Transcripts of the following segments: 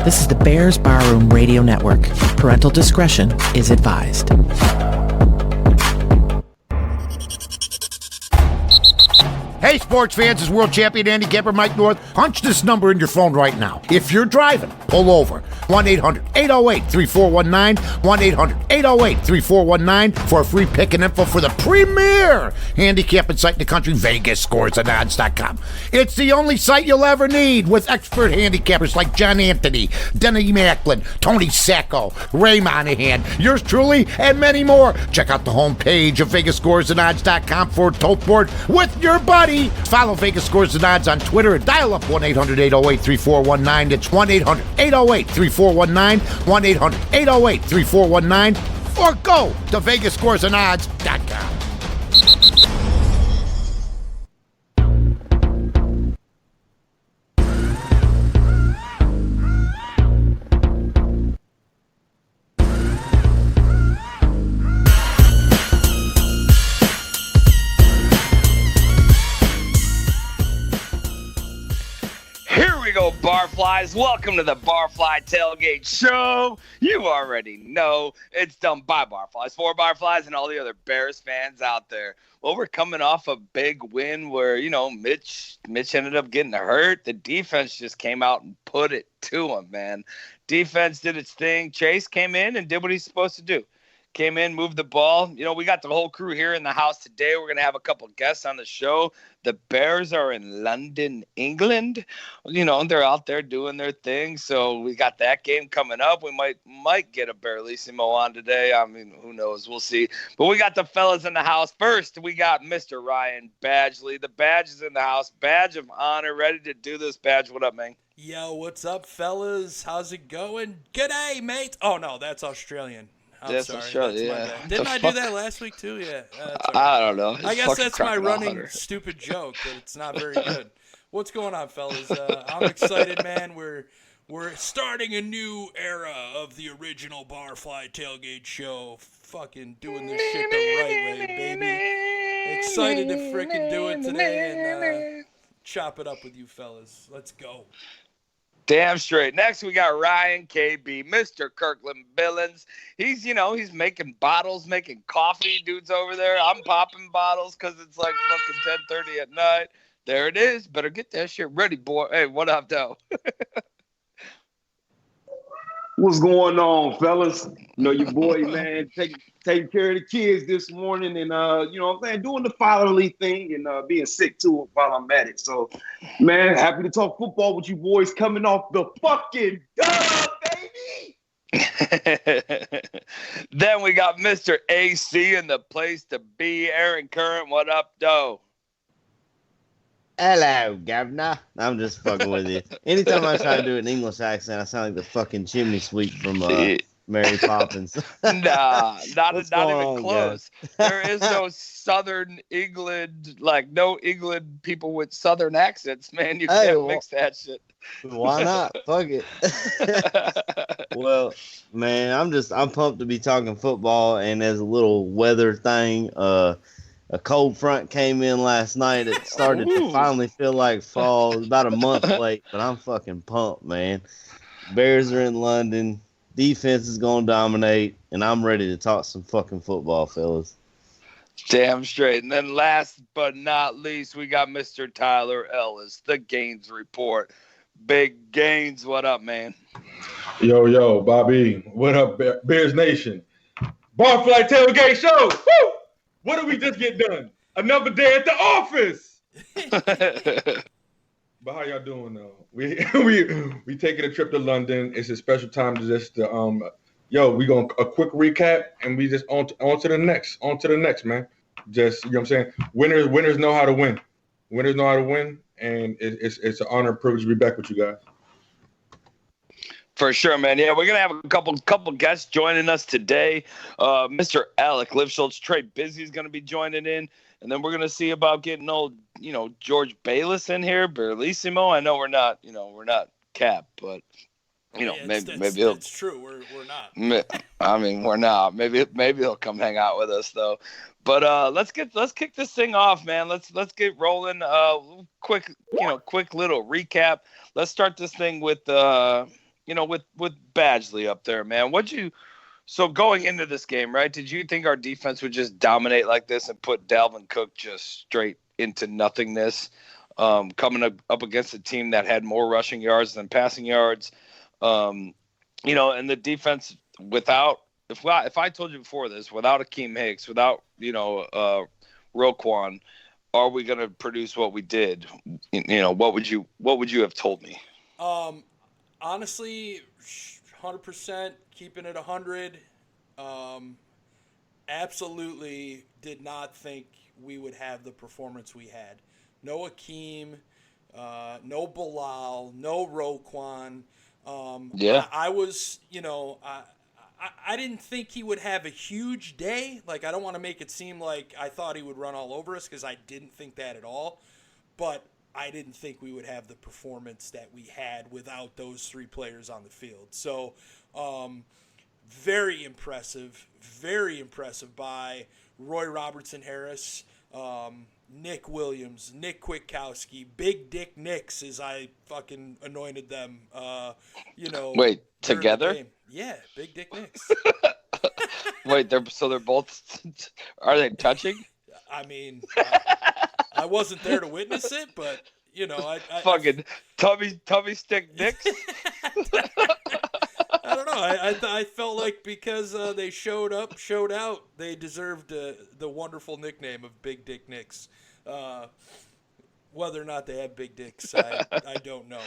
This is the Bears Barroom Radio Network. Parental discretion is advised. Hey, sports fans, it's world champion handicapper Mike North. Punch this number in your phone right now. If you're driving, pull over. 1-800-808-3419, 1-800-808-3419 for a free pick and info for the premier handicapping site in the country, VegasScoresAndOdds.com. It's the only site you'll ever need with expert handicappers like John Anthony, Denny Macklin, Tony Sacco, Ray Monahan, yours truly, and many more. Check out the homepage of VegasScoresAndOdds.com for a tote board with your buddy. Follow Vegas Scores and Odds on Twitter and dial up 1-800-808-3419. It's 1-800-808-3419, 1-800-808-3419, or go to VegasScoresAndOdds.com. Barflies, welcome to the Barfly Tailgate Show. You already know it's done by Barflies, for Barflies, and all the other Bears fans out there. Well, we're coming off a big win where, Mitch ended up getting hurt. The defense just came out and put it to him, man. Defense did its thing. Chase came in and did what he's supposed to do. Came in, moved the ball. We got the whole crew here in the house today. We're going to have a couple guests on the show. The Bears are in London, England. They're out there doing their thing. So we got that game coming up. We might get a Barlissimo on today. I mean, who knows? We'll see. But we got the fellas in the house. First, we got Mr. Ryan Badgley. The badge is in the house. Badge of honor. Ready to do this. Badge, what up, man? Yo, what's up, fellas? How's it going? G'day, mate. Oh, no, that's Australian. I'm sorry. Australia, that's Didn't I do that last week too? Yeah. I don't know. I guess that's my running stupid joke, but it's not very good. What's going on, fellas? I'm excited, man. We're starting a new era of the original Barfly Tailgate Show. Fucking doing this shit the right way, baby. Excited to freaking do it today and chop it up with you fellas. Let's go. Damn straight. Next, we got Ryan KB, Mr. Kirkland Billings. He's making bottles, making coffee, dudes over there. I'm popping bottles because it's like fucking 10:30 at night. There it is. Better get that shit ready, boy. Hey, what up, though? What's going on, fellas? Your boy, man, taking care of the kids this morning and, what I'm saying, doing the fatherly thing and being sick, too, while I'm at it. So, man, happy to talk football with you boys coming off the fucking dub, baby! Then we got Mr. AC in the place to be. Aaron Current, what up, though? Hello, governor. I'm just fucking with you. Anytime I try to do an English accent, I sound like the fucking chimney sweep from Mary Poppins. Nah, not even on, close. Guys? There is no Southern England, no England people with Southern accents, man. You can't mix that shit. Why not? Fuck it. Well, man, I'm pumped to be talking football, and as a little weather thing, a cold front came in last night. It started to finally feel like fall. It was about a month late, but I'm fucking pumped, man. Bears are in London. Defense is going to dominate, and I'm ready to talk some fucking football, fellas. Damn straight. And then last but not least, we got Mr. Tyler Ellis, the Gaines Report. Big Gaines, what up, man? Yo, Bobby. What up, Bears Nation? Barfly Tailgate Show. Woo! What did we just get done? Another day at the office. But how y'all doing though? We taking a trip to London. It's a special time to just we going a quick recap and we just on to the next. On to the next, man. Just what I'm saying? Winners know how to win. Winners know how to win, and it's an honor and privilege to be back with you guys. For sure, man. Yeah, we're going to have a couple guests joining us today. Mr. Alec Lifschultz, Trey Bizzy is going to be joining in. And then we're going to see about getting old, George Bayless in here, Barlissimo. I know we're not Cap, but, maybe he'll. It's true. We're not. I mean, we're not. Maybe he'll come hang out with us, though. But let's kick this thing off, man. Let's get rolling. Quick little recap. Let's start this thing with with Badgley up there, man, so going into this game, right, did you think our defense would just dominate like this and put Dalvin Cook just straight into nothingness, coming up against a team that had more rushing yards than passing yards? And the defense if I told you before this, without Akeem Hicks, without, Roquan, are we going to produce what we did? What would you have told me? Honestly, 100%, keeping it 100. Absolutely did not think we would have the performance we had. No Akeem, no Bilal, no Roquan. I was, I didn't think he would have a huge day. Like, I don't want to make it seem like I thought he would run all over us, because I didn't think that at all. But I didn't think we would have the performance that we had without those three players on the field. So, very impressive by Roy Robertson-Harris, Nick Williams, Nick Kwiatkowski, Big Dick Nicks, as I fucking anointed them. Wait, together? Yeah, Big Dick Nicks. Wait, they're both. Are they touching? I mean, I wasn't there to witness it, but I fucking tummy stick Nicks. I don't know. I felt like because they showed out, they deserved the wonderful nickname of Big Dick Nicks. Whether or not they have big dicks, I don't know.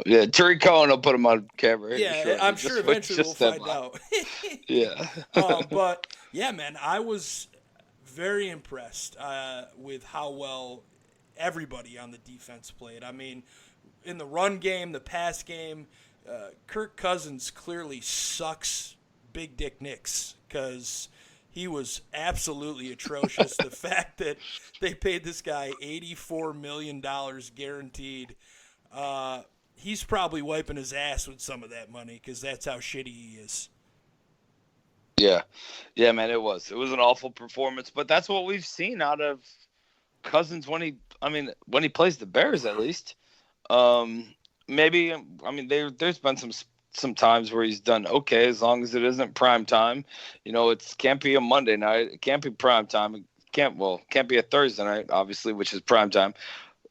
Yeah, Tariq Cohen will put them on camera. Yeah, I'm sure eventually we'll find out. Yeah. But, yeah, man, I was very impressed with how well everybody on the defense played. I mean, in the run game, the pass game, Kirk Cousins clearly sucks Big Dick Nicks, because he was absolutely atrocious. The fact that they paid this guy $84 million guaranteed, he's probably wiping his ass with some of that money, because that's how shitty he is. Yeah, man, it was an awful performance, but that's what we've seen out of Cousins when he plays the Bears, at least. There's been some times where he's done okay, as long as it isn't prime time. It can't be a Monday night. It can't be prime time. It can't be a Thursday night, obviously, which is prime time.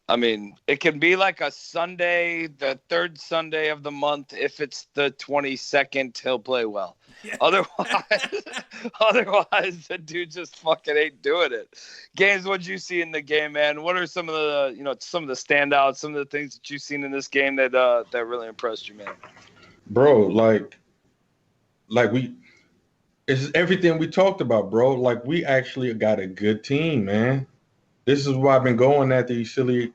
I mean, it can be like a Sunday, the third Sunday of the month. If it's the 22nd, he'll play well. Yeah. Otherwise, the dude just fucking ain't doing it. Games, what'd you see in the game, man? What are some of the, some of the standouts, some of the things that you've seen in this game that really impressed you, man? Bro, it's everything we talked about, bro. Like, we actually got a good team, man. This is why I've been going at these silly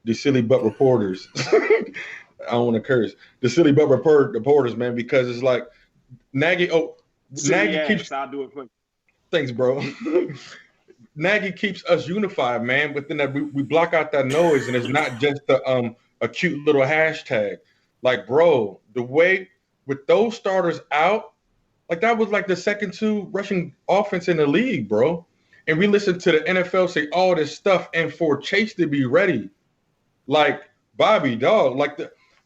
butt reporters. I don't want to curse. The silly butt reporters, man, because it's like Nagy keeps. I'll do it quick. Thanks, bro. Nagy keeps us unified, man. But then we block out that noise, and it's not just a cute little hashtag. Like, bro, the way with those starters out, like, that was like the second two rushing offense in the league, bro. And we listened to the NFL say all this stuff, and for Chase to be ready, like, Bobby, dog,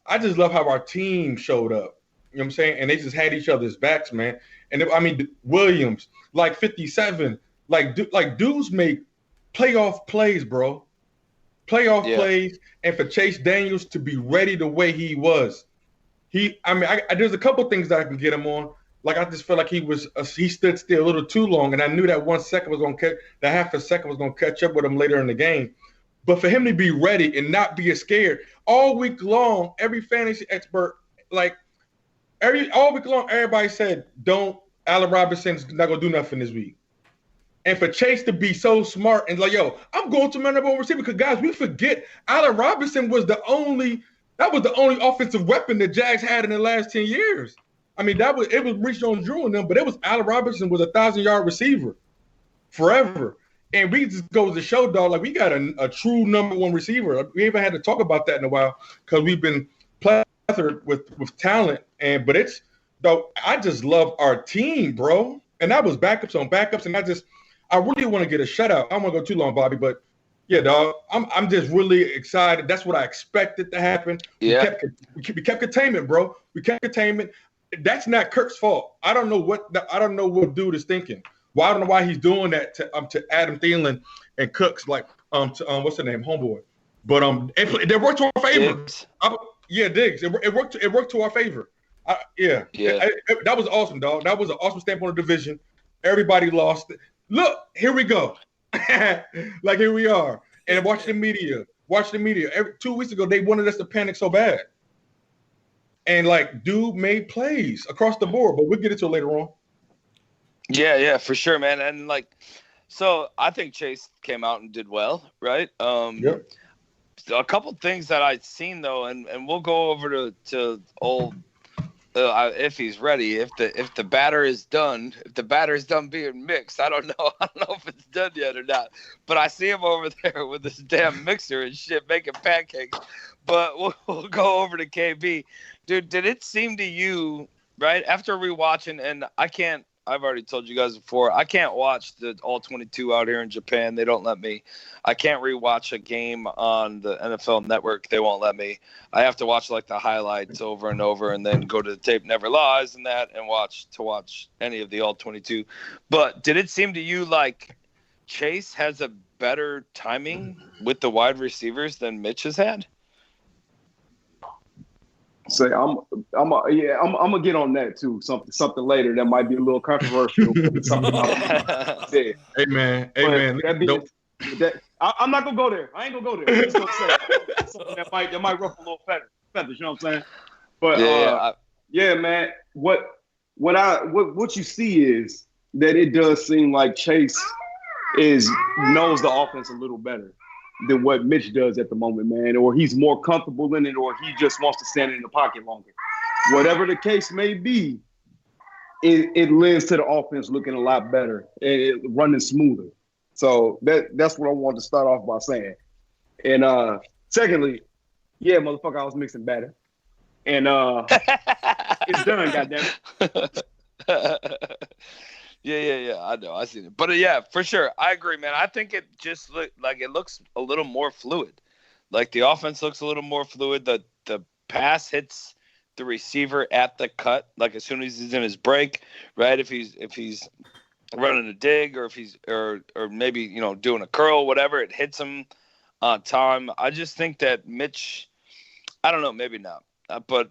I just love how our team showed up. You know what I'm saying? And they just had each other's backs, man. And Williams, like 57, dudes make playoff plays, bro. Plays, and for Chase Daniels to be ready the way he was. There's a couple things that I can get him on. Like, I just felt like he stood still a little too long, and I knew that 1 second was going to that half a second was going to catch up with him later in the game. But for him to be ready and not be scared all week long, every fantasy expert, all week long, everybody said, Allen Robinson's not going to do nothing this week. And for Chase to be so smart and I'm going to my number one receiver, because, guys, we forget Allen Robinson was the only offensive weapon the Jags had in the last 10 years. I mean, it was Mauricio Drew and them, but it was Allen Robinson was a 1,000-yard receiver forever. And we just go to show, dog, we got a true number one receiver. We haven't had to talk about that in a while, because we've been plastered with talent. But I just love our team, bro. And that was backups on backups. And I really want to get a shout out. I don't want to go too long, Bobby, but Yeah, dog. I'm just really excited. That's what I expected to happen. Yeah. We kept containment, bro. We kept containment. That's not Kirk's fault. I don't know what dude is thinking. Well, I don't know why he's doing that to Adam Thielen and Cooks, like what's the name, homeboy. But they worked to our favor. Diggs. Diggs. It worked to our favor. Yeah. That was awesome, dog. That was an awesome stamp on the division. Everybody lost. Look, here we go. Like here we are. And watch the media. 2 weeks ago, they wanted us to panic so bad. And like, dude made plays across the board, but we'll get into it later on. Yeah, for sure, man. And like, so I think Chase came out and did well, right? Yep. A couple things that I've seen though, and we'll go over to old if he's ready. If the batter is done being mixed, I don't know if it's done yet or not. But I see him over there with this damn mixer and shit making pancakes. But we'll go over to KB, dude. Did it seem to you right after rewatching? And I've already told you guys before, I can't watch the all 22 out here in Japan. They don't let me. I can't rewatch a game on the NFL Network. They won't let me. I have to watch like the highlights over and over and then go to the tape never lies and that and watch any of the all 22. But did it seem to you like Chase has a better timing with the wide receivers than Mitch has had? Say I'm gonna get on that too. Something later that might be a little controversial. Hey man. I'm not gonna go there. I ain't gonna go there. I'm just gonna say something that might ruffle a little feathers. You know what I'm saying? But man. What you see is that it does seem like Chase knows the offense a little better than what Mitch does at the moment, man, or he's more comfortable in it, or he just wants to stand in the pocket longer. Whatever the case may be, it lends to the offense looking a lot better and running smoother. So that's what I wanted to start off by saying. And secondly, yeah, motherfucker, I was mixing batter. And it's done, goddammit. Yeah. I know. I seen it. But yeah, for sure. I agree, man. I think it just looks a little more fluid. Like the offense looks a little more fluid. The pass hits the receiver at the cut, like as soon as he's in his break, right? If he's running a dig or if he's or maybe, doing a curl, whatever, it hits him on time. I just think that Mitch, I don't know, maybe not. But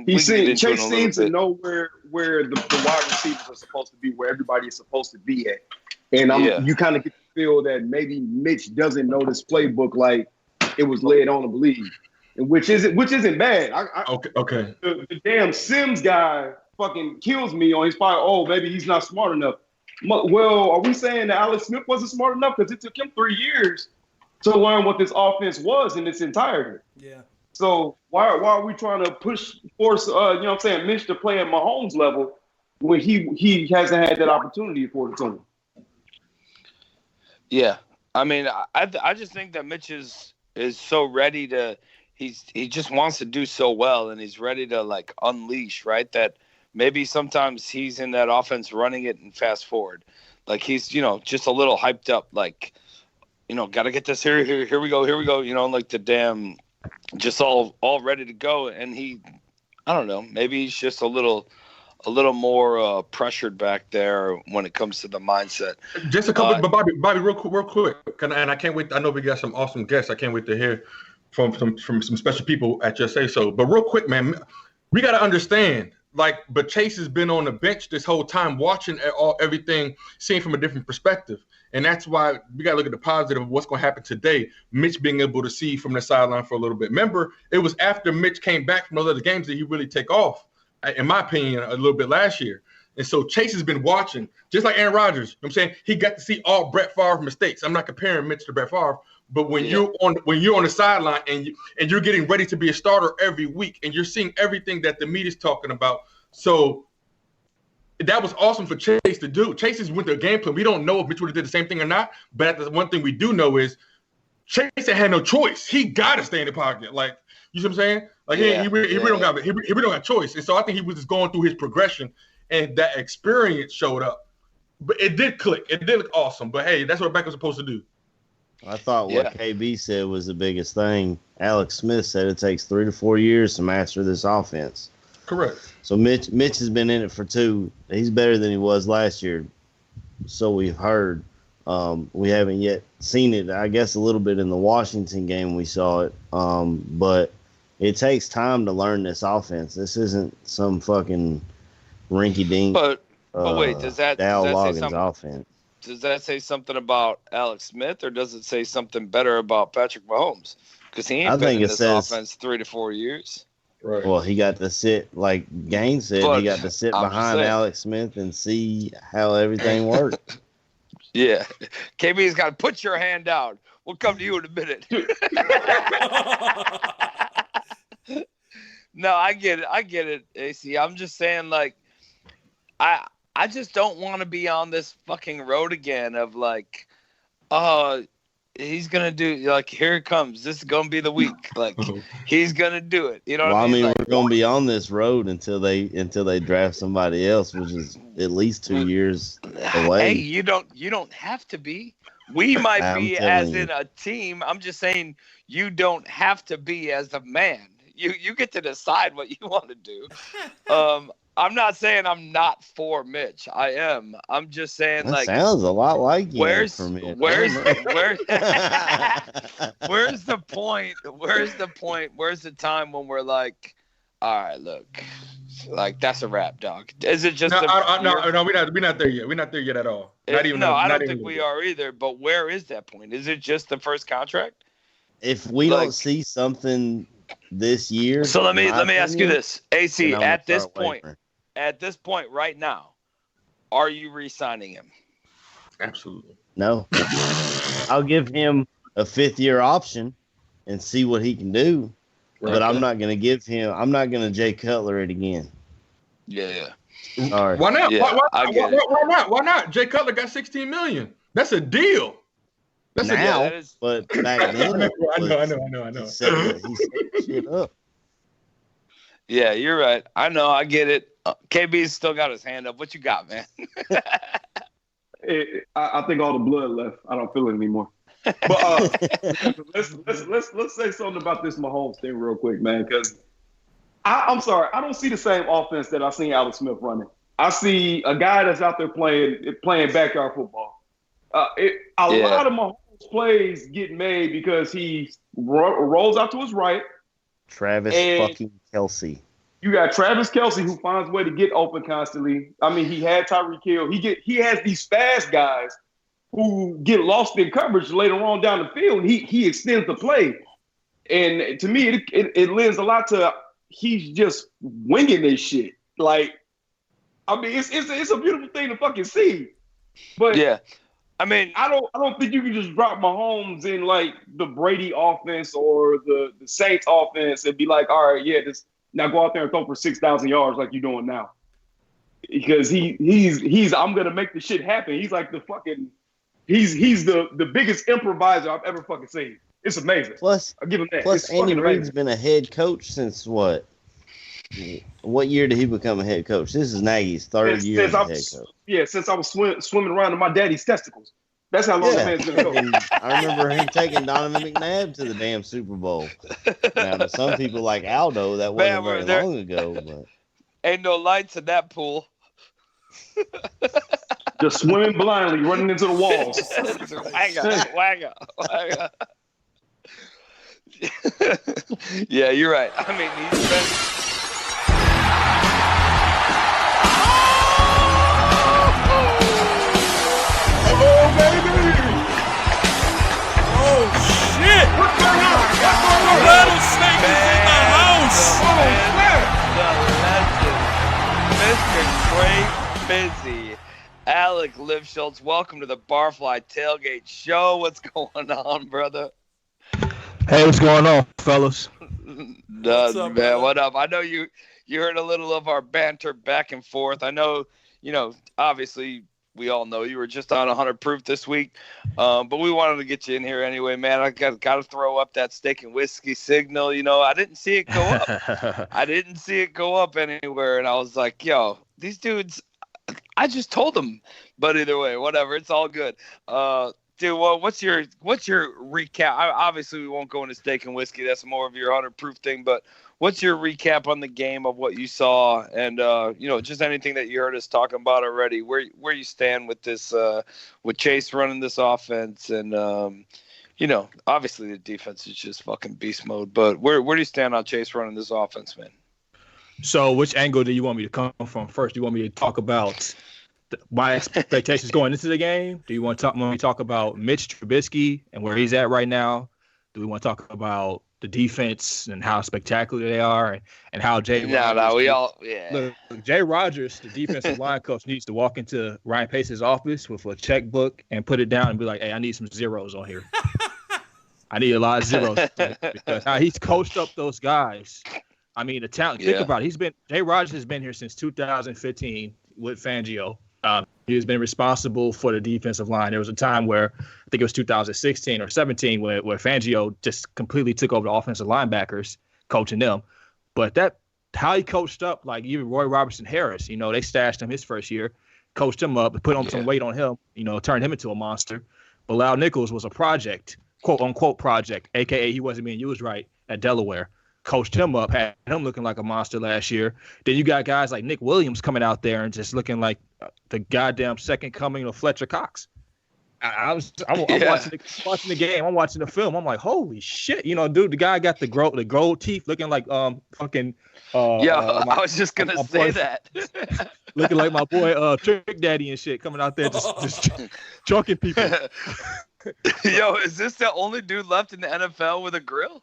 Chase seems to know where the wide receivers are supposed to be, where everybody is supposed to be at. And you kind of get the feel that maybe Mitch doesn't know this playbook like it was led on to believe, and which isn't bad. Okay. The damn Sims guy fucking kills me on his part. Oh, maybe he's not smart enough. Well, are we saying that Alex Smith wasn't smart enough? Because it took him 3 years to learn what this offense was in its entirety. Yeah. So why are we trying to force Mitch to play at Mahomes level when he hasn't had that opportunity for the team? Yeah. I mean, I just think that Mitch is so ready to he just wants to do so well, and he's ready to like unleash, right? That maybe sometimes he's in that offense running it and fast forward. Like he's, just a little hyped up, like, got to get this here we go, like the damn just all ready to go. And I don't know, maybe he's just a little more pressured back there when it comes to the mindset. Just a couple, but Bobby, real quick, and I can't wait. I know we got some awesome guests. I can't wait to hear from some special people at Just Say So. But real quick, man, we got to understand. But Chase has been on the bench this whole time, watching everything, seeing from a different perspective. And that's why we got to look at the positive of what's going to happen today. Mitch being able to see from the sideline for a little bit. Remember, it was after Mitch came back from those other games that he really take off, in my opinion, a little bit last year. And so Chase has been watching, just like Aaron Rodgers. You know what I'm saying? He got to see all Brett Favre mistakes. I'm not comparing Mitch to Brett Favre, but when you're on the sideline and you're getting ready to be a starter every week and you're seeing everything that the media's talking about, so that was awesome for Chase to do. Chase is with their game plan. We don't know if Mitch would have did the same thing or not, but the one thing we do know is Chase had no choice. He got to stay in the pocket. Like, you see what I'm saying? Like, he really don't have choice. And so I think he was just going through his progression, and that experience showed up. But it did click. It did look awesome. But, hey, that's what Becca's supposed to do. I thought what KB said was the biggest thing. Alex Smith said it takes 3 to 4 years to master this offense. Correct. So Mitch has been in it for 2. He's better than he was last year. So we've heard. We haven't yet seen it. I guess a little bit in the Washington game we saw it. But it takes time to learn this offense. This isn't some fucking rinky-dink. But wait, does that Loggins say something? Offense. Does that say something about Alex Smith, or does it say something better about Patrick Mahomes? Because he ain't been in this offense 3 to 4 years. Right. Well, he got to sit, like Gaines said, he got to sit behind Alex Smith and see how everything worked. Yeah. KB's got to put your hand down. We'll come to you in a minute. No, I get it, AC. I'm just saying, like, I just don't want to be on this fucking road again of, like, he's going to do, like, here it comes. This is going to be the week. Like, he's going to do it. You know what I mean? We're going to be on this road until they draft somebody else, which is at least 2 years away. Hey, you don't have to be. We might be as in a team. I'm just saying you don't have to be as a man. You get to decide what you want to do. I'm not saying I'm not for Mitch. I am. I'm just saying that like sounds a lot like you. Where's the point? Where's the point? Where's the time when we're like, all right, look, like that's a wrap, dog. Is it just no, we're not there yet. We're not there yet at all. I don't think we are either. But where is that point? Is it just the first contract? If we don't see something this year, so let me ask you this, AC. At this point, right now, are you re-signing him? Absolutely. No. I'll give him a 5th-year option and see what he can do. Right. But I'm not going to give him. I'm not going to Jay Cutler it again. Yeah. All right. Why not? Yeah, why not? Why not? Jay Cutler got $16 million. That's a deal. That's now, a deal. But back then, I know. He set shit up. Yeah, you're right. I know. I get it. KB's still got his hand up. What you got, man? I think all the blood left. I don't feel it anymore. But let's say something about this Mahomes thing real quick, man. Because I'm sorry, I don't see the same offense that I seen Alex Smith running. I see a guy that's out there playing backyard football. A lot of Mahomes plays get made because he rolls out to his right. Travis fucking Kelce. You got Travis Kelce who finds a way to get open constantly. I mean, he had Tyreek Hill. He has these fast guys who get lost in coverage later on down the field. He extends the play, and to me, it lends a lot to he's just winging this shit. Like, I mean, it's a beautiful thing to fucking see. But yeah, I mean, I don't think you can just drop Mahomes in like the Brady offense or the Saints offense and be like, all right, yeah, now go out there and throw for 6,000 yards like you're doing now. Because he's I'm gonna make the shit happen. He's like the fucking he's the biggest improviser I've ever fucking seen. It's amazing. Plus, I'll give him that. Plus, Andy Reid's been a head coach since what? What year did he become a head coach? This is Nagy's third year as a head coach. Yeah, since I was swimming around in my daddy's testicles. That's how long the man's been a coach. I remember him taking Donovan McNabb to the damn Super Bowl. Now, to some people like Aldo, that wasn't very long ago. But ain't no lights in that pool. Just swimming blindly, running into the walls. Wagga. Yeah, you're right. I mean, he's been... What's going on? Rattlesnake is in the house. The legend, Mr. Trey Bizzy, Alec Lifschultz. Welcome to the Barfly Tailgate Show. What's going on, brother? Hey, what's going on, fellas? Nothing, man. What up? I know you heard a little of our banter back and forth. I know, obviously. We all know you were just on 100 Proof this week, but we wanted to get you in here anyway, man. I got to throw up that steak and whiskey signal. I didn't see it go up. I didn't see it go up anywhere, and I was like, yo, these dudes, I just told them. But either way, whatever, it's all good. Dude, well, what's your recap? Obviously, we won't go into steak and whiskey. That's more of your 100 proof thing. But what's your recap on the game of what you saw, and just anything that you heard us talking about already? Where you stand with this, with Chase running this offense, and obviously the defense is just fucking beast mode. But where do you stand on Chase running this offense, man? So, which angle do you want me to come from first? Do you want me to talk about my expectations going into the game? Do you want me to talk about Mitch Trubisky and where he's at right now? Do we want to talk about the defense and how spectacular they are and how Jay Rogers, Look, Jay Rogers, the defensive line coach, needs to walk into Ryan Pace's office with a checkbook and put it down and be like, hey, I need some zeros on here. I need a lot of zeros because how he's coached up those guys. I mean, the talent. Think about it. Jay Rogers has been here since 2015 with Fangio. He has been responsible for the defensive line. There was a time where I think it was 2016 or 17 where Fangio just completely took over the offensive linebackers, coaching them. But how he coached up, like even Roy Robertson Harris, they stashed him his first year, coached him up, put on some weight on him, turned him into a monster. Bilal Nichols was a project, quote unquote project, aka he wasn't being used right at Delaware. Coached him up, had him looking like a monster last year. Then you got guys like Nick Williams coming out there and just looking like the goddamn second coming of Fletcher Cox. I'm watching the game. I'm watching the film. I'm like, holy shit, dude, the guy got the gold teeth, looking like fucking. I was just gonna say that. Looking like my boy Trick Daddy and shit, coming out there just choking people. Yo, is this the only dude left in the NFL with a grill?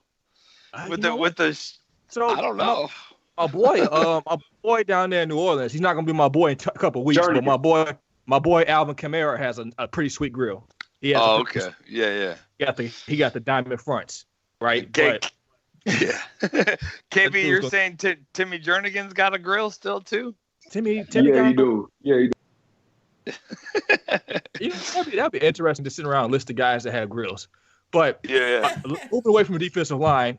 I don't know. My boy down there in New Orleans, he's not gonna be my boy in a couple of weeks, but my boy Alvin Kamara has a pretty sweet grill. Okay. Yeah. He got the diamond fronts, right? Yeah. KB, you're saying Timmy Jernigan's got a grill still too? Timmy, yeah, he do. That'd be interesting to sit around and list the guys that have grills. But moving away from the defensive line,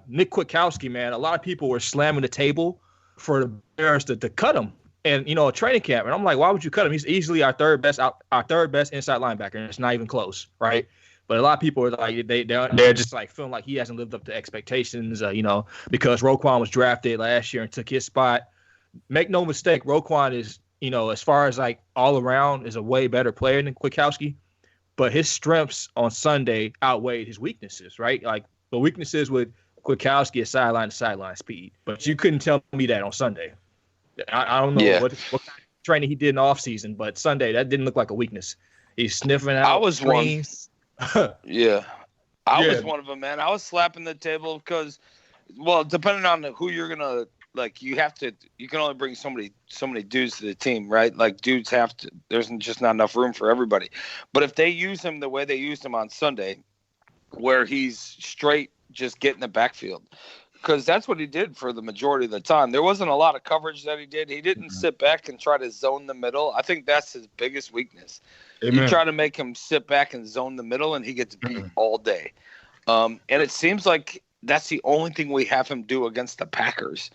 Nick Kwiatkowski, man, a lot of people were slamming the table for the Bears to cut him, and a training camp. And I'm like, why would you cut him? He's easily our third best inside linebacker, and it's not even close, right? But a lot of people are like, they're just like feeling like he hasn't lived up to expectations, because Roquan was drafted last year and took his spot. Make no mistake, Roquan is, as far as like all around, is a way better player than Kwiatkowski. But his strengths on Sunday outweighed his weaknesses, right? Like the weaknesses with Kwiatkowski is sideline to sideline speed. But you couldn't tell me that on Sunday. I don't know what kind of training he did in the offseason, but Sunday, that didn't look like a weakness. He's sniffing out. I was screens. I was one of them, man. I was slapping the table because, depending on who you're going to, like, you can only bring so many dudes to the team, right? Like, dudes have to, there's just not enough room for everybody. But if they use him the way they used him on Sunday, where he's straight just get in the backfield, because that's what he did for the majority of the time. There wasn't a lot of coverage that he did. He didn't sit back and try to zone the middle. I think that's his biggest weakness. Amen. You try to make him sit back and zone the middle, and he gets beat all day. And it seems like that's the only thing we have him do against the Packers.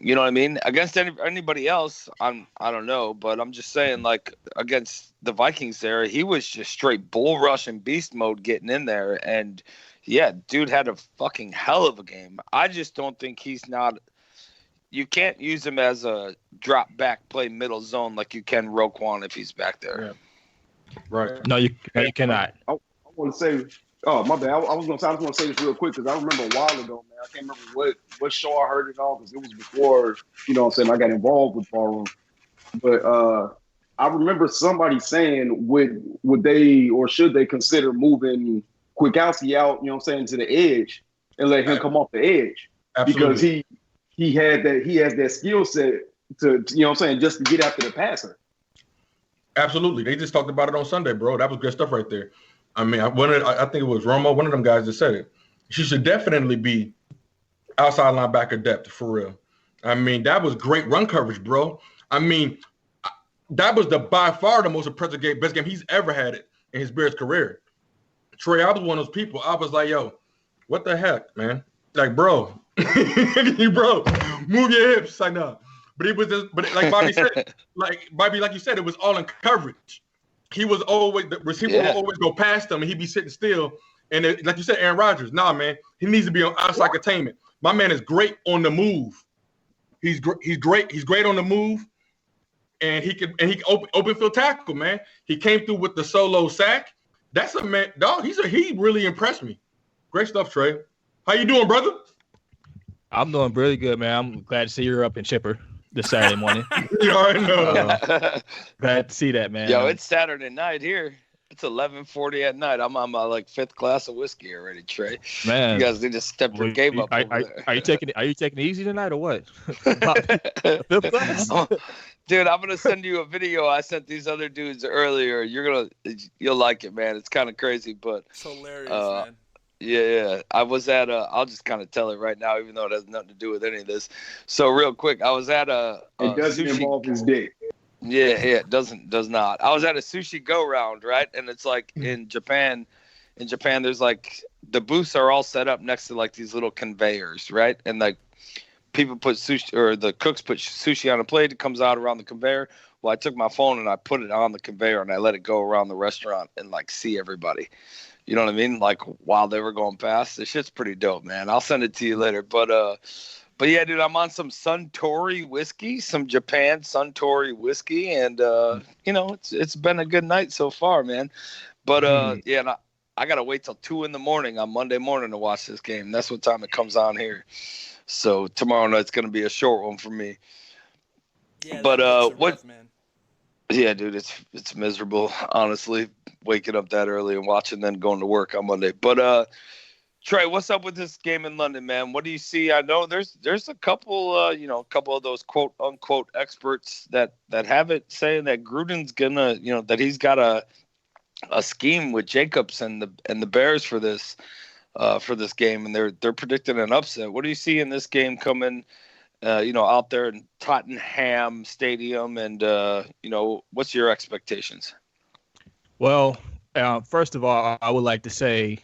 You know what I mean? Against anybody else, I don't know, but I'm just saying, like, against the Vikings there, he was just straight bull rush and beast mode getting in there, and dude had a fucking hell of a game. I just don't think you can't use him as a drop back play middle zone like you can Roquan if he's back there. Yeah. Right. No, you cannot. I want to say, oh, my bad. I was going to say this real quick because I remember a while ago, man. I can't remember what show I heard it on because it was before, I got involved with Ballroom. But I remember somebody saying, would they or should they consider moving Kwiatkowski out, to the edge and let him come off the edge? Absolutely. Because he has that skill set to, just to get after the passer. Absolutely. They just talked about it on Sunday, bro. That was good stuff right there. I mean, I think it was Romo, one of them guys that said it. She should definitely be outside linebacker depth, for real. I mean, that was great run coverage, bro. I mean, that was by far the most impressive best game he's ever had it in his Bears career. Trey, I was one of those people. I was like, yo, what the heck, man? Like, bro, move your hips. Like, no. But it was just, like Bobby said, like you said, it was all in coverage. he was always the receiver will always go past him, and he'd be sitting still. And like you said, Aaron Rodgers, nah, man, he needs to be on outside containment. My man is great on the move. He's great. He's great on the move, and he can open field tackle, man. He came through with the solo sack. That's a man, dog. He really impressed me. Great stuff, Trey. How you doing, brother? I'm doing really good, man. I'm glad to see you're up and chipper this Saturday morning. You already know. Glad to see that, man. Yo, it's Saturday night here. It's 11:40 at night. I'm on my fifth glass of whiskey already, Trey. Man, you guys need to step your game up. Are you taking it easy tonight or what? Fifth glass? Dude, I'm gonna send you a video I sent these other dudes earlier. You'll like it, man. It's kind of crazy, but it's hilarious, man. Yeah. I was at I'll just kind of tell it right now, even though it has nothing to do with any of this. So real quick, I was at a it doesn't sushi. Involve his dick. Yeah, it does not. I was at a sushi go round, right? And it's like in Japan, there's like the booths are all set up next to like these little conveyors, right? And like people put sushi, or the cooks put sushi on a plate. It comes out around the conveyor. Well, I took my phone and I put it on the conveyor and I let it go around the restaurant and like see everybody. You know what I mean? Like while they were going past. This shit's pretty dope, man. I'll send it to you later. But yeah, dude, I'm on some Suntory whiskey, some Japan Suntory whiskey, and it's been a good night so far, man. But and I gotta wait till 2 a.m. on Monday morning to watch this game. That's what time it comes on here. So tomorrow night's gonna be a short one for me. Yeah, but what? Man. Yeah, dude, it's miserable, honestly, waking up that early and watching, then going to work on Monday. But Trey, what's up with this game in London, man? What do you see? I know there's a couple, a couple of those quote unquote experts that have it saying that Gruden's gonna, that he's got a scheme with Jacobs and the Bears for this game, and they're predicting an upset. What do you see in this game coming? Out there in Tottenham Stadium, and what's your expectations? Well, first of all, I would like to say,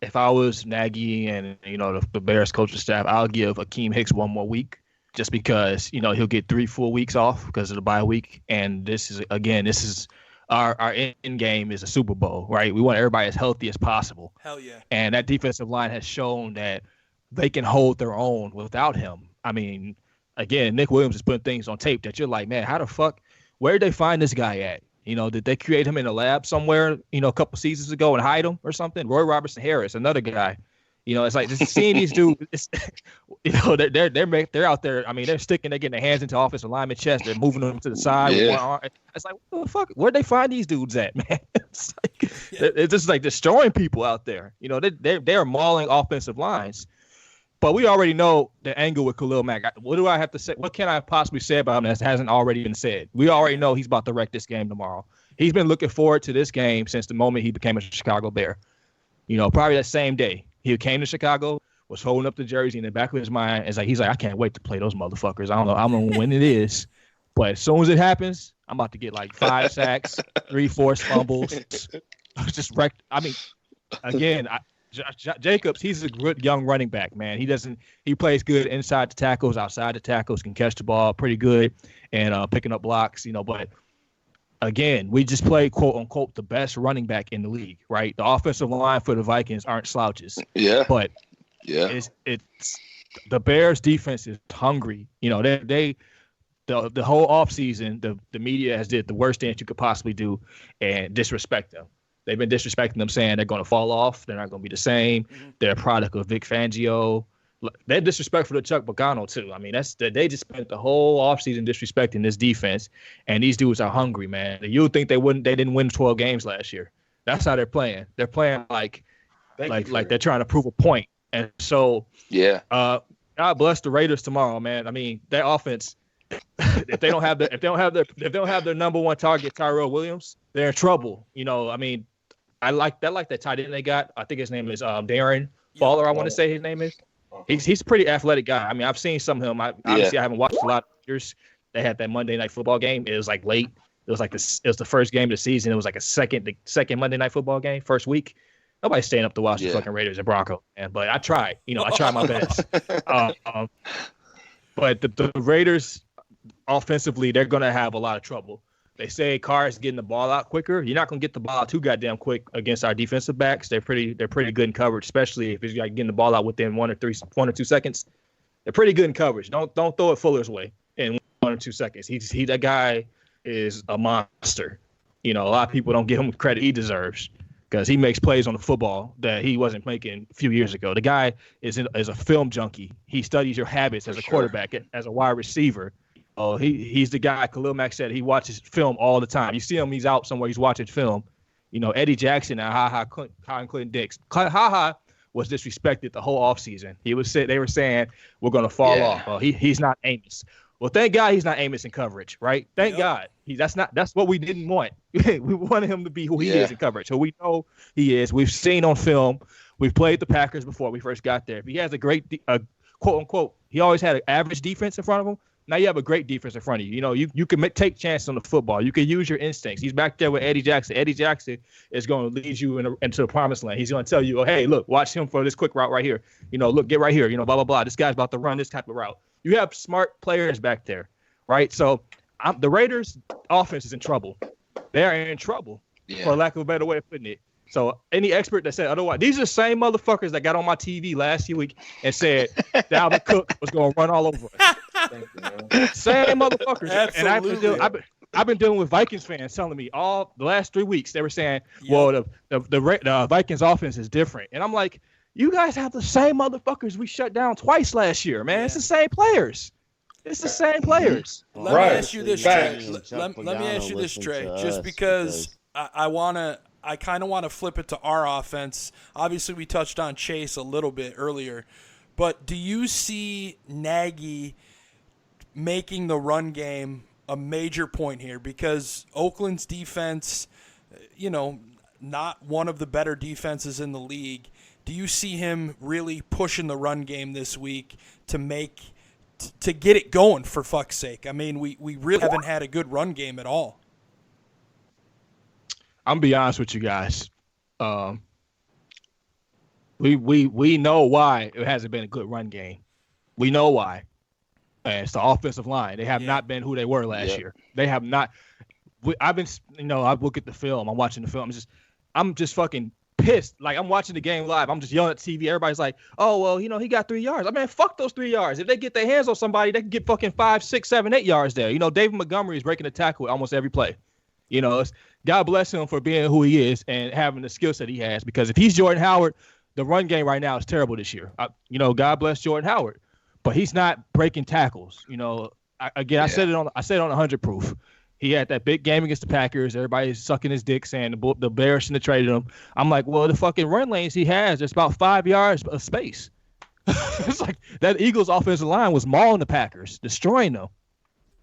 if I was Nagy and the Bears coaching staff, I'll give Akeem Hicks one more week, just because he'll get 3 full weeks off because of the bye week, and this is our end game is a Super Bowl, right? We want everybody as healthy as possible. Hell yeah! And that defensive line has shown that they can hold their own without him. I mean, again, Nick Williams is putting things on tape that you're like, man, how the fuck, where did they find this guy at? Did they create him in a lab somewhere, a couple seasons ago and hide him or something? Roy Robertson Harris, another guy. It's like just seeing these dudes, they're out there. I mean, they're getting their hands into offensive lineman chest. They're moving them to the side. Yeah. With one arm. It's like, what the fuck? Where'd they find these dudes at, man? It's just like destroying people out there. They're mauling offensive lines. But we already know the angle with Khalil Mack. What do I have to say? What can I possibly say about him that hasn't already been said? We already know he's about to wreck this game tomorrow. He's been looking forward to this game since the moment he became a Chicago Bear. Probably that same day. He came to Chicago, was holding up the jersey in the back of his mind. He's like, I can't wait to play those motherfuckers. I don't know when it is. But as soon as it happens, I'm about to get like 5 sacks, 3 forced fumbles. Just wrecked. I mean, again, Jacobs, he's a good young running back, man. He plays good inside the tackles, outside the tackles, can catch the ball pretty good, and picking up blocks, But again, we just play quote unquote the best running back in the league, right? The offensive line for the Vikings aren't slouches. Yeah, but yeah, it's the Bears defense is hungry. The whole offseason, the media has did the worst thing that you could possibly do and disrespect them. They've been disrespecting them, saying they're going to fall off. They're not going to be the same. Mm-hmm. They're a product of Vic Fangio. They're disrespectful to Chuck Pagano, too. I mean, they just spent the whole offseason disrespecting this defense, and these dudes are hungry, man. You would think they didn't win 12 games last year. That's how they're playing. They're playing like they're trying to prove a point. And so, yeah. God bless the Raiders tomorrow, man. I mean, their offense, if they don't have their number one target, Tyrell Williams, they're in trouble. I mean, I like that tight end they got. I think his name is Darren Fowler. I want to say his name is. He's a pretty athletic guy. I mean, I've seen some of him. I haven't watched a lot of years. They had that Monday Night Football game. It was like late. It was like it was the first game of the season. It was like the second Monday Night Football game, first week. Nobody's staying up to watch the fucking Raiders and Broncos, man. But I tried. I tried my best. But the Raiders, offensively, they're going to have a lot of trouble. They say Carr is getting the ball out quicker. You're not gonna get the ball out too goddamn quick against our defensive backs. They're pretty good in coverage, especially if he's like getting the ball out within 1 or 2 seconds. They're pretty good in coverage. Don't throw it Fuller's way in 1 or 2 seconds. That guy is a monster. A lot of people don't give him the credit he deserves because he makes plays on the football that he wasn't making a few years ago. The guy is a film junkie. He studies your habits as a quarterback, as a wide receiver. Oh, he's the guy. Khalil Mack said he watches film all the time. You see him, he's out somewhere, he's watching film. Eddie Jackson and and Clinton Dix. Was disrespected the whole offseason. They were saying we're gonna fall off. Well, he's not Amos. Well, thank God he's not Amos in coverage, right? Thank God. That's what we didn't want. We wanted him to be who he is in coverage. So we know he is. We've seen on film. We've played the Packers before we first got there. If he has a great quote unquote, he always had an average defense in front of him. Now you have a great defense in front of you. You can take chances on the football. You can use your instincts. He's back there with Eddie Jackson. Eddie Jackson is going to lead you into the promised land. He's going to tell you, oh, hey, look, watch him for this quick route right here. Look, get right here. Blah, blah, blah. This guy's about to run this type of route. You have smart players back there, right? So the Raiders' offense is in trouble. They are in trouble, for lack of a better way of putting it. So any expert that said otherwise, these are the same motherfuckers that got on my TV last week and said Dalvin Cook was going to run all over us. Same motherfuckers. Absolutely. And I've been dealing with Vikings fans telling me all the last 3 weeks. They were saying, well, the Vikings offense is different. And I'm like, you guys have the same motherfuckers we shut down twice last year, man. It's the same players. It's the same players. Let me ask you this, Trey. Let me ask you this, Trey. Just because I kind of want to flip it to our offense. Obviously, we touched on Chase a little bit earlier. But do you see Nagy making the run game a major point here? Because Oakland's defense, not one of the better defenses in the league. Do you see him really pushing the run game this week to get it going, for fuck's sake? I mean, we really haven't had a good run game at all. I'm gonna be honest with you guys. We know why it hasn't been a good run game. We know why. And it's the offensive line. They have not been who they were last year. They have not. I look at the film. I'm watching the film. I'm just fucking pissed. Like, I'm watching the game live. I'm just yelling at TV. Everybody's like, oh, well, he got 3 yards. I mean, fuck those 3 yards. If they get their hands on somebody, they can get fucking 5, 6, 7, 8 yards there. David Montgomery is breaking the tackle almost every play. God bless him for being who he is and having the skill set he has. Because if he's Jordan Howard, the run game right now is terrible this year. God bless Jordan Howard, but he's not breaking tackles. I said it on 100 proof. He had that big game against the Packers. Everybody's sucking his dick saying the Bears shouldn't have traded him. I'm like, well, the fucking run lanes he has, there's about 5 yards of space. It's like that Eagles offensive line was mauling the Packers, destroying them.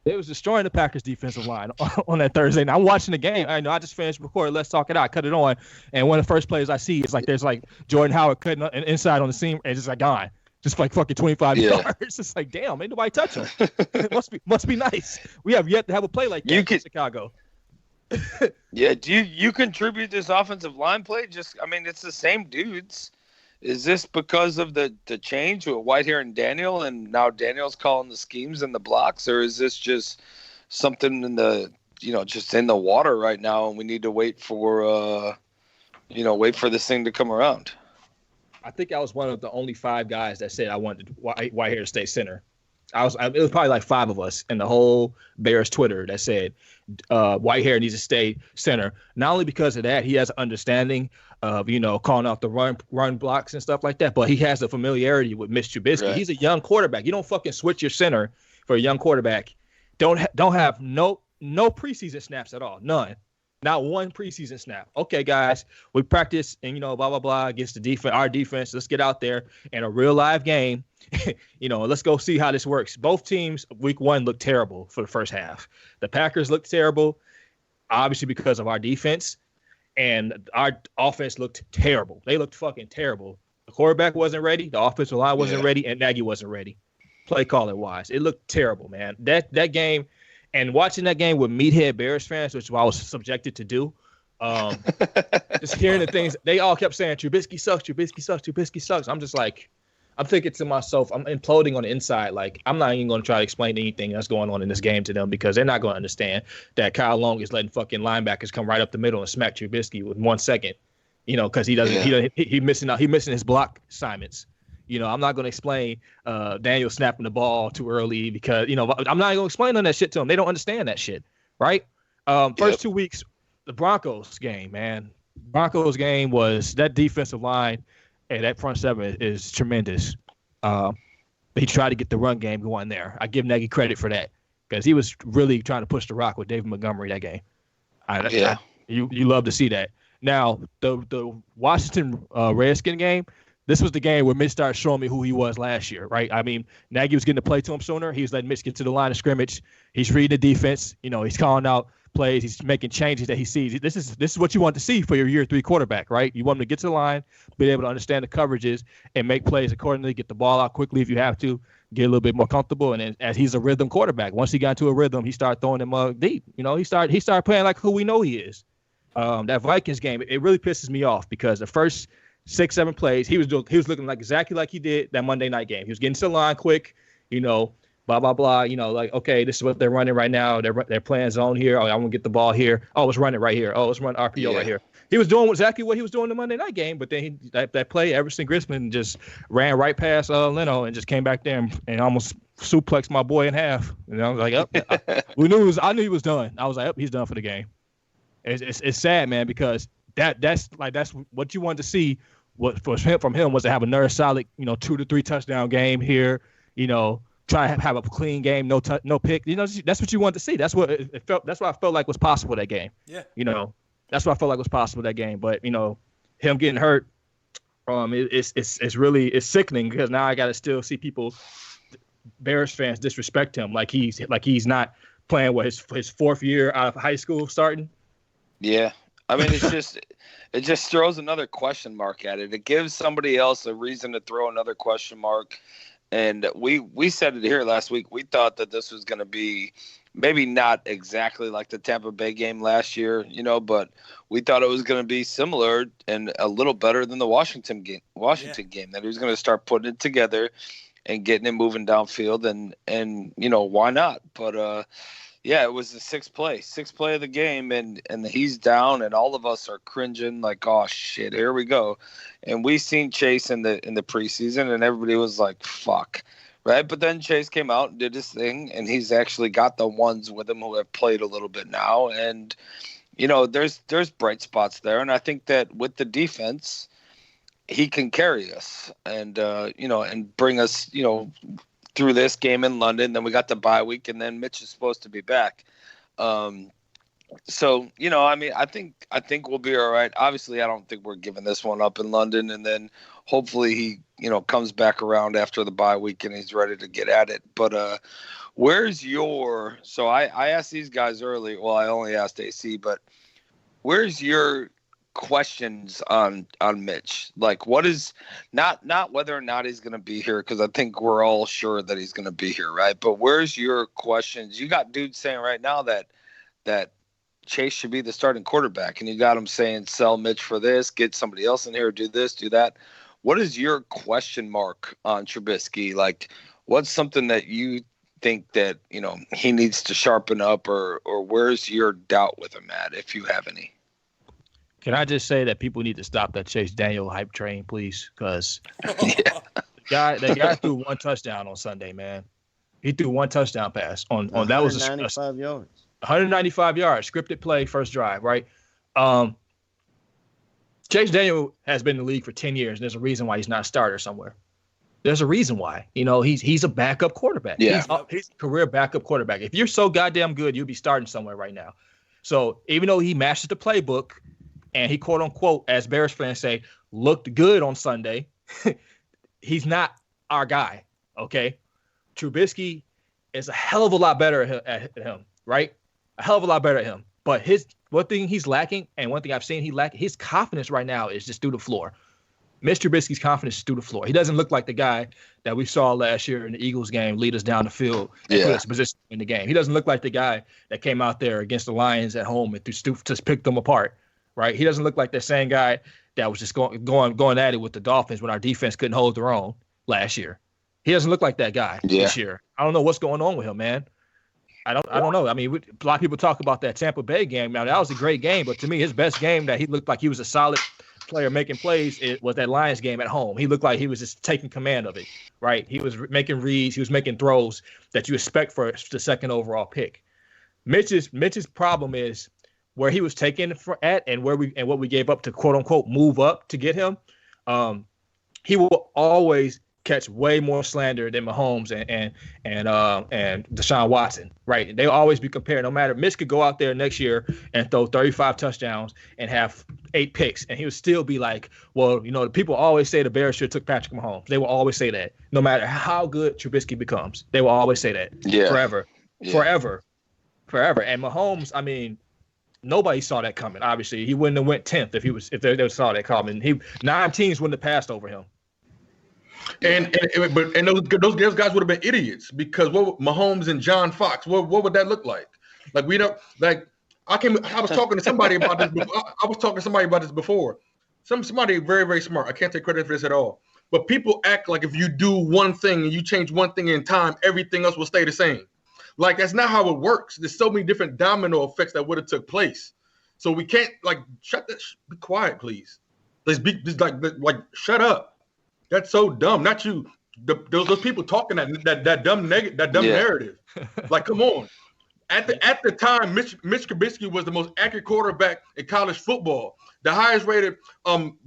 It was destroying the Packers defensive line on that Thursday. And I'm watching the game. I know I just finished recording. Let's talk it out. I cut it on. And one of the first plays I see is like there's like Jordan Howard cutting an inside on the seam and just like gone. Just like fucking 25 yards. It's just like, damn, ain't nobody touch him. It must be nice. We have yet to have a play like that in Chicago. Do you contribute this offensive line play? It's the same dudes. Is this because of the change with Whitehair and Daniel, and now Daniel's calling the schemes and the blocks, or is this just something in the just in the water right now, and we need to wait for this thing to come around? I think I was one of the only 5 guys that said I wanted Whitehair to stay center. It was probably like 5 of us in the whole Bears Twitter that said Whitehair needs to stay center. Not only because of that, he has an understanding of calling out the run blocks and stuff like that, but he has a familiarity with Mitch Trubisky. Right. He's a young quarterback. You don't fucking switch your center for a young quarterback. Don't have no preseason snaps at all. None. Not one preseason snap. Okay, guys, we practice and blah blah blah against the defense, our defense. Let's get out there in a real live game. Let's go see how this works. Both teams week 1 looked terrible for the first half. The Packers looked terrible, obviously because of our defense, and our offense looked terrible. They looked fucking terrible. The quarterback wasn't ready, the offensive line wasn't ready, and Nagy wasn't ready. Play calling wise, it looked terrible, man. That game. And watching that game with meathead Bears fans, which I was subjected to do, just hearing the things they all kept saying, Trubisky sucks, Trubisky sucks, Trubisky sucks. I'm just like, I'm thinking to myself, I'm imploding on the inside. Like, I'm not even going to try to explain anything that's going on in this game to them because they're not going to understand that Kyle Long is letting fucking linebackers come right up the middle and smack Trubisky with 1 second, because he missing his block assignments. I'm not going to explain Daniel snapping the ball too early because, I'm not going to explain none of that shit to them. They don't understand that shit, right? First 2 weeks, the Broncos game, man. Broncos game was that defensive line and that front seven is tremendous. He tried to get the run game going there. I give Nagy credit for that because he was really trying to push the rock with David Montgomery that game. You love to see that. Now, the Washington Redskin game, this was the game where Mitch started showing me who he was last year, right? I mean, Nagy was getting to play to him sooner. He was letting Mitch get to the line of scrimmage. He's reading the defense. He's calling out plays. He's making changes that he sees. This is what you want to see for your year 3 quarterback, right? You want him to get to the line, be able to understand the coverages, and make plays accordingly, get the ball out quickly if you have to, get a little bit more comfortable. And then as he's a rhythm quarterback, once he got into a rhythm, he started throwing them deep. He started playing like who we know he is. That Vikings game, it really pisses me off because the first 6-7 plays, he was looking like exactly like he did that Monday night game. He was getting to the line quick, blah, blah, blah, like, okay, this is what they're running right now. They're playing zone here. Oh, I want to get the ball here. Oh, let's run it right here. Oh, let's run RPO right here. He was doing exactly what he was doing the Monday night game, but then that play, Everson Griffin just ran right past Leno and just came back there and almost suplexed my boy in half. Like, I knew he was done. I was like, he's done for the game. It's sad, man, because that's what you wanted to see. What from him was to have another solid, 2 to 3 touchdown game here, try to have a clean game, no pick. That's what you want to see. That's what it felt. That's what I felt like was possible that game. Yeah. That's what I felt like was possible that game. But him getting hurt, it's sickening because now I got to still see people, Bears fans, disrespect him like he's not playing his 4th year out of high school starting. Yeah. I mean, it just throws another question mark at it. It gives somebody else a reason to throw another question mark. And we said it here last week. We thought that this was going to be maybe not exactly like the Tampa Bay game last year, but we thought it was going to be similar and a little better than the Washington game, that he was going to start putting it together and getting it moving downfield and why not? But, it was the sixth play of the game, and he's down, and all of us are cringing like, oh shit, here we go. And we seen Chase in the preseason, and everybody was like, fuck, right? But then Chase came out and did his thing, and he's actually got the ones with him who have played a little bit now, and there's bright spots there, and I think that with the defense, he can carry us, and and bring us, through this game in London. Then we got the bye week, and then Mitch is supposed to be back. So, I think we'll be all right. Obviously, I don't think we're giving this one up in London, and then hopefully he, comes back around after the bye week and he's ready to get at it. But so I asked these guys early. Well, I only asked AC, but where's your questions on Mitch? Like, what is not whether or not he's going to be here, because I think we're all sure that he's going to be here, right? But where's your questions? You got dudes saying right now that Chase should be the starting quarterback, and you got him saying sell Mitch for this, get somebody else in here, do this, do that. What is your question mark on Trubisky? Like, what's something that you think that he needs to sharpen up, or where's your doubt with him at, if you have any? Can I just say that people need to stop that Chase Daniel hype train, please? Because the guy threw 1 touchdown on Sunday, man. He threw 1 touchdown pass on that was 195 yards. 195 yards, scripted play, first drive, right? Chase Daniel has been in the league for 10 years, and there's a reason why he's not a starter somewhere. There's a reason why. He's a backup quarterback. Yeah. He's a career backup quarterback. If you're so goddamn good, you'll be starting somewhere right now. So even though he mastered the playbook, and he, quote unquote, as Bears fans say, looked good on Sunday, he's not our guy, okay? Trubisky is a hell of a lot better at him, right? A hell of a lot better at him. But one thing he's lacking, and one thing I've seen his confidence right now is just through the floor. Mr. Trubisky's confidence is through the floor. He doesn't look like the guy that we saw last year in the Eagles game lead us down the field and put us in position in the game. He doesn't look like the guy that came out there against the Lions at home and just picked them apart. Right, he doesn't look like that same guy that was just going at it with the Dolphins when our defense couldn't hold their own. last year. He doesn't look like that guy this year. I don't know what's going on with him, man. I don't know. I mean, a lot of people talk about that Tampa Bay game. Now, that was a great game, but to me, his best game that he looked like he was a solid player making plays, it was that Lions game at home. He looked like he was just taking command of it, right? He was making reads. He was making throws that you expect for the second overall pick. Mitch's problem is where he was taken at and what we gave up to quote unquote move up to get him. He will always catch way more slander than Mahomes and Deshaun Watson, right? They'll always be compared. No matter, Mitch could go out there next year and throw 35 touchdowns and have 8 picks, and he would still be like, well, the people always say the Bears should have took Patrick Mahomes. They will always say that, no matter how good Trubisky becomes. They will always say that forever. And Mahomes, I mean, nobody saw that coming. Obviously, he wouldn't have went 10th if they saw that coming. 9 teams wouldn't have passed over him. And those guys would have been idiots because what Mahomes and John Fox, what would that look like? Like we don't like. I was talking to somebody about this. I was talking to somebody about this before. Somebody very, very smart. I can't take credit for this at all. But people act like if you do one thing and you change one thing in time, everything else will stay the same. Like that's not how it works. There's so many different domino effects that would have took place. So we can't be quiet, please. Let's be just like shut up. That's so dumb. Not you. Those people talking that dumb narrative. Like, come on. At the time, Mitch Trubisky was the most accurate quarterback in college football. The highest rated.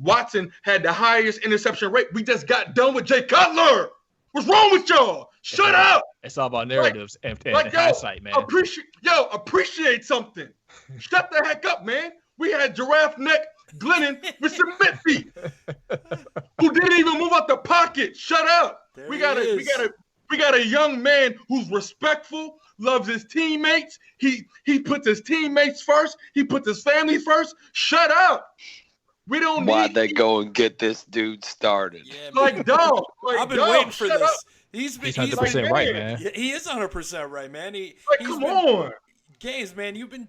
Watson had the highest interception rate. We just got done with Jay Cutler. What's wrong with y'all? Shut up. It's all about narratives and hindsight, man. Appreciate something. Shut the heck up, man. We had giraffe neck Glennon with cement feet, who didn't even move out the pocket. Shut up. We got a young man who's respectful, loves his teammates. He puts his teammates first. He puts his family first. Shut up. We don't need. Why'd they go and get this dude started? Yeah, like dog. I've been waiting for this. Up. He's 100% right, man. He is 100% right, man. Come on. Games, man.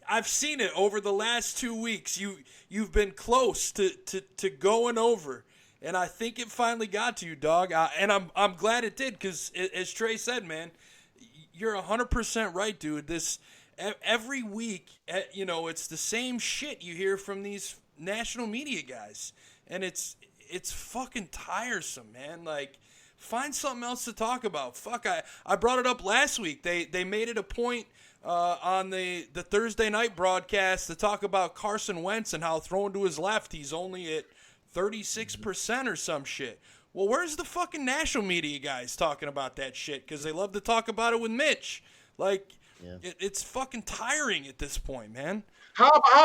I've seen it over the last 2 weeks. You've been close to going over, and I think it finally got to you, dog. And I'm glad it did because, as Trey said, man, you're 100% right, dude. This every week, it's the same shit you hear from these national media guys, and it's fucking tiresome, man. Like, find something else to talk about. Fuck, I brought it up last week. They made it a point. On the Thursday night broadcast to talk about Carson Wentz and how thrown to his left, he's only at 36% or some shit. Well, where's the fucking national media guys talking about that shit? Because they love to talk about it with Mitch. Like, it's fucking tiring at this point, man.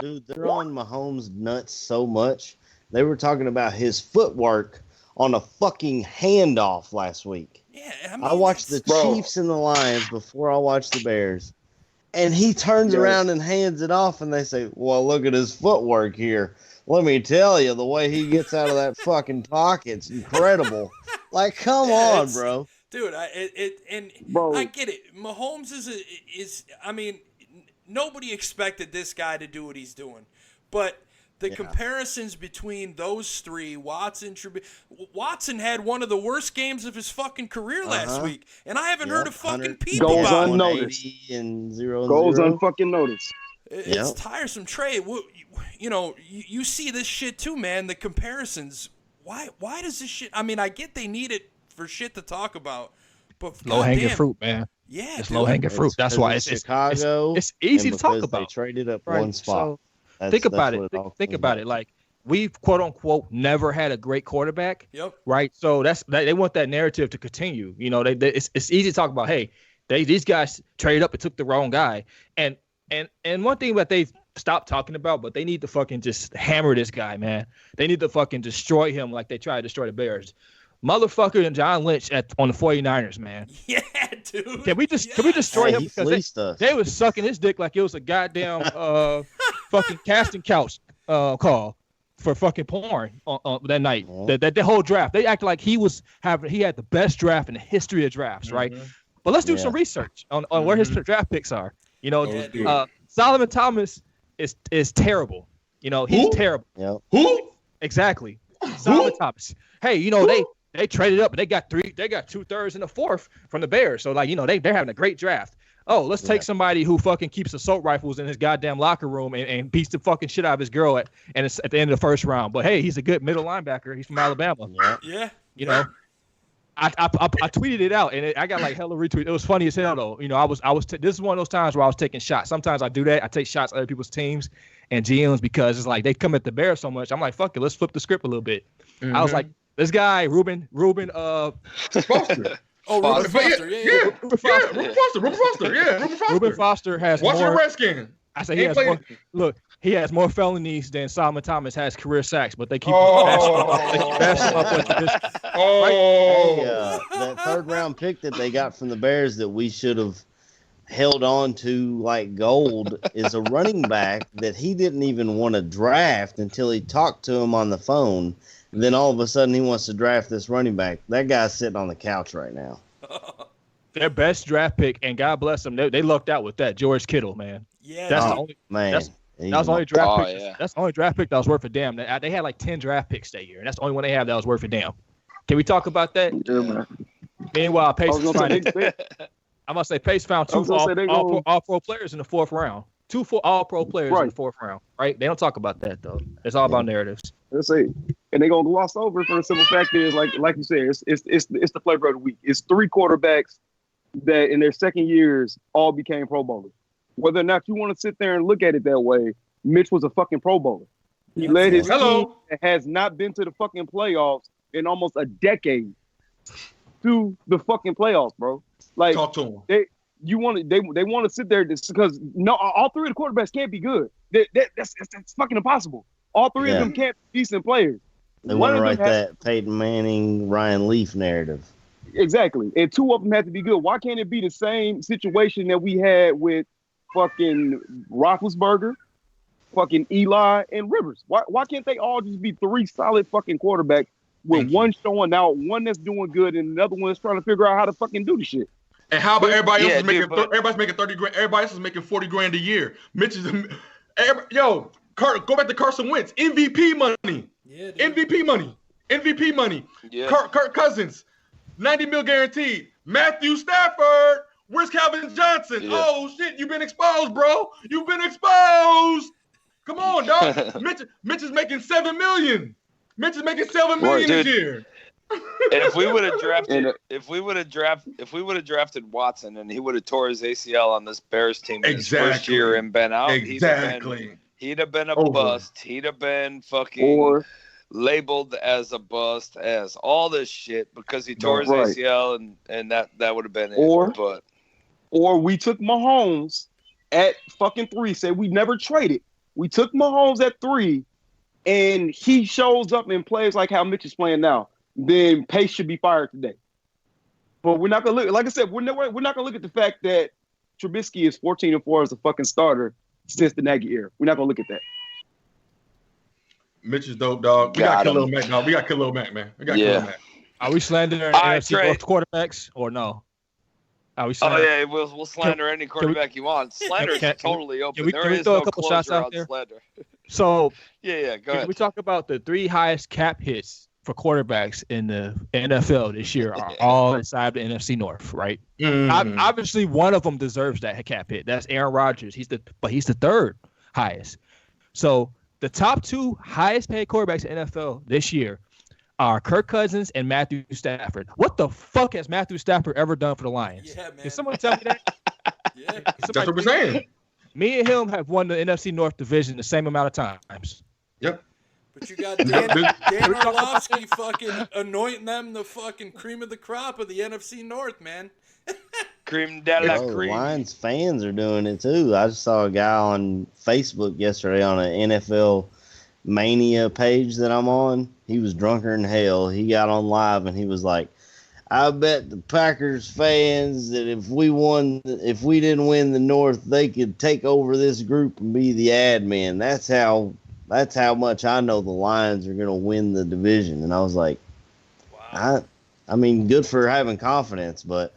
Dude, they're on Mahomes nuts so much. They were talking about his footwork on a fucking handoff last week. Yeah, I watched the Chiefs and the Lions before I watched the Bears. And he turns around and hands it off, and they say, well, look at his footwork here. Let me tell you, the way he gets out of that fucking pocket's incredible. Like, come on, bro. Dude, I get it. Mahomes is I mean, nobody expected this guy to do what he's doing. But the comparisons between those three, Watson had one of the worst games of his fucking career last week, and I haven't heard a fucking peep about it. Goes unnoticed. Goes unfucking noticed. It's tiresome. Trey, you see this shit too, man. The comparisons. Why does this shit? I mean, I get they need it for shit to talk about, but low hanging fruit, man. Yeah, it's low hanging fruit. That's why it's Chicago. It's easy to talk about. They traded up one spot. Think about it. Think about it. Like, we've quote unquote never had a great quarterback. Yep. Right. So they want that narrative to continue. It's easy to talk about. Hey, these guys traded up and took the wrong guy. And one thing that they stopped talking about, but they need to fucking just hammer this guy, man. They need to fucking destroy him like they tried to destroy the Bears. Motherfucker and John Lynch on the 49ers, man. Yeah, dude. Can we destroy him because they was sucking his dick like it was a goddamn fucking casting couch call for fucking porn on that night. That whole draft. They act like he had the best draft in the history of drafts, right? But let's do some research on where his draft picks are. Solomon Thomas is terrible. He's terrible. Who? Exactly. Solomon Thomas. Hey, they traded up, but they got 2/3 and a fourth from the Bears. So like, they're having a great draft. Oh, let's take somebody who fucking keeps assault rifles in his goddamn locker room and beats the fucking shit out of his girl and it's at the end of the first round. But hey, he's a good middle linebacker. He's from Alabama. Yeah. I tweeted it out and I got like hella retweets. It was funny as hell though. This is one of those times where I was taking shots. Sometimes I do that. I take shots at other people's teams and GMs because it's like they come at the Bears so much. I'm like, fuck it, let's flip the script a little bit. Mm-hmm. I was like, this guy Ruben Foster. Oh, Ruben Foster, Ruben Foster. Ruben Foster has Watch more. the Redskin. I said he has more felonies than Solomon Thomas has career sacks, but they keep bashing him up. That third round pick that they got from the Bears that we should have held on to like gold is a running back that he didn't even want to draft until he talked to him on the phone. And then all of a sudden he wants to draft this running back. That guy's sitting on the couch right now. Their best draft pick, and God bless them, they lucked out with that. George Kittle, man. Yeah, that's the only man. That was the only draft pick. Yeah. That's the only draft pick that was worth a damn. They had like 10 draft picks that year, and that's the only one they have that was worth a damn. Can we talk about that? Yeah, man. Meanwhile, Pace I'm gonna say Pace found two all pro players in the fourth round. Two all pro players in the fourth round. Right? They don't talk about that though. It's all about narratives. Let's see. And they're gonna gloss over for the simple fact is like you said, it's the flavor of the week. It's 3 quarterbacks that in their second years all became Pro Bowlers. Whether or not you want to sit there and look at it that way, Mitch was a fucking Pro Bowler. He led his team that has not been to the fucking playoffs in almost a decade to the fucking playoffs, bro. Like talk to him. They want to sit there because all 3 of the quarterbacks can't be good. That's fucking impossible. All 3 of them can't be decent players. They want to write that Peyton Manning, Ryan Leaf narrative. Exactly. And 2 of them have to be good. Why can't it be the same situation that we had with fucking Roethlisberger, fucking Eli, and Rivers? Why can't they all just be 3 solid fucking quarterbacks with one showing out, one that's doing good, and another one that's trying to figure out how to fucking do the shit? And how about everybody else is making everybody's making 30 grand, everybody else is making 40 grand a year. Mitch is go back to Carson Wentz, MVP money. Yeah, MVP money. Yeah. Kirk Cousins, $90 million guaranteed. Matthew Stafford, where's Calvin Johnson? Yeah. Oh shit, you've been exposed, bro. You've been exposed. Come on, dog. Mitch is making $7 million. Mitch is making $7 million a year. If we would have drafted Watson and he would have tore his ACL on this Bears team in his first year and been out, he'd have been a bust. He'd have been fucking labeled as a bust, as all this shit because he tore his ACL and that would have been it. Or we took Mahomes at fucking 3. Said we never traded. We took Mahomes at 3, and he shows up and plays like how Mitch is playing now. Then Pace should be fired today. But we're not gonna look. Like I said, we're not gonna look at the fact that Trubisky is 14-4 as a fucking starter since the Nagy era. We're not gonna look at that. Mitch is dope, dog. We got Khalil Mack, dog. We got Khalil Mack, man. We got Khalil Mack. Are we slandering NFC North quarterbacks or no? We'll slander any quarterback you want. Slander is totally open. Can we throw a couple shots out there? Slander. So go ahead. Can we talk about the 3 highest cap hits for quarterbacks in the NFL this year are all inside the NFC North, right? Mm-hmm. Obviously, one of them deserves that cap hit. That's Aaron Rodgers. He's the 3rd highest. So the top 2 highest paid quarterbacks in NFL this year are Kirk Cousins and Matthew Stafford. What the fuck has Matthew Stafford ever done for the Lions? Yeah, man. Can someone tell me that? That's what we're saying. Me and him have won the NFC North division the same amount of times. Yep. But you got Dan Orlovsky fucking anointing them the fucking cream of the crop of the NFC North, man. Cream de la cream. Lions fans are doing it too. I just saw a guy on Facebook yesterday on an NFL Mania page that I'm on. He was drunker than hell. He got on live and he was like, I bet the Packers fans that if we didn't win the North, they could take over this group and be the admin. That's how much I know the Lions are going to win the division. And I was like, wow. I mean, good for having confidence, but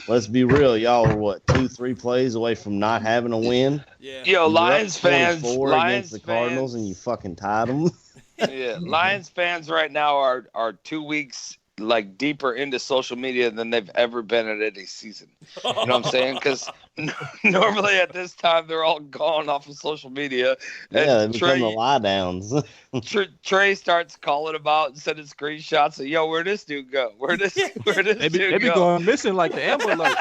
let's be real. Y'all were 2-3 plays away from not having a win. Yeah. Yo, Lions fans against the Cardinals, and you fucking tied them. Yeah, Lions fans right now are 2 weeks like deeper into social media than they've ever been at any season. You know what I'm saying? Because normally at this time they're all gone off of social media. Yeah, And they become the lie downs. Trey starts calling them out and sending screenshots of, yo, where'd this dude go? Where'd this dude go? They be going missing like the Amber Alert.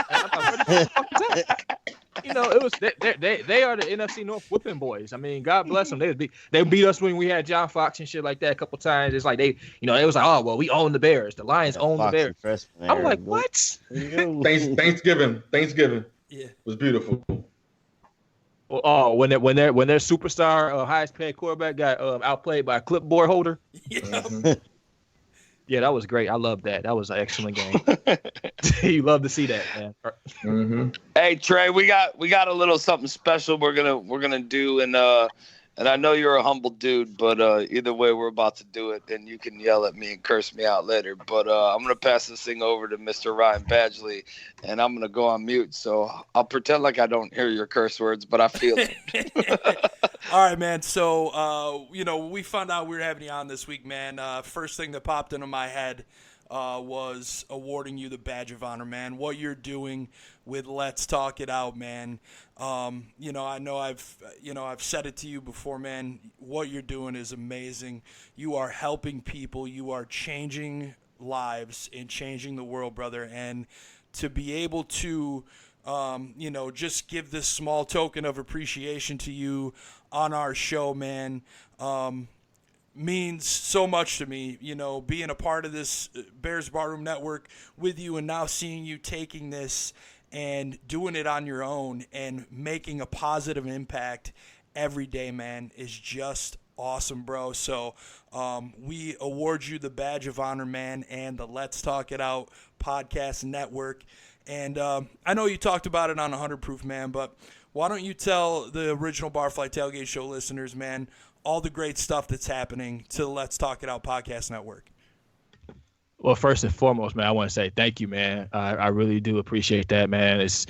You know, it was they are the NFC North whipping boys. I mean, God bless them. They beat us when we had John Fox and shit like that a couple times. It's like they was like, oh well, we own the Bears. The Lions own the Bears. I'm like, what? Thanksgiving. Yeah, was beautiful. Oh, when their superstar highest paid quarterback got outplayed by a clipboard holder. Yeah. Yeah, that was great. I love that. That was an excellent game. You love to see that, man. Mm-hmm. Hey Trey, we got a little something special we're gonna do, and I know you're a humble dude, but either way we're about to do it, and you can yell at me and curse me out later. But I'm gonna pass this thing over to Mr. Ryan Badgley, and I'm gonna go on mute. So I'll pretend like I don't hear your curse words, but I feel it. All right, man. So, we found out we were having you on this week, man. First thing that popped into my head was awarding you the Badge of Honor, man. What you're doing with Let's Talk It Out, man. I know I've said it to you before, man. What you're doing is amazing. You are helping people. You are changing lives and changing the world, brother. And to be able to just give this small token of appreciation to you on our show, man, means so much to me. Being a part of this Bears Barroom Network with you, and now seeing you taking this and doing it on your own and making a positive impact every day, man, is just awesome, bro. So we award you the Badge of Honor, man, and the Let's Talk It Out podcast network. And I know you talked about it on 100 Proof, man, but why don't you tell the original Barfly Tailgate Show listeners, man, all the great stuff that's happening to the Let's Talk It Out podcast network? Well, first and foremost, man, I want to say thank you, man. I really do appreciate that, man. It's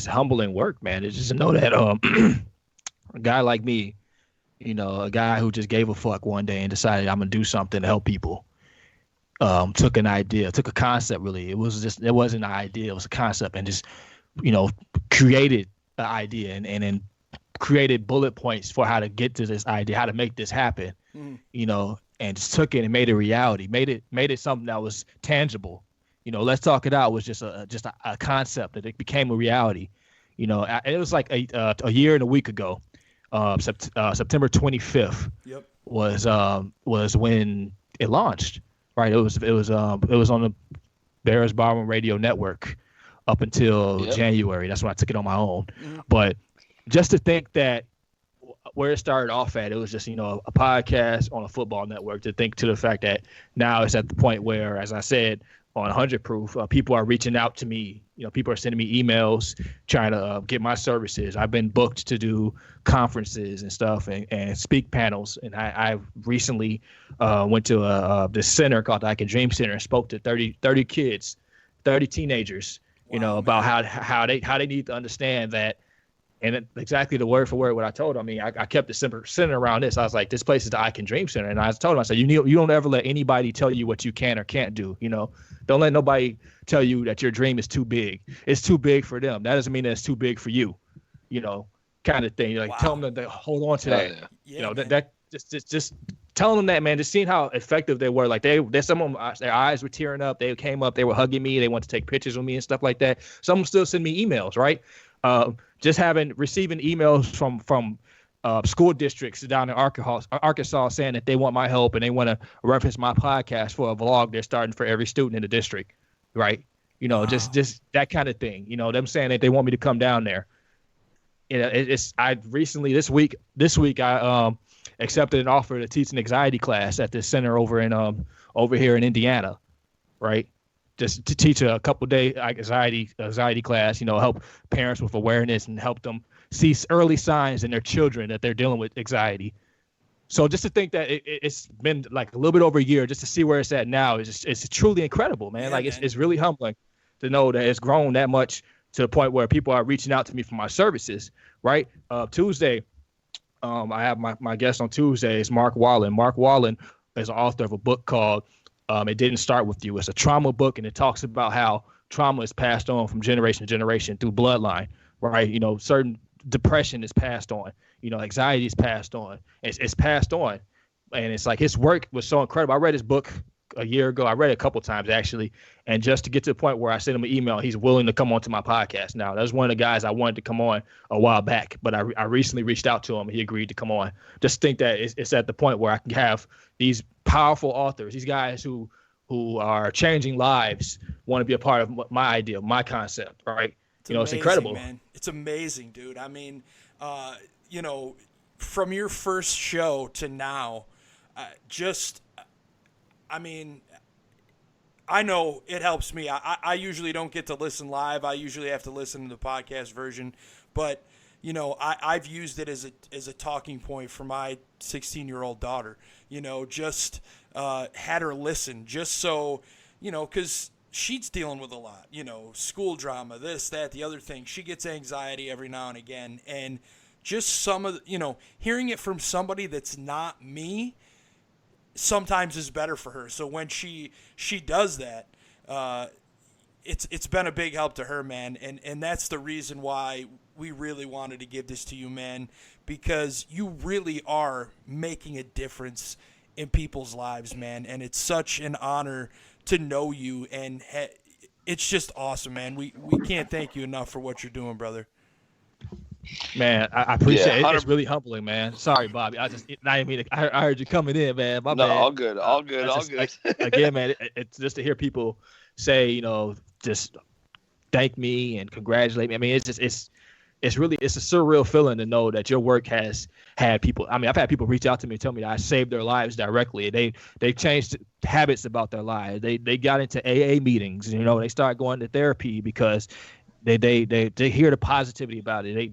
humbling work, man. It's just to know that a guy like me, a guy who just gave a fuck one day and decided I'm gonna do something to help people. Took a concept, really. It wasn't an idea, it was a concept, and just, created an idea and then created bullet points for how to get to this idea, how to make this happen, and just took it and made it reality, made it something that was tangible. Let's Talk It Out was just a concept that it became a reality. It was like a year and a week ago, September 25th. Yep. was when it launched. Right, it was on the Bears Barroom Radio Network up until January. That's when I took it on my own. Mm-hmm. But just to think that where it started off at, it was just a podcast on a football network. To think to the fact that now it's at the point where, as I said, on 100 Proof, people are reaching out to me. People are sending me emails trying to get my services. I've been booked to do conferences and stuff and speak panels. And I recently went to this center called the I Can Dream Center and spoke to 30 kids, 30 teenagers, about how they need to understand that. And exactly the word for word what I told them. I mean, I kept it centered around this. I was like, this place is the I Can Dream Center. And I told them, I said, you don't ever let anybody tell you what you can or can't do. Don't let nobody tell you that your dream is too big. It's too big for them. That doesn't mean that it's too big for you, kind of thing. Like, tell them to hold on to that. Yeah, that just telling them that, man, just seeing how effective they were. Like they some of them, their eyes were tearing up. They came up, they were hugging me. They wanted to take pictures with me and stuff like that. Some of them still send me emails, right? Just receiving emails from school districts down in Arkansas saying that they want my help and they want to reference my podcast for a vlog they're starting for every student in the district, right? Just that kind of thing. Them saying that they want me to come down there. I recently this week I accepted an offer to teach an anxiety class at this center over here in Indiana, right? Just to teach a couple day anxiety class, help parents with awareness and help them see early signs in their children that they're dealing with anxiety. So just to think that it's been like a little bit over a year, just to see where it's at now it's truly incredible, man. Yeah, it's really humbling to know that it's grown that much to the point where people are reaching out to me for my services. Right, Tuesday, I have my guest on Tuesday is Mark Wallen. Mark Wallen is an author of a book called It Didn't Start With You. It's a trauma book, and it talks about how trauma is passed on from generation to generation through bloodline, right? You know, certain depression is passed on, you know, anxiety is passed on. It's passed on. And it's like his work was so incredible. I read his book a year ago. I read it a couple times actually, and just to get to the point where I sent him an email, he's willing to come on to my podcast now. That was one of the guys I wanted to come on a while back, but I recently reached out to him and he agreed to come on. Just think that it's at the point where I can have these powerful authors, these guys who are changing lives, want to be a part of my idea, my concept, right? It's amazing, incredible, man. It's amazing, dude. I mean, you know, from your first show to now, I mean, I know it helps me. I usually don't get to listen live. I usually have to listen to the podcast version. But, you know, I've used it as a talking point for my 16-year-old daughter. You know, just had her listen just so, you know, because she's dealing with a lot. You know, school drama, this, that, the other thing. She gets anxiety every now and again. And just some of, you know, hearing it from somebody that's not me sometimes is better for her. So when she does that, it's been a big help to her, man. And that's the reason why we really wanted to give this to you, man, because you really are making a difference in people's lives, man. And it's such an honor to know you. And it's just awesome, man. We can't thank you enough for what you're doing, brother. Man, I appreciate it. It's really humbling, man. Sorry, Bobby. I heard you coming in, man. My bad. All good. Again, man, it's just to hear people say, you know, just thank me and congratulate me. I mean, it's a surreal feeling to know that your work has had people. I mean, I've had people reach out to me and tell me that I saved their lives directly. They changed habits about their lives. They got into AA meetings. You know, they start going to therapy because they hear the positivity about it.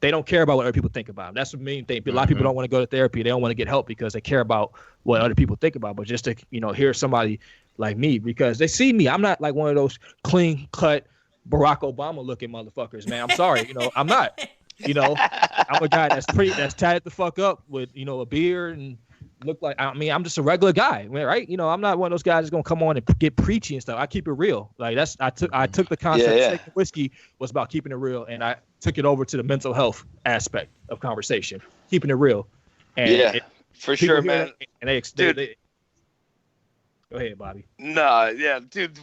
They don't care about what other people think about them. That's the main thing. A lot of people don't want to go to therapy. They don't want to get help because they care about what other people think about. But just to, you know, hear somebody like me, because they see me. I'm not like one of those clean cut Barack Obama looking motherfuckers, man. I'm sorry. You know, I'm not. You know, I'm a guy that's tatted the fuck up with, you know, a beard and look like, I mean, I'm just a regular guy, right? You know, I'm not one of those guys that's gonna come on and get preachy and stuff. I keep it real. Like I took the concept of Steak and Whiskey was about keeping it real, and I took it over to the mental health aspect of conversation, keeping it real. And for sure, man. Dude, go ahead, Bobby. No, yeah, dude,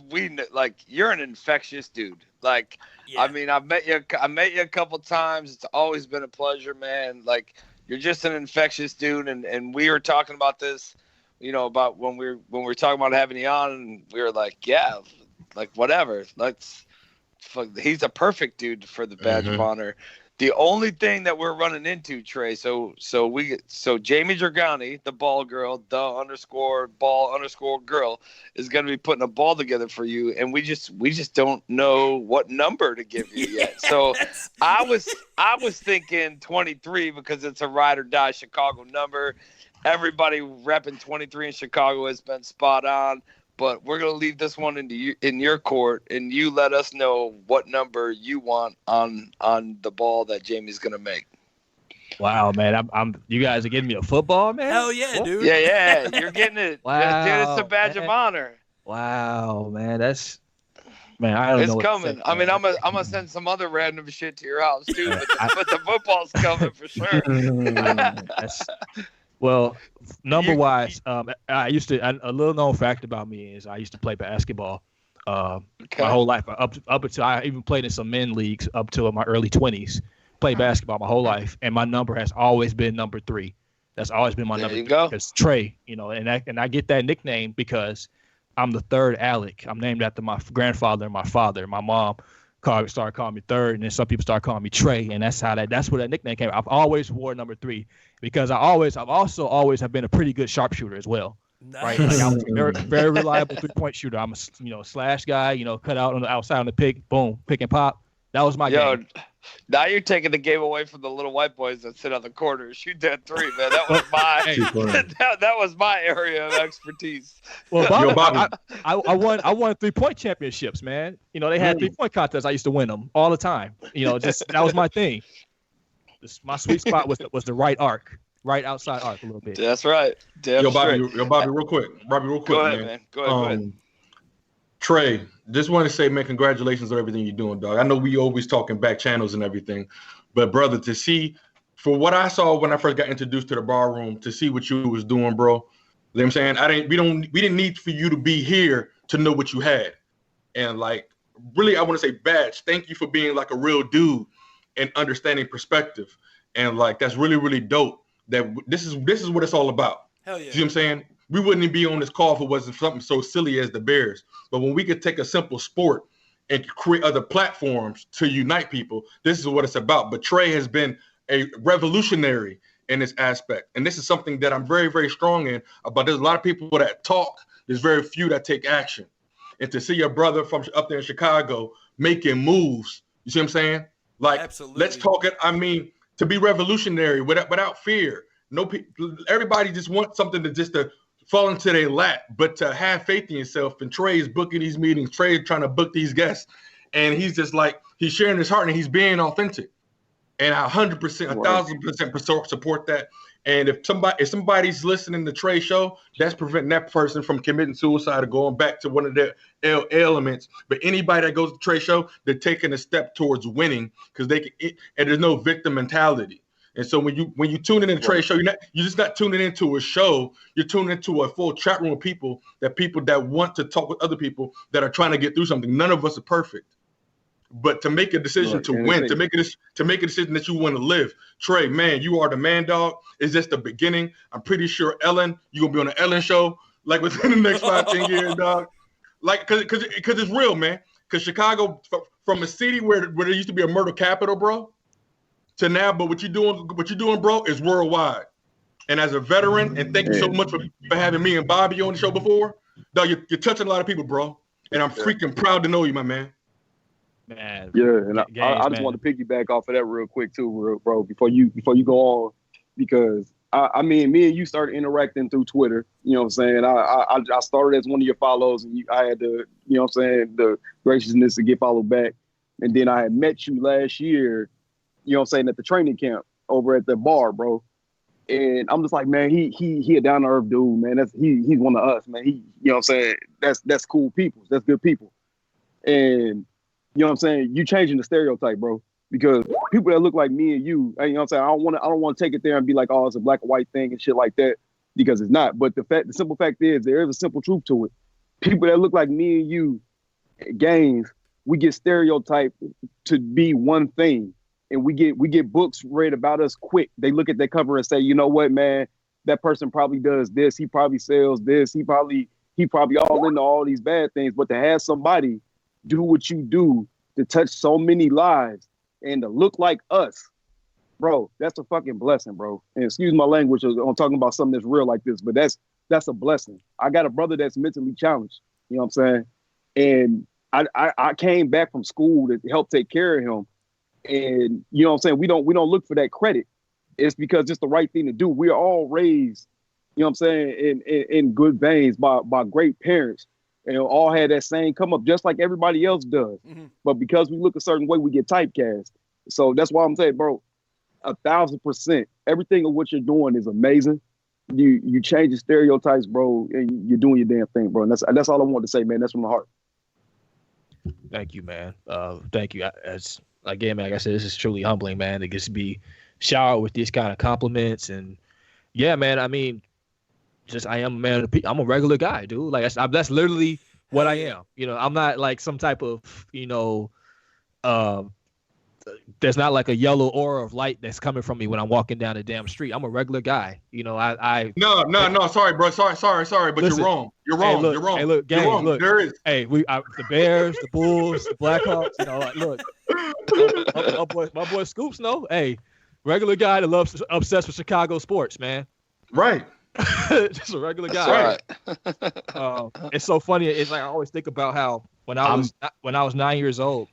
you're an infectious dude. Like, yeah. I mean, I met you a couple times. It's always been a pleasure, man. Like, you're just an infectious dude, and we were talking about this, you know, about when we were talking about having you on, and we were like, yeah, like whatever. He's a perfect dude for the badge of honor. The only thing that we're running into, Trey, so Jamie Dragani, the ball girl, _ball_girl, is going to be putting a ball together for you, and we just don't know what number to give you yet. So I was thinking 23 because it's a ride or die Chicago number. Everybody repping 23 in Chicago has been spot on. But we're gonna leave this one in your court, and you let us know what number you want on the ball that Jamie's gonna make. Wow, man! You guys are getting me a football, man. Hell yeah, dude. Yeah, you're getting it. Wow, dude, it's a badge of honor. Wow, man, I don't know. It's coming. I mean, I'm gonna send some other random shit to your house too, but the football's coming for sure. Well, number-wise, a little known fact about me is I used to play basketball my whole life. Up until I even played in some men leagues up to my early 20s. Played basketball my whole life, and my number has always been number 3. That's always been my number. There you go. Because Trey, you know, and I get that nickname because I'm the third Alec. I'm named after my grandfather and my father. My mom started calling me third, and then some people started calling me Trey, and that's where that nickname came. I've always wore number 3 because I've also always have been a pretty good sharpshooter as well. Nice. Right, like I'm a very, very reliable 3-point shooter. I'm a slash guy, you know, cut out on the outside on the pick, boom, pick and pop. That was my game. Now you're taking the game away from the little white boys that sit on the corner. Shoot that 3, man. That was that was my area of expertise. Well, Bobby, I won 3-point championships, man. You know, they had 3-point contests. I used to win them all the time. You know, just that was my thing. My sweet spot was the right arc. right outside arc a little bit. That's right. Damn Yo, Bobby, straight. real quick. Go ahead, man. Go ahead. Trey, just want to say, man, congratulations on everything you're doing, dog. I know we always talking back channels and everything, but brother, to see, for what I saw when I first got introduced to the bar room, to see what you was doing, bro. You know what I'm saying? We didn't need for you to be here to know what you had. And like, really, I want to say, Badge, thank you for being like a real dude and understanding perspective. And like, that's really, really dope that this is what it's all about. Hell yeah. You see what I'm saying? We wouldn't be on this call if it wasn't something so silly as the Bears. But when we could take a simple sport and create other platforms to unite people, this is what it's about. But Trey has been a revolutionary in this aspect. And this is something that I'm very, very strong in about. There's a lot of people that talk. There's very few that take action. And to see your brother from up there in Chicago making moves, you see what I'm saying? Like, Absolutely. Let's talk it. I mean, to be revolutionary without fear. Everybody just wants something to fall into their lap, but to have faith in yourself. And Trey's booking these meetings, Trey's trying to book these guests, and he's just like, he's sharing his heart and he's being authentic. And 100%, 1,000% support that. And if somebody's listening to Trey's show, that's preventing that person from committing suicide or going back to one of their elements. But anybody that goes to Trey's show, they're taking a step towards winning because and there's no victim mentality. And so when you tune in to Trey's show, you're just not tuning into a show. You're tuning into a full chat room of people that want to talk with other people that are trying to get through something. None of us are perfect. But to make a decision to win, to make a decision that you want to live, Trey, man, you are the man, dog. It's just the beginning. I'm pretty sure Ellen, you're gonna be on the Ellen show like within the next 5-10 years, dog. Like, cause it's real, man. Cause Chicago, from a city where there used to be a murder capital, bro, to now, but what you're doing, bro, is worldwide. And as a veteran, and thank you so much for having me and Bobby on the show before, dog. You're touching a lot of people, bro. And I'm freaking proud to know you, my man. Man, yeah, and I just want to piggyback off of that real quick too, bro. Before you go on, because I mean, me and you started interacting through Twitter. You know what I'm saying? I started as one of your follows, and I had the, you know what I'm saying, the graciousness to get followed back. And then I had met you last year, you know what I'm saying, at the training camp over at the bar, bro. And I'm just like, man, he a down to earth dude, man. He's one of us, man. You know what I'm saying? That's cool people. That's good people. And you know what I'm saying? You changing the stereotype, bro. Because people that look like me and you know what I'm saying? I don't want to take it there and be like, oh, it's a black and white thing and shit like that, because it's not. But the simple fact is, there is a simple truth to it. People that look like me and you, gangs, we get stereotyped to be one thing, and we get books read about us quick. They look at that cover and say, you know what, man, that person probably does this. He probably sells this. He probably all into all these bad things. But to have somebody do what you do, to touch so many lives and to look like us, bro, that's a fucking blessing, bro. And excuse my language, I'm talking about something that's real like this, but that's a blessing. I got a brother that's mentally challenged, you know what I'm saying? And I came back from school to help take care of him. And you know what I'm saying? We don't look for that credit. It's because it's the right thing to do. We're all raised, you know what I'm saying, in good veins by great parents. And all had that same come up, just like everybody else does. Mm-hmm. But because we look a certain way, we get typecast. So that's why I'm saying, bro, 1,000%. Everything of what you're doing is amazing. You change the stereotypes, bro, and you're doing your damn thing, bro. And that's all I want to say, man. That's from the heart. Thank you, man. Thank you. Again, man, like I said, this is truly humbling, man, to just be showered with these kind of compliments. And yeah, man, I mean, I am a man of the people. I'm a regular guy, dude. Like that's literally what I am. You know, I'm not like some type of, you know, there's not like a yellow aura of light that's coming from me when I'm walking down the damn street. I'm a regular guy. You know, No, sorry, bro. Sorry, but listen, you're wrong. You're wrong. Hey, you're wrong. Hey, look, gang, look. There is. Hey, the Bears, the Bulls, the Blackhawks. You know, like, look, my boy Scoops. No, hey, regular guy that loves obsessed with Chicago sports, man. Right. Just a regular guy. Right. It's so funny. It's like I always think about how when I was 9 years old,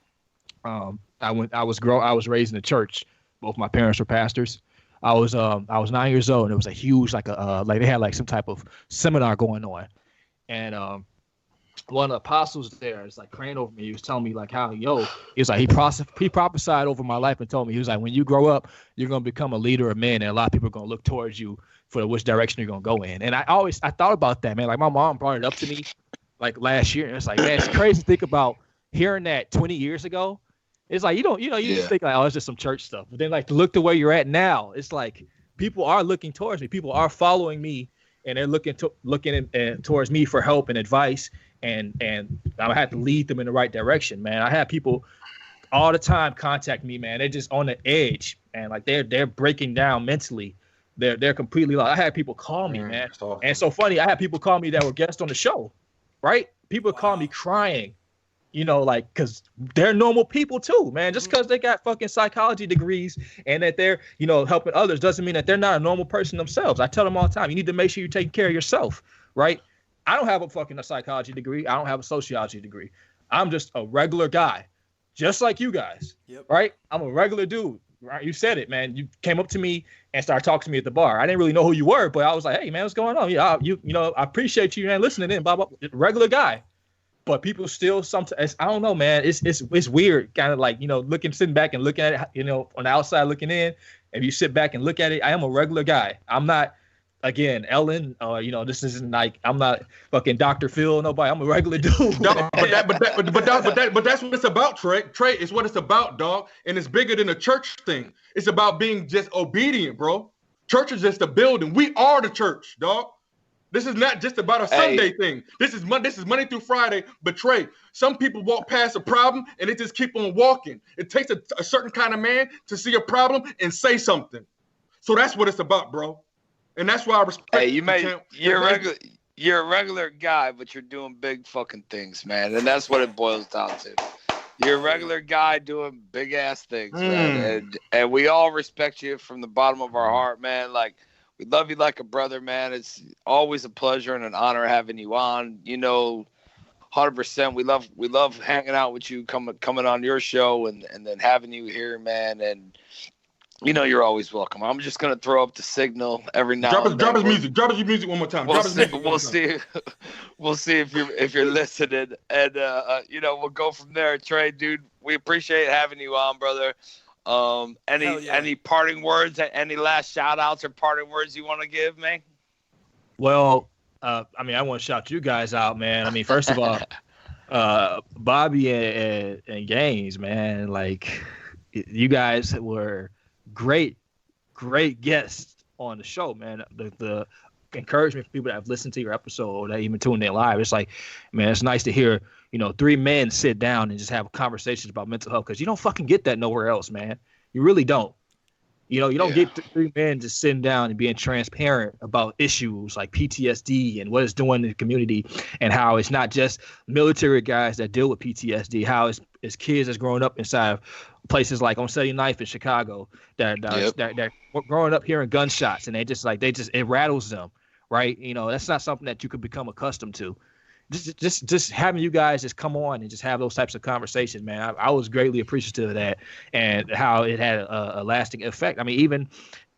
I was raised in the church. Both my parents were pastors. I was 9 years old, and it was a huge like they had like some type of seminar going on, and one of the apostles there is like praying over me. He was telling me like how, he was like, he prophesied over my life and told me, he was like, when you grow up, you're going to become a leader of men, and a lot of people are going to look towards you for which direction you're going to go in. And I thought about that, man. Like my mom brought it up to me like last year, and it's like, man, it's crazy to think about hearing that 20 years ago. It's like, you just think like, oh, it's just some church stuff. But then like to look to where you're at now, it's like people are looking towards me. People are following me, and they're looking towards me for help and advice. And I had to lead them in the right direction, man. I have people all the time contact me, man. They're just on the edge, and like they're breaking down mentally. They're completely lost. I had people call me, man. Awesome. And it's so funny. I had people call me that were guests on the show, right? People call me crying, like because they're normal people too, man. Just because they got fucking psychology degrees and that they're helping others doesn't mean that they're not a normal person themselves. I tell them all the time, you need to make sure you're taking care of yourself, right? I don't have a psychology degree. I don't have a sociology degree. I'm just a regular guy, just like you guys, right? I'm a regular dude, right? You said it, man. You came up to me and started talking to me at the bar. I didn't really know who you were, but I was like, hey, man, what's going on? Yeah, I appreciate you, man, listening in, blah, blah, blah. Regular guy. But people still sometimes, I don't know, man. It's weird, kind of like, sitting back and looking at it, on the outside looking in. If you sit back and look at it, I am a regular guy. I'm not, again, Ellen, this isn't like, I'm not fucking Dr. Phil, nobody. I'm a regular dude. No, but that's what it's about, Trey. Trey is what it's about, dog. And it's bigger than a church thing. It's about being just obedient, bro. Church is just a building. We are the church, dog. This is not just about a Sunday thing. This is Monday through Friday. But Trey, some people walk past a problem and they just keep on walking. It takes a certain kind of man to see a problem and say something. So that's what it's about, bro. And that's why I respect. Hey, you're a regular guy, but you're doing big fucking things, man. And that's what it boils down to. You're a regular guy doing big ass things, man. And we all respect you from the bottom of our heart, man. Like, we love you like a brother, man. It's always a pleasure and an honor having you on. 100%. We love hanging out with you, coming on your show and then having you here, man. And you're always welcome. I'm just gonna throw up the signal every now and then. Drop his music. Drop his music one more time. We'll see if you're listening, and we'll go from there. Trey, dude, we appreciate having you on, brother. Any parting words? Any last shout outs or parting words you want to give, man? Well, I want to shout you guys out, man. I mean, first of all, Bobby and Gaines, man, like you guys were great guests on the show, man. The encouragement for people that have listened to your episode or that even tuned in live. It's like, man, it's nice to hear, three men sit down and just have conversations about mental health, because you don't fucking get that nowhere else, man. You really don't. You don't get three men just sitting down and being transparent about issues like PTSD and what it's doing in the community, and how it's not just military guys that deal with PTSD, how it's kids that's growing up inside of places like on 79th in Chicago that growing up hearing gunshots, and it rattles them, right? That's not something that you could become accustomed to. Just having you guys just come on and just have those types of conversations, man. I was greatly appreciative of that, and how it had a lasting effect. I mean, even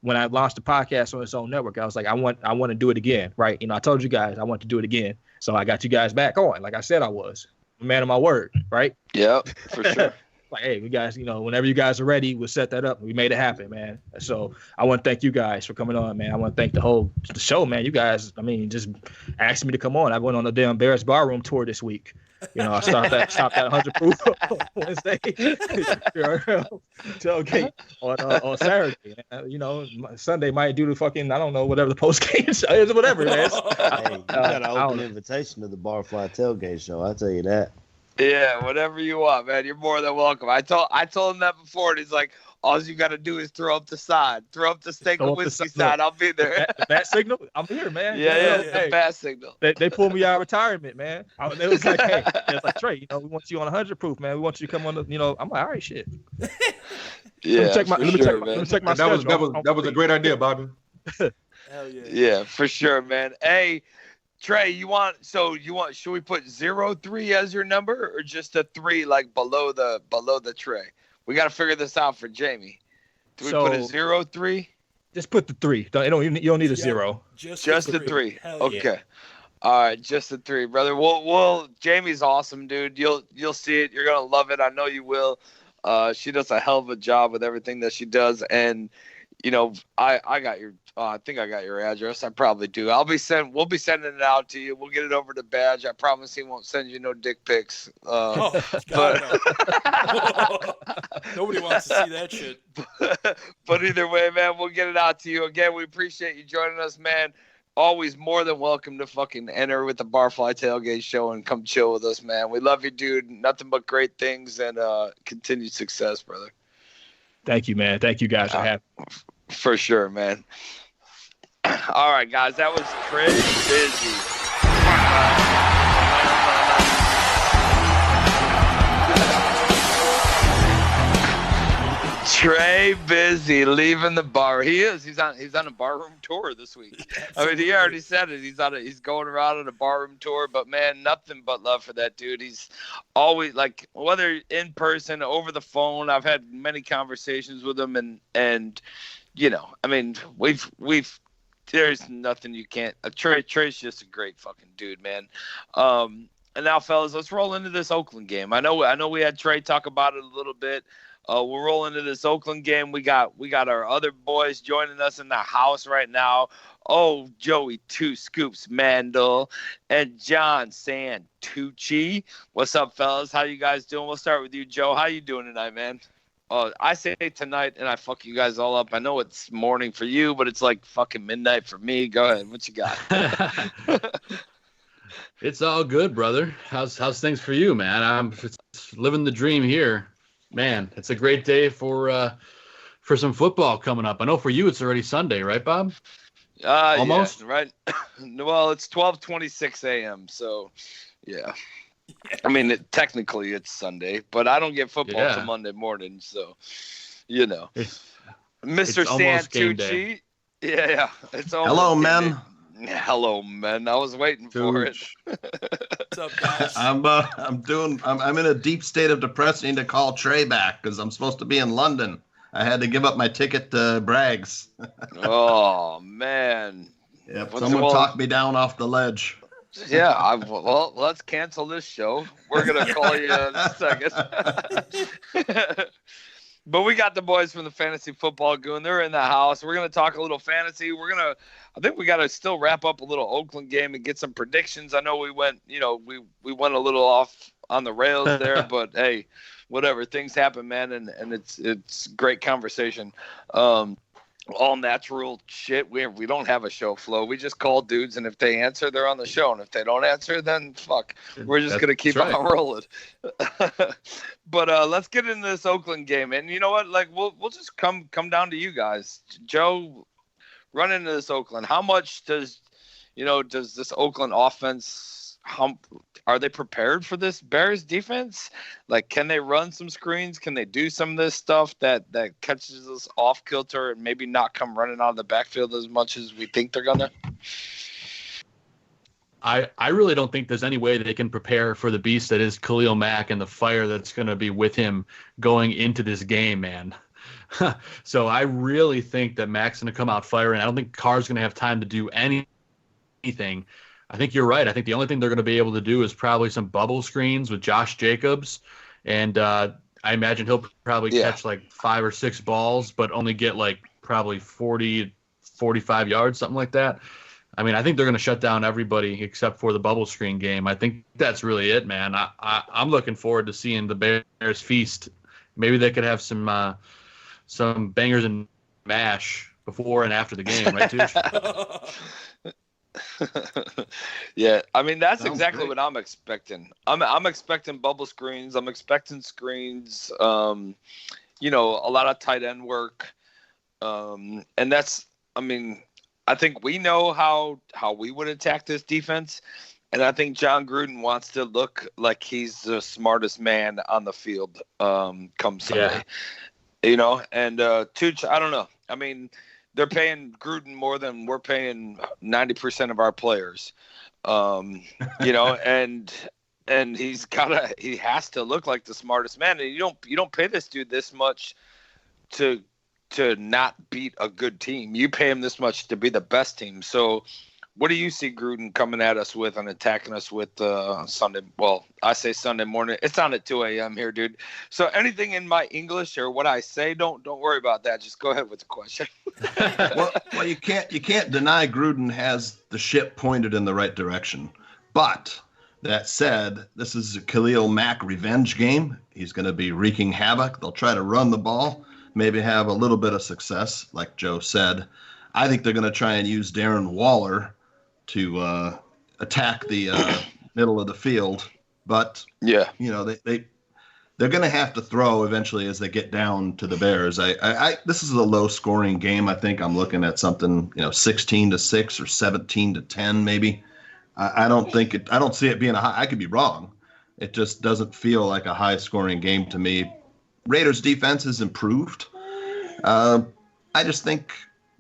when I launched the podcast on its own network, I was like, I want to do it again, right? I told you guys I want to do it again, so I got you guys back on, like I said I was. I'm a man of my word, right? Yep, for sure. Like, hey, you guys, whenever you guys are ready, we'll set that up. We made it happen, man. So I want to thank you guys for coming on, man. I want to thank the show, man. You guys, just asking me to come on. I went on a damn Bears Barroom tour this week. I stopped at 100 Proof on Wednesday. Tailgate on Saturday. Sunday might do the fucking, I don't know, whatever the post game show is, whatever it is. Hey, you got an open invitation to the Barfly Tailgate Show. I'll tell you that. Yeah, whatever you want, man. You're more than welcome. I told him that before, and he's like, all you got to do is throw up the steak and whiskey sign. I'll be there. The bat signal? I'm here, man. Yeah, the bat signal. They pulled me out of retirement, man. It was like, hey, it's like, Trey, we want you on 100 Proof, man. We want you to come on the, I'm like, all right, shit. Yeah, let me check my schedule. That was a great idea, Bobby. Hell yeah. Yeah, for sure, man. Hey, Trey, should we put 03 as your number, or just a 3 like below the Trey? We got to figure this out for Jamie. Do we put a 03? Just put the 3. You don't need a 0. Just the 3. Okay. Yeah. All right, just the three, brother. Well, Jamie's awesome, dude. You'll see it. You're gonna love it. I know you will. She does a hell of a job with everything that she does, and I got your. I think I got your address. I probably do. We'll be sending it out to you. We'll get it over to Badge. I promise he won't send you no dick pics. God, no. Nobody wants to see that shit. But either way, man, we'll get it out to you. Again, we appreciate you joining us, man. Always more than welcome to fucking enter with the Barfly Tailgate Show and come chill with us, man. We love you, dude. Nothing but great things and continued success, brother. Thank you, man. Thank you guys for having me. For sure, man. All right, guys, that was Trey Bizzy. Trey Bizzy leaving the bar. He is. He's on a barroom tour this week. I mean, he already said it. He's going around on a barroom tour. But man, nothing but love for that dude. He's always like, whether in person, over the phone. I've had many conversations with him, and I mean, we've. There's nothing you can't. Trey's just a great fucking dude, man. And now, fellas, let's roll into this Oakland game. I know we had Trey talk about it a little bit. We'll roll into this Oakland game. We got our other boys joining us in the house right now. Oh, Joey Two Scoops Mandel and John Santucci. What's up, fellas? How you guys doing? We'll start with you, Joe. How you doing tonight, man? I say tonight, and I fuck you guys all up. I know it's morning for you, but it's like fucking midnight for me. Go ahead. What you got? It's all good, brother. How's things for you, man? I'm just living the dream here. Man, it's a great day for some football coming up. I know for you it's already Sunday, right, Bob? Almost? Yeah, right. Well, it's 12:26 a.m., so yeah. I mean, technically it's Sunday, but I don't get football till Monday morning, so Mr. Santucci. Yeah, it's almost hello, men. Hello, men. I was waiting for it. What's up, guys? I'm in a deep state of depressing to call Trey back because I'm supposed to be in London. I had to give up my ticket to Bragg's. Oh man. Yep. Someone talked me down off the ledge. Yeah, well, let's cancel this show. We're going to call you in a second. But we got the boys from the Fantasy Football Goon. They're in the house. We're going to talk a little fantasy. I think we got to still wrap up a little Oakland game and get some predictions. I know we went, we went a little off on the rails there, but hey, whatever. Things happen, man, and it's great conversation. All natural shit. We don't have a show flow. We just call dudes, and if they answer, they're on the show, and if they don't answer, then fuck. We're just gonna keep on rolling. But let's get into this Oakland game, and you know what? Like we'll just come down to you guys. Joe, run into this Oakland. How much does this Oakland offense? Are they prepared for this Bears defense? Like, can they run some screens? Can they do some of this stuff that catches us off kilter and maybe not come running out of the backfield as much as we think they're gonna? I really don't think there's any way they can prepare for the beast that is Khalil Mack and the fire that's going to be with him going into this game, man. So I really think that Mack's going to come out firing. I don't think Carr's going to have time to do anything. I think you're right. I think the only thing they're going to be able to do is probably some bubble screens with Josh Jacobs. And I imagine he'll probably catch like 5 or 6 balls, but only get like probably 40, 45 yards, something like that. I mean, I think they're going to shut down everybody except for the bubble screen game. I think that's really it, man. I'm looking forward to seeing the Bears feast. Maybe they could have some bangers and mash before and after the game, right, Tooch? Yeah, I mean that's exactly what I'm expecting. I'm expecting bubble screens. I'm expecting screens. A lot of tight end work, and that's. I mean, I think we know how we would attack this defense, and I think John Gruden wants to look like he's the smartest man on the field come Sunday. Yeah. And Tooch, I don't know. I mean, they're paying Gruden more than we're paying 90% of our players, and he has to look like the smartest man. And you don't pay this dude this much to not beat a good team. You pay him this much to be the best team. So What do you see Gruden coming at us with and attacking us with Sunday? Well, I say Sunday morning. It's on at 2 a.m. here, dude. So anything in my English or what I say, don't worry about that. Just go ahead with the question. well, you can't deny Gruden has the ship pointed in the right direction. But that said, this is a Khalil Mack revenge game. He's going to be wreaking havoc. They'll try to run the ball, maybe have a little bit of success, like Joe said. I think they're going to try and use Darren Waller to attack the middle of the field, but they're going to have to throw eventually as they get down to the Bears. This is a low scoring game. I think I'm looking at something 16-6 or 17-10 maybe. I don't see it being a high. I could be wrong. It just doesn't feel like a high scoring game to me. Raiders defense has improved. I just think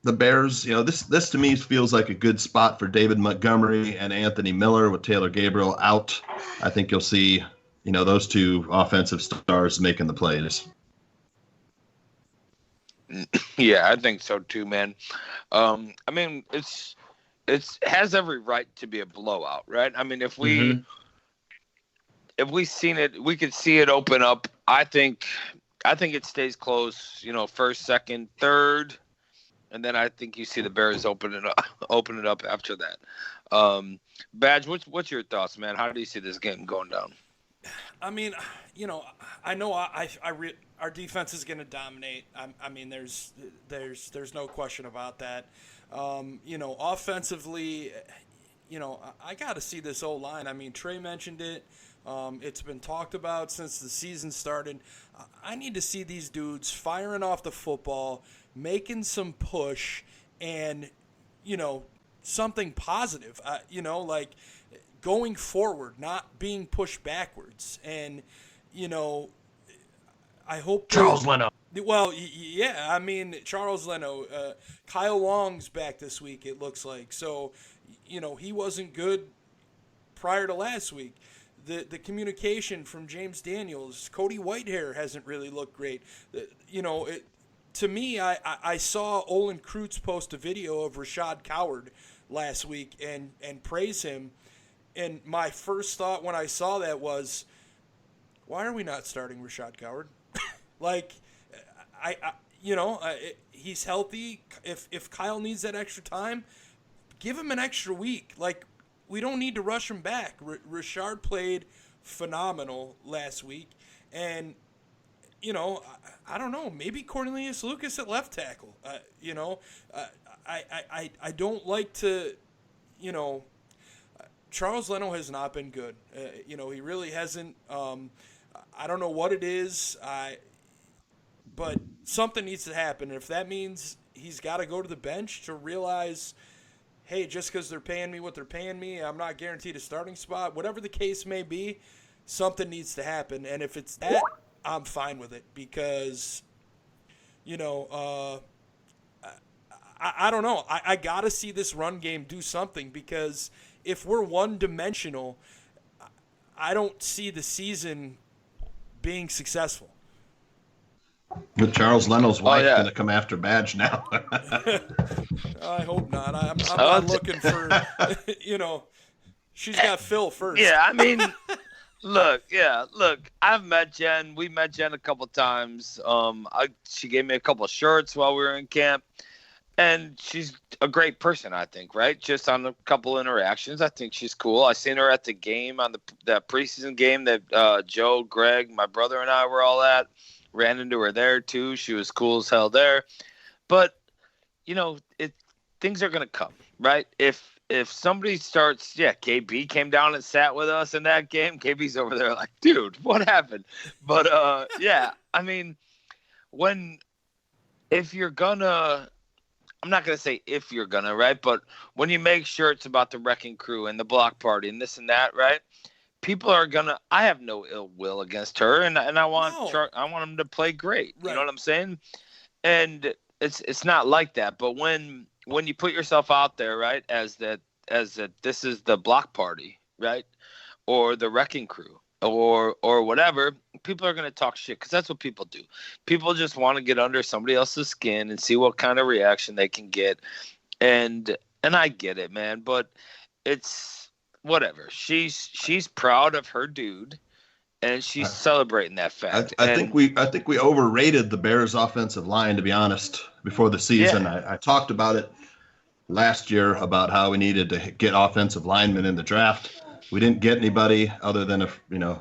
the Bears, this to me feels like a good spot for David Montgomery and Anthony Miller with Taylor Gabriel out. I think you'll see, those two offensive stars making the plays. Yeah, I think so too, man. I mean, it has every right to be a blowout, right? I mean, if we seen it, we could see it open up. I think it stays close, first, second, third. And then I think you see the Bears open it up after that. Badge, what's your thoughts, man? How do you see this game going down? I mean, I know our defense is going to dominate. I mean, there's no question about that. Offensively, I got to see this O-line. I mean, Trey mentioned it. It's been talked about since the season started. I need to see these dudes firing off the football, making some push, and, something positive, like going forward, not being pushed backwards. And, I hope Charles Leno. Well, yeah, I mean, Charles Leno, Kyle Long's back this week, it looks like. So, he wasn't good prior to last week. The communication from James Daniels, Cody Whitehair hasn't really looked great. To me, I saw Olin Kreutz post a video of Rashad Coward last week and praise him. And my first thought when I saw that was, why are we not starting Rashad Coward? He's healthy. If Kyle needs that extra time, give him an extra week. Like, we don't need to rush him back. Rashard played phenomenal last week. And, I don't know. Maybe Cornelius Lucas at left tackle. I don't like to, Charles Leno has not been good. He really hasn't. I don't know what it is. But something needs to happen. And if that means he's got to go to the bench to realize, hey, just because they're paying me what they're paying me, I'm not guaranteed a starting spot. Whatever the case may be, something needs to happen. And if it's that, I'm fine with it because, I don't know. I got to see this run game do something because if we're one-dimensional, I don't see the season being successful. With Charles Leno's wife going to come after Badge now. I hope not. I'm not looking for, she's got Phil first. Yeah, I mean, look, I've met Jen. We met Jen a couple times. She gave me a couple shirts while we were in camp. And she's a great person, I think, right? Just on a couple interactions, I think she's cool. I seen her at the game, on that preseason game that Joe, Greg, my brother, and I were all at. Ran into her there too. She was cool as hell there. But things are gonna come, right? If somebody starts, KB came down and sat with us in that game. KB's over there like, dude, what happened? But I mean, if you're gonna, I'm not gonna say if you're gonna, right? But when you make shirts about the wrecking crew and the block party and this and that, right? People are gonna. I have no ill will against her, and I want I want him to play great. Right. You know what I'm saying? And it's not like that. But when you put yourself out there, right, as that this is the block party, right, or the wrecking crew, or whatever, people are gonna talk shit because that's what people do. People just want to get under somebody else's skin and see what kind of reaction they can get, and And I get it, man, but it's whatever. She's proud of her dude, and she's celebrating that fact. I think we overrated the Bears' offensive line, to be honest, before the season. Yeah. I talked about it last year about how we needed to get offensive linemen in the draft. We didn't get anybody other than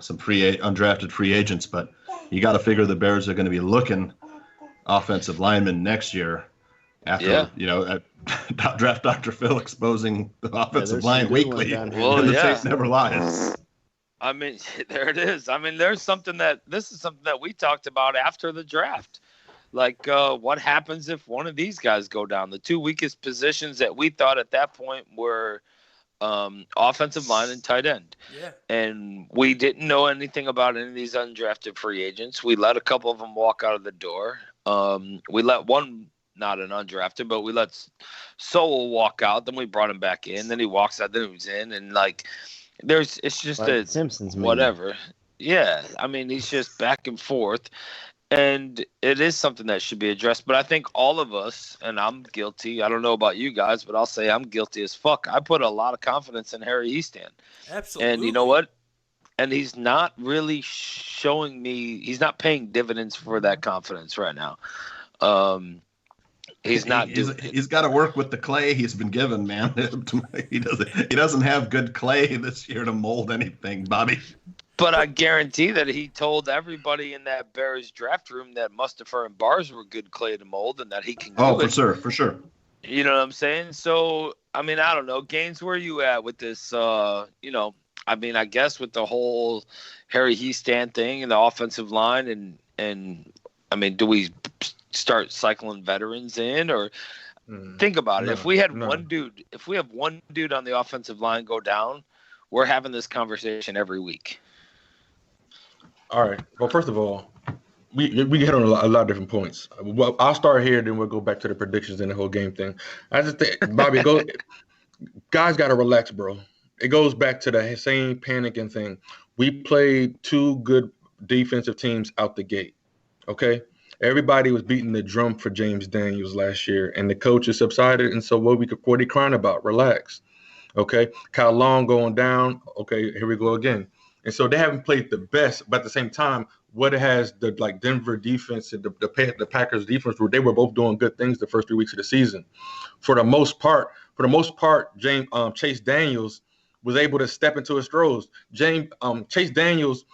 some undrafted free agents, but you got to figure the Bears are going to be looking offensive linemen next year after draft Dr. Phil exposing the offensive line weekly, and the tape never lies. I mean, there it is. I mean, this is something that we talked about after the draft. Like, what happens if one of these guys go down? The two weakest positions that we thought at that point were offensive line and tight end. Yeah. And we didn't know anything about any of these undrafted free agents. We let a couple of them walk out of the door. We let one, not an undrafted, but we let Sowell walk out. Then we brought him back in. Then he walks out. Then he was in. And, like, it's just like Simpsons whatever. Yeah. I mean, he's just back and forth. And it is something that should be addressed. But I think all of us, and I'm guilty, I don't know about you guys, but I'll say I'm guilty as fuck. I put a lot of confidence in Harry Easton. Absolutely. And you know what? And he's not really showing me – he's not paying dividends for that confidence right now. He's not doing it. He's got to work with the clay he's been given, man. He doesn't have good clay this year to mold anything, Bobby. But I guarantee that he told everybody in that Bears draft room that Mustapher and Bars were good clay to mold and that he can do it. For sure. You know what I'm saying? So, I mean, I don't know. Gaines, where are you at with this, I mean, I guess with the whole Harry Easton thing and the offensive line and I mean, do we start cycling veterans in or think about it. If we have one dude on the offensive line go down, we're having this conversation every week. All right. Well, first of all, we hit on a lot of different points. Well, I'll start here, then we'll go back to the predictions and the whole game thing. I just think, Bobby, guys got to relax, bro. It goes back to the same panicking thing. We played two good defensive teams out the gate, okay? Everybody was beating the drum for James Daniels last year, and the coaches subsided, and so what are they crying about? Relax, okay? Kyle Long going down, okay, here we go again. And so they haven't played the best, but at the same time, what has the Denver defense and the Packers defense, where they were both doing good things the first 3 weeks of the season. For the most part, Chase Daniels was able to step into his throws. Chase Daniels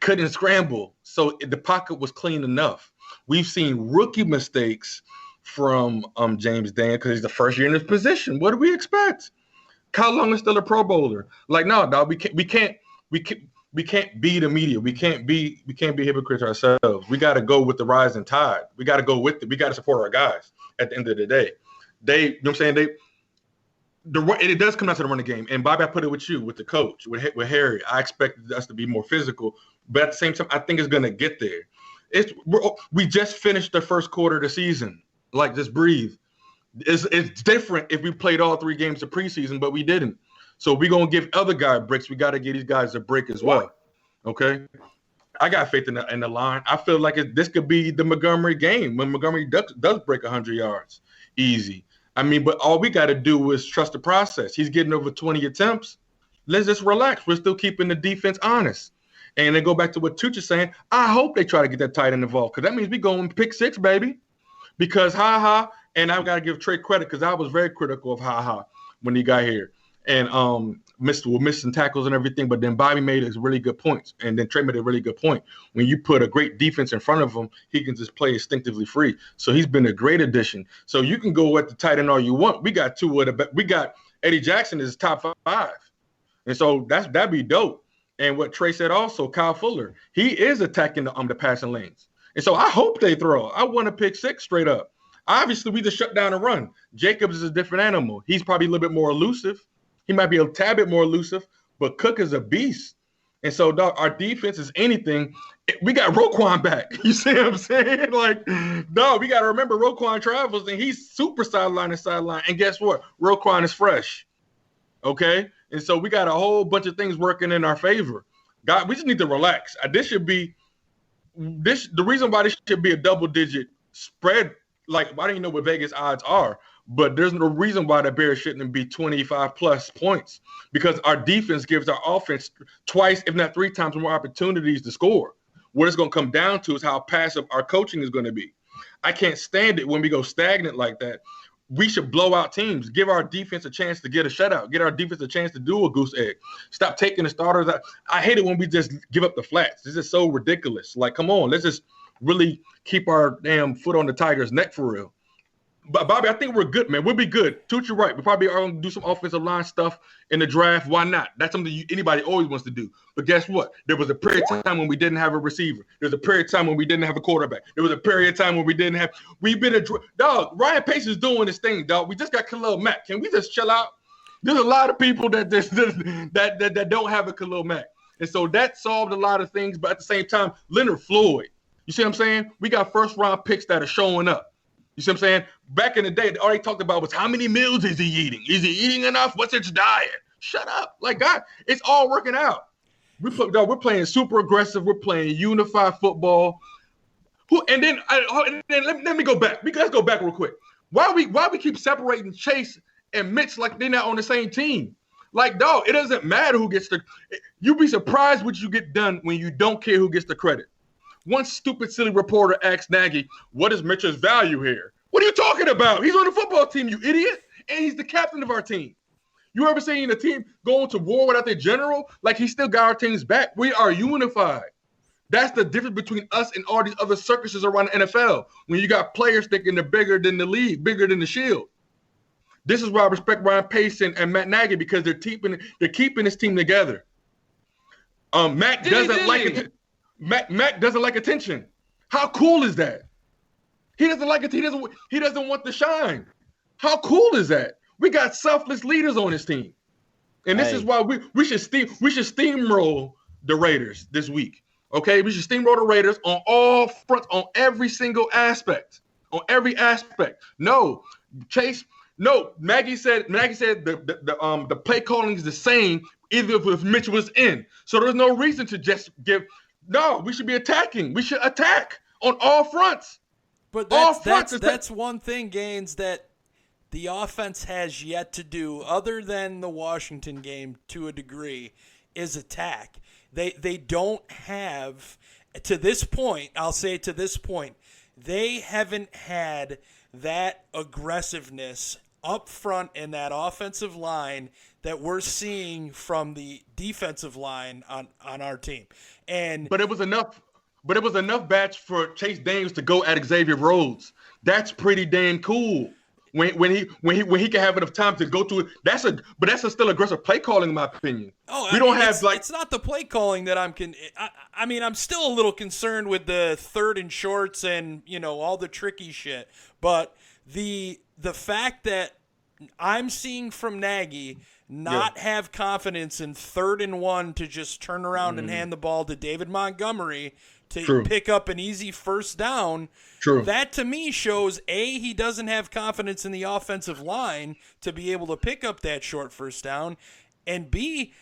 couldn't scramble, so the pocket was clean enough. We've seen rookie mistakes from James Daniels because he's the first year in his position. What do we expect? Kyle Long is still a Pro Bowler. Like, no, dog, we can't be the media. We can't be hypocrites ourselves. We got to go with the rising tide. We got to go with it. We got to support our guys at the end of the day. You know what I'm saying? It does come down to the running game. And Bobby, I put it with you, with the coach, with Harry. I expected us to be more physical, but at the same time, I think it's going to get there. We just finished the first quarter of the season. Like, just breathe. It's different if we played all 3 games of preseason, but we didn't. So we're going to give other guys breaks. We got to give these guys a break as well. Okay? I got faith in the line. I feel like this could be the Montgomery game when Montgomery does break 100 yards. Easy. I mean, but all we got to do is trust the process. He's getting over 20 attempts. Let's just relax. We're still keeping the defense honest. And then go back to what Tooch is saying. I hope they try to get that tight end involved because that means we going pick 6, baby. Because and I've got to give Trey credit because I was very critical of when he got here. And missing tackles and everything, but then Bobby made his really good points, and then Trey made a really good point. When you put a great defense in front of him, he can just play instinctively free. So he's been a great addition. So you can go at the tight end all you want. We got Eddie Jackson is top 5, and so that'd be dope. And what Trey said also, Kyle Fuller, he is attacking the passing lanes, and so I hope they throw. I want to pick 6 straight up. Obviously, we just shut down a run. Jacobs is a different animal. He's probably a little bit more elusive. He might be a tad bit more elusive, but Cook is a beast. And so, dog, our defense is anything. We got Roquan back. You see what I'm saying? Like, dog, we got to remember Roquan travels, and he's super sideline to sideline. And guess what? Roquan is fresh. Okay? And so we got a whole bunch of things working in our favor. God, we just need to relax. The reason why this should be a double-digit spread, like, I don't even know what Vegas odds are, but there's no reason why the Bears shouldn't be 25 plus points because our defense gives our offense twice, if not 3 times more opportunities to score. What it's going to come down to is how passive our coaching is going to be. I can't stand it when we go stagnant like that. We should blow out teams, give our defense a chance to get a shutout, get our defense a chance to do a goose egg. Stop taking the starters out. I hate it when we just give up the flats. This is so ridiculous. Like, come on, let's just really keep our damn foot on the Tiger's neck for real. But Bobby, I think we're good, man. We'll be good. Tooch, you're right. We probably are going to do some offensive line stuff in the draft. Why not? That's something anybody always wants to do. But guess what? There was a period of time when we didn't have a receiver. There was a period of time when we didn't have a quarterback. There was a period of time when we didn't have. We've been dog. Ryan Pace is doing his thing, dog. We just got Khalil Mack. Can we just chill out? There's a lot of people that don't have a Khalil Mack, and so that solved a lot of things. But at the same time, Leonard Floyd. You see what I'm saying? We got first round picks that are showing up. You see what I'm saying? Back in the day, all they talked about was how many meals is he eating? Is he eating enough? What's his diet? Shut up. Like, God, it's all working out. We're playing super aggressive. We're playing unified football. Let me go back. Let's go back real quick. Why we keep separating Chase and Mitch like they're not on the same team? Like, dog, it doesn't matter who gets the – you'd be surprised what you get done when you don't care who gets the credit. One stupid, silly reporter asked Nagy, what is Mitchell's value here? What are you talking about? He's on the football team, you idiot. And he's the captain of our team. You ever seen a team going to war without their general? Like, he still got our teams back. We are unified. That's the difference between us and all these other circuses around the NFL. When you got players thinking they're bigger than the league, bigger than the shield. This is why I respect Ryan Pace and Matt Nagy, because they're keeping this team together. Matt doesn't like attention. How cool is that? He doesn't like it. He doesn't want the shine. How cool is that? We got selfless leaders on this team, and this is why we should steamroll the Raiders this week. Okay, we should steamroll the Raiders on all fronts, on every single aspect, on every aspect. No, Chase. No, Maggie said the play calling is the same either if Mitch was in. So there's no reason to just give. No, we should be attacking. We should attack on all fronts. But that's one thing, Gaines, that the offense has yet to do, other than the Washington game to a degree, is attack. They don't have, to this point, I'll say to this point, they haven't had that aggressiveness up front in that offensive line that we're seeing from the defensive line on our team. But it was enough batch for Chase Daniels to go at Xavier Rhodes. That's pretty damn cool. When he can have enough time to go to it, that's still aggressive play calling, in my opinion. It's not the play calling that I'm still a little concerned with the third and shorts and all the tricky shit. But the fact that I'm seeing from Nagy not have confidence in 3rd and 1 to just turn around and hand the ball to David Montgomery to pick up an easy first down. True. That to me shows A, he doesn't have confidence in the offensive line to be able to pick up that short first down, and B,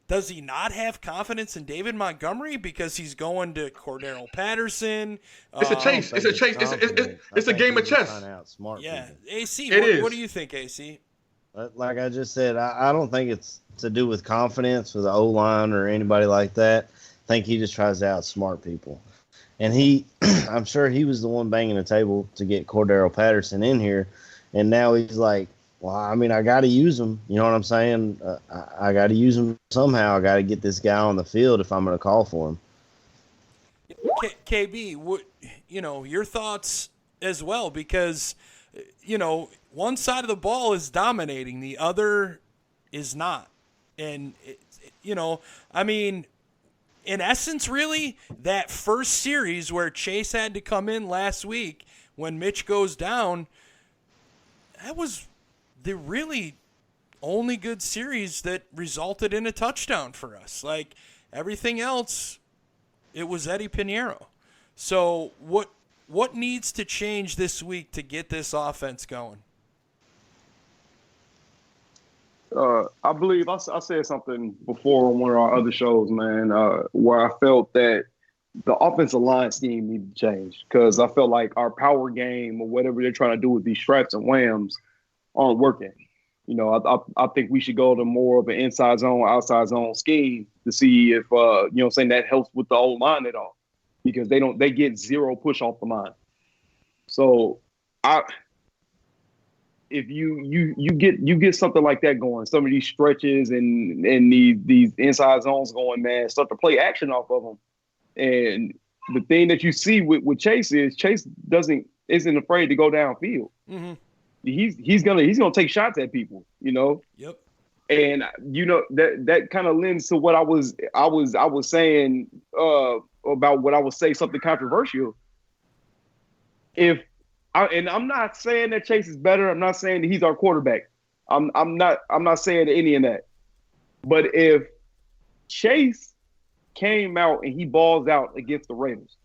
does he not have confidence in David Montgomery because he's going to Cordero Patterson? It's a chase. It's a game of chess. Yeah, AC. What do you think, AC? Like I just said, I don't think it's to do with confidence with the O-line or anybody like that. I think he just tries to outsmart people. And I'm sure he was the one banging the table to get Cordero Patterson in here. And now he's like, well, I mean, I got to use him. You know what I'm saying? I got to use him somehow. I got to get this guy on the field if I'm going to call for him. KB, your thoughts as well, because, one side of the ball is dominating, the other is not. And, in essence, really, that first series where Chase had to come in last week when Mitch goes down, that was the really only good series that resulted in a touchdown for us. Like, everything else, it was Eddie Pinheiro. So what needs to change this week to get this offense going? I believe I said something before on one of our other shows, man, where I felt that the offensive line scheme needed to change, because I felt like our power game or whatever they're trying to do with these straps and whams aren't working. You know, I think we should go to more of an inside zone, outside zone scheme to see if you know what I'm saying, that helps with the old line at all, because they get zero push off the line. So if you get something like that going, some of these stretches and these inside zones going, man, start to play action off of them. And the thing that you see with Chase is Chase isn't afraid to go downfield. Mm-hmm. He's gonna take shots at people, you know. Yep. And you know that kind of lends to what I was saying about what I would say something controversial. I'm not saying that Chase is better. I'm not saying that he's our quarterback. I'm not saying any of that. But if Chase came out and he balls out against the Ravens,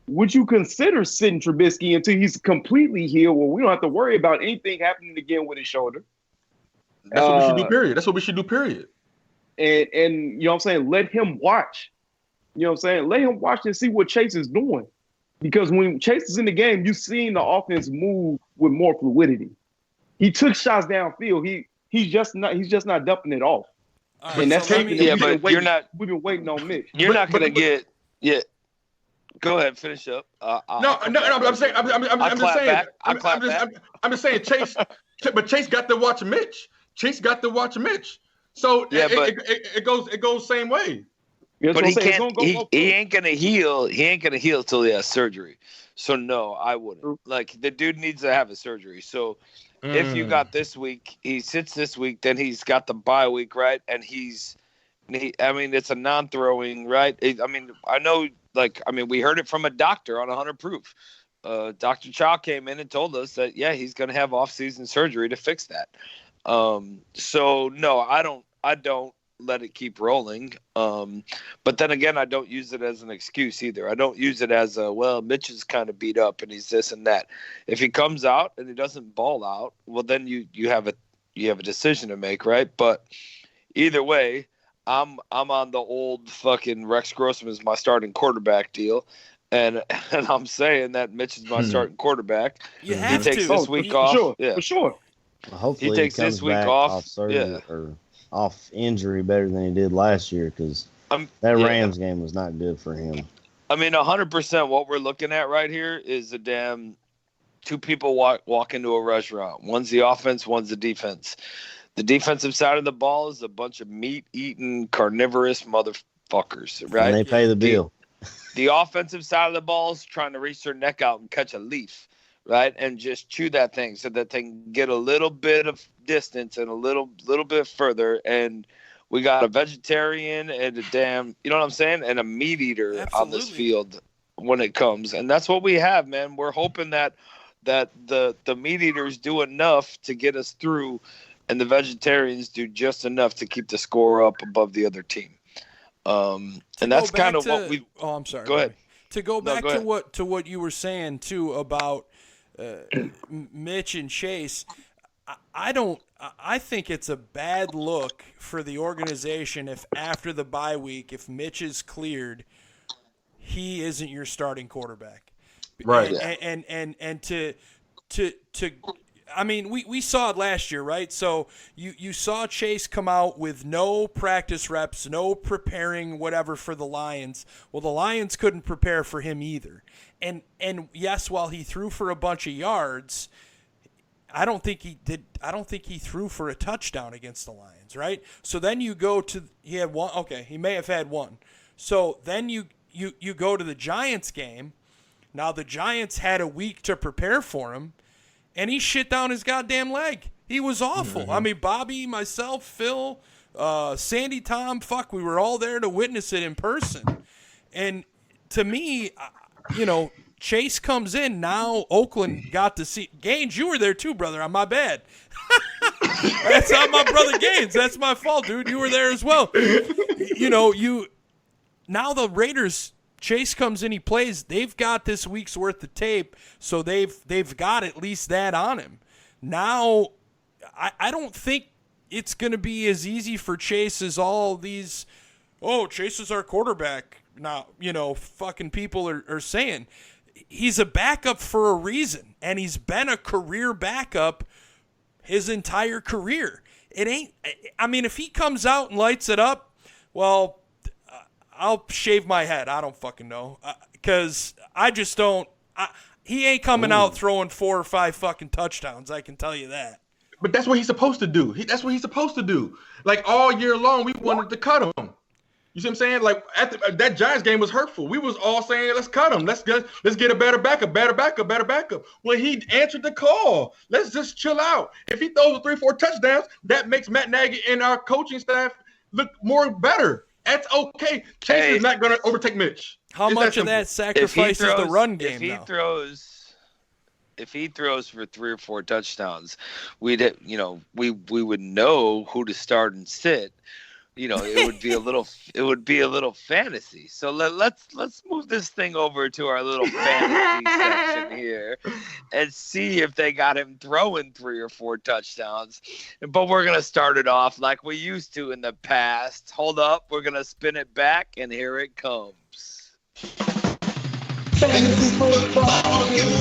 would you consider sitting Trubisky until he's completely healed, where we don't have to worry about anything happening again with his shoulder? That's what we should do, period. That's what we should do, period. And you know what I'm saying? Let him watch. You know what I'm saying? Let him watch and see what Chase is doing. Because when Chase is in the game, you've seen the offense move with more fluidity. He took shots downfield. He's just not dumping it off. And that's but we've been waiting on Mitch. You're not going to get Go ahead, finish up. I'm just saying Chase, but Chase got to watch Mitch. So it goes same way. But he can't. He ain't gonna heal. He ain't gonna heal till he has surgery. So no, I wouldn't. Like, the dude needs to have a surgery. So if you got this week, he sits this week, then he's got the bye week, right? And it's a non-throwing, right? I know. We heard it from a doctor on 100 Proof. Dr. Chow came in and told us that, he's going to have off-season surgery to fix that. So, no, I don't let it keep rolling. But then again, I don't use it as an excuse either. I don't use it as Mitch is kind of beat up and he's this and that. If he comes out and he doesn't ball out, well, then you have a decision to make, right? But either way, I'm on the old fucking Rex Grossman is my starting quarterback deal, and I'm saying that Mitch is my starting quarterback. He takes this week off. For sure. Well, hopefully he takes this week off surgery or off injury better than he did last year, because that Rams game was not good for him. 100% what we're looking at right here is a damn two people walk into a restaurant. One's the offense, one's the defense. The defensive side of the ball is a bunch of meat-eating, carnivorous motherfuckers, right? And they pay the bill. The offensive side of the ball is trying to reach their neck out and catch a leaf, right? And just chew that thing so that they can get a little bit of distance and a little bit further. And we got a vegetarian and a damn, you know what I'm saying? And a meat eater on this field when it comes. And that's what we have, man. We're hoping that the meat eaters do enough to get us through, and the vegetarians do just enough to keep the score up above the other team. And that's kind of what we. Oh, I'm sorry. Go ahead. To go back to what you were saying too about Mitch and Chase, I think it's a bad look for the organization if after the bye week, if Mitch is cleared, he isn't your starting quarterback. Right. And to we saw it last year, right? So you saw Chase come out with no practice reps, no preparing whatever for the Lions. Well, the Lions couldn't prepare for him either. And yes, while he threw for a bunch of yards, I don't think he threw for a touchdown against the Lions, right? So then you go to he had one. Okay, he may have had one. So then you go to the Giants game. Now the Giants had a week to prepare for him, and he shit down his goddamn leg. He was awful. Mm-hmm. Bobby, myself, Phil, Sandy, Tom, we were all there to witness it in person. And to me, Chase comes in. Now Oakland got to see. Gaines, you were there too, brother. On my bad. That's not my brother Gaines. That's my fault, dude. You were there as well. Now the Raiders. Chase comes in, he plays. They've got this week's worth of tape, so they've got at least that on him. Now, I don't think it's going to be as easy for Chase as all these, Chase is our quarterback. Now, fucking people are saying. He's a backup for a reason, and he's been a career backup his entire career. It ain't. I mean, if he comes out and lights it up, well, I'll shave my head. I don't fucking know, because I just don't. He ain't coming out throwing 4 or 5 fucking touchdowns. I can tell you that. But that's what he's supposed to do. That's what he's supposed to do. Like all year long, we wanted to cut him. You see what I'm saying? Like that Giants game was hurtful. We was all saying, let's cut him. Let's get a better backup. Well, he answered the call. Let's just chill out. If he throws 3-4 touchdowns, that makes Matt Nagy and our coaching staff look more better. That's okay. Chase is not going to overtake Mitch. How much of that sacrifices the run game? If he throws for 3 or 4 touchdowns, we would know who to start and sit. It would be a little fantasy. So let's move this thing over to our little fantasy section here and see if they got him throwing 3 or 4 touchdowns. But we're gonna start it off like we used to in the past. Hold up, we're gonna spin it back, and here it comes. Fantasy football, Goon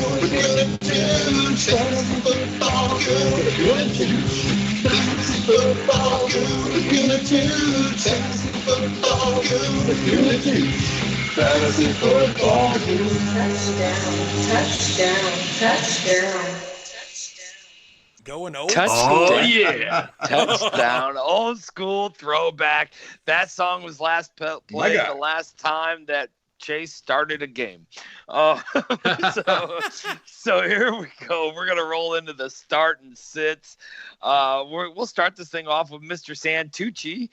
and Tooch. Fantasy football, Goon and Tooch. Fantasy football, Goon and Tooch. Fantasy football, Goon and Tooch. Fantasy football, touchdown. Going old school. Oh, yeah. Touchdown. Old school throwback. That song was last played the last time that Chase started a game. So here we go. We're going to roll into the start and sits. We'll start this thing off with Mr. Santucci.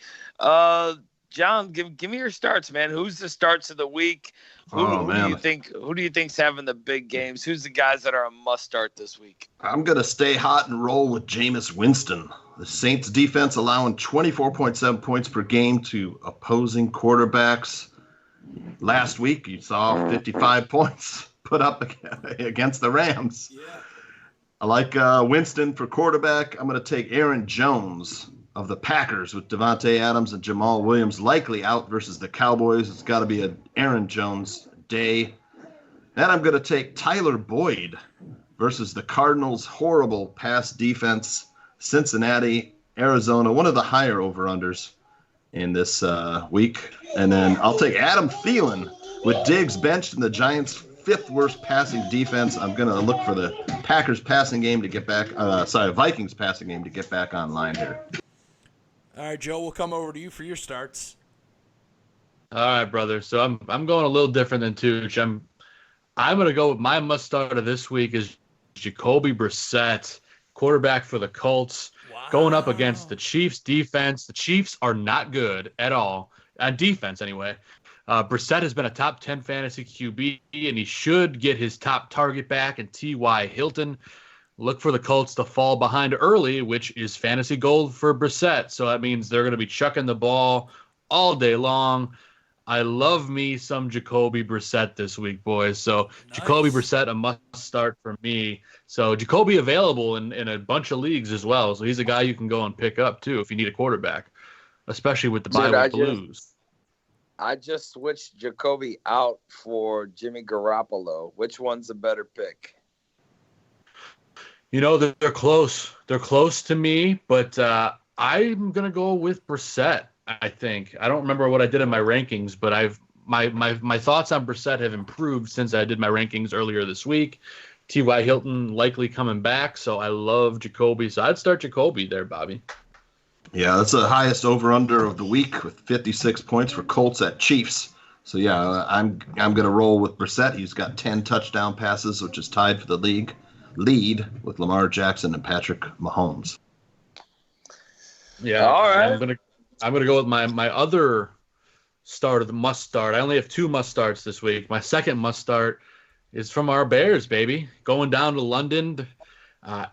John, give me your starts, man. Who's the starts of the week? Who do you think's having the big games? Who's the guys that are a must start this week? I'm going to stay hot and roll with Jameis Winston. The Saints defense allowing 24.7 points per game to opposing quarterbacks. Last week, you saw 55 points put up against the Rams. Yeah. I like Winston for quarterback. I'm going to take Aaron Jones of the Packers with Devontae Adams and Jamal Williams likely out versus the Cowboys. It's got to be an Aaron Jones day. Then I'm going to take Tyler Boyd versus the Cardinals' horrible pass defense. Cincinnati, Arizona, one of the higher over-unders in this week. And then I'll take Adam Phelan with Diggs benched in the Giants' 5th worst passing defense. I'm going to look for the Packers passing game to get back. Vikings passing game to get back online here. All right, Joe, we'll come over to you for your starts. All right, brother. So I'm going a little different than Tooch. I'm going to go with my must start of this week is Jacoby Brissett, quarterback for the Colts. Wow. Going up against the Chiefs defense. The Chiefs are not good at all, on defense anyway. Brissett has been a top 10 fantasy QB, and he should get his top target back in T.Y. Hilton. Look for the Colts to fall behind early, which is fantasy gold for Brissett. So that means they're going to be chucking the ball all day long. I love me some Jacoby Brissett this week, boys. So nice. Jacoby Brissett, a must start for me. So Jacoby available in a bunch of leagues as well. So he's a guy you can go and pick up too if you need a quarterback, especially with the bye week Blues. I just switched Jacoby out for Jimmy Garoppolo. Which one's a better pick? You know, they're close. They're close to me, but I'm going to go with Brissett, I think. I don't remember what I did in my rankings, but my thoughts on Brissett have improved since I did my rankings earlier this week. T.Y. Hilton likely coming back, so I love Jacoby. So I'd start Jacoby there, Bobby. Yeah, that's the highest over-under of the week with 56 points for Colts at Chiefs. So, yeah, I'm going to roll with Brissett. He's got 10 touchdown passes, which is tied for the league lead with Lamar Jackson and Patrick Mahomes. Yeah, all right. I'm gonna go with my other start of the must start. I only have 2 must starts this week. My second must start is from our Bears, baby. Going down to London.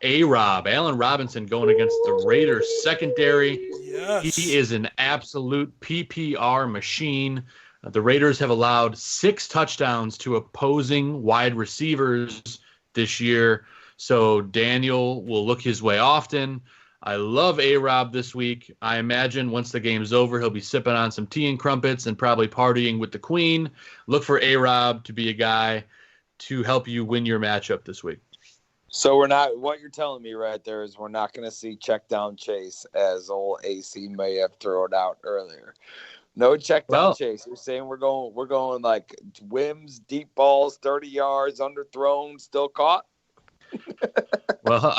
A-Rob, Allen Robinson going against the Raiders secondary. Yes. He is an absolute PPR machine. The Raiders have allowed 6 touchdowns to opposing wide receivers this year, so Daniel will look his way often. I love A-Rob this week. I imagine once the game's over, he'll be sipping on some tea and crumpets and probably partying with the Queen. Look for A-Rob to be a guy to help you win your matchup this week. So we're not. What you're telling me right there is we're not going to see check down chase as old AC may have thrown out earlier. No check down chase. You're saying we're going like whims, deep balls, 30 yards, underthrown, still caught. Well,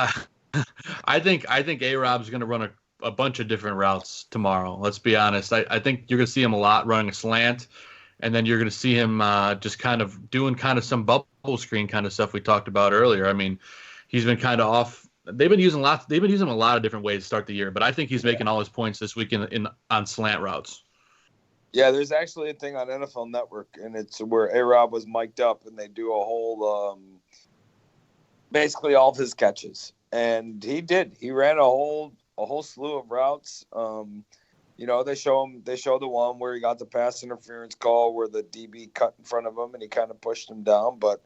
I think A-Rob's going to run a bunch of different routes tomorrow. Let's be honest. I think you're going to see him a lot running a slant, and then you're going to see him just kind of doing kind of some bubble screen kind of stuff we talked about earlier. I mean, he's been kind of off. They've been using him a lot of different ways to start the year, but I think he's making all his points this week on slant routes. Yeah, there's actually a thing on NFL Network, and it's where A-Rob was mic'd up, and they do a whole basically all of his catches, and he ran a whole slew of routes. They show the one where he got the pass interference call where the DB cut in front of him and he kind of pushed him down, but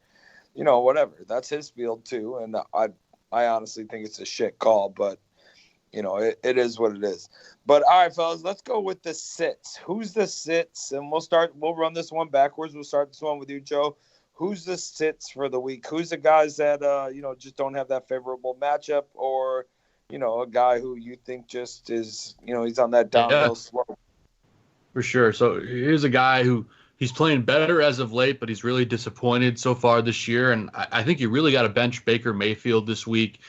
whatever, that's his field too, and I honestly think it's a shit call, but it is what it is. But all right, fellas, let's go with the sits. Who's the sits? And we'll run this one backwards. We'll start this one with you, Joe. Who's the sits for the week? Who's the guys that just don't have that favorable matchup, or a guy who you think just is he's on that downhill slope? For sure. So here's a guy who he's playing better as of late, but he's really disappointed so far this year, and I think you really got to bench Baker Mayfield this week.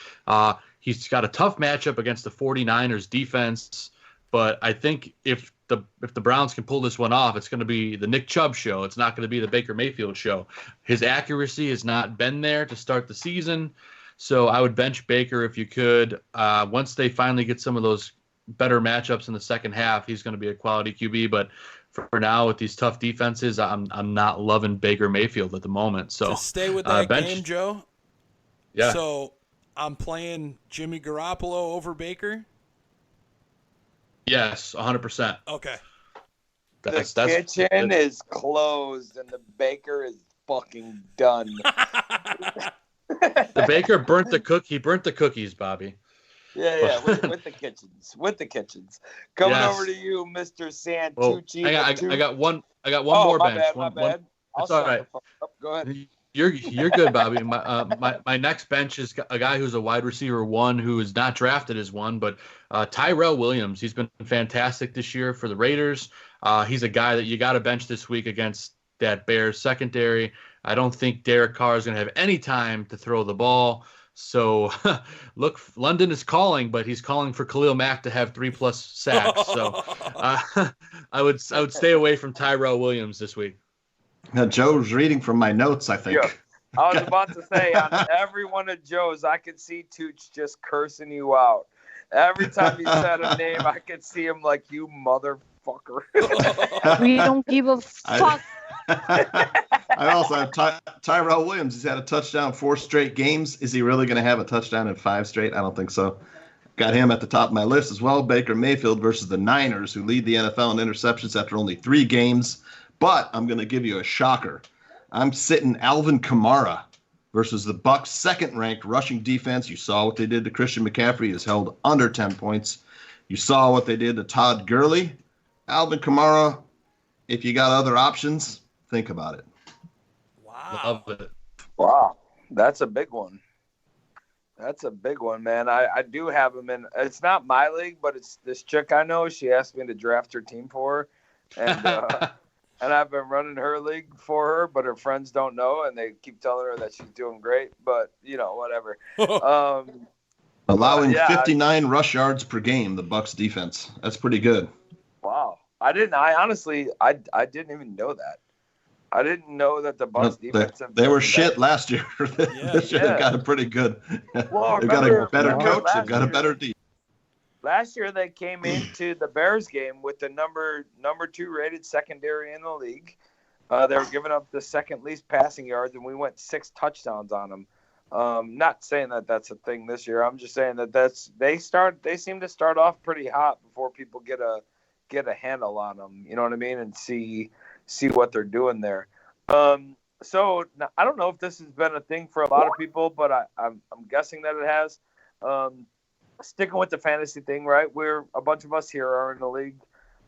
He's got a tough matchup against the 49ers defense, but I think if the Browns can pull this one off, it's going to be the Nick Chubb show. It's not going to be the Baker Mayfield show. His accuracy has not been there to start the season, so I would bench Baker if you could. Once they finally get some of those better matchups in the second half, he's going to be a quality QB, but for now with these tough defenses, I'm not loving Baker Mayfield at the moment. So to stay with that bench, game, Joe. Yeah. So I'm playing Jimmy Garoppolo over Baker. Yes, 100%. Okay. The kitchen is closed and the baker is fucking done. The baker burnt the cook. He burnt the cookies, Bobby. Yeah, with the kitchens. Coming over to you, Mr. Santucci. I got one more bench. My bad. It's all right. Go ahead. You're good, Bobby. My next bench is a guy who's a wide receiver one who is not drafted as one, but Tyrell Williams. He's been fantastic this year for the Raiders. He's a guy that you got to bench this week against that Bears secondary. I don't think Derek Carr is going to have any time to throw the ball. So, look, London is calling, but he's calling for Khalil Mack to have 3+ sacks. So, I would stay away from Tyrell Williams this week. Now, Joe's reading from my notes, I think. Yeah. I was about to say, on every one of Joe's, I could see Tooch just cursing you out. Every time he said a name, I could see him like, you motherfucker. We don't give a fuck. I also have Tyrell Williams. He's had a touchdown 4 straight games. Is he really going to have a touchdown in 5 straight? I don't think so. Got him at the top of my list as well. Baker Mayfield versus the Niners, who lead the NFL in interceptions after only 3 games. But I'm going to give you a shocker. I'm sitting Alvin Kamara versus the Bucs' second-ranked rushing defense. You saw what they did to Christian McCaffrey. He is held under 10 points. You saw what they did to Todd Gurley. Alvin Kamara, if you got other options, think about it. Wow. Love it. Wow. That's a big one. That's a big one, man. I do have him in. It's not my league, but it's this chick I know. She asked me to draft her team for her. And and I've been running her league for her, but her friends don't know, and they keep telling her that she's doing great. But, whatever. Allowing 59 rush yards per game, the Bucs defense. That's pretty good. Wow. I honestly didn't even know that. I didn't know that the Bucs defense. They were shit last year. This year they've got a pretty good. Well, they've got a better coach. They've got a better defense. Last year they came into the Bears game with the number 2 rated secondary in the league. They were giving up the second least passing yards, and we went 6 touchdowns on them. Not saying that that's a thing this year. I'm just saying that they seem to start off pretty hot before people get a handle on them. You know what I mean? And see what they're doing there. So now, I don't know if this has been a thing for a lot of people, but I'm guessing that it has. Sticking with the fantasy thing, right? We're a bunch of us here are in the league.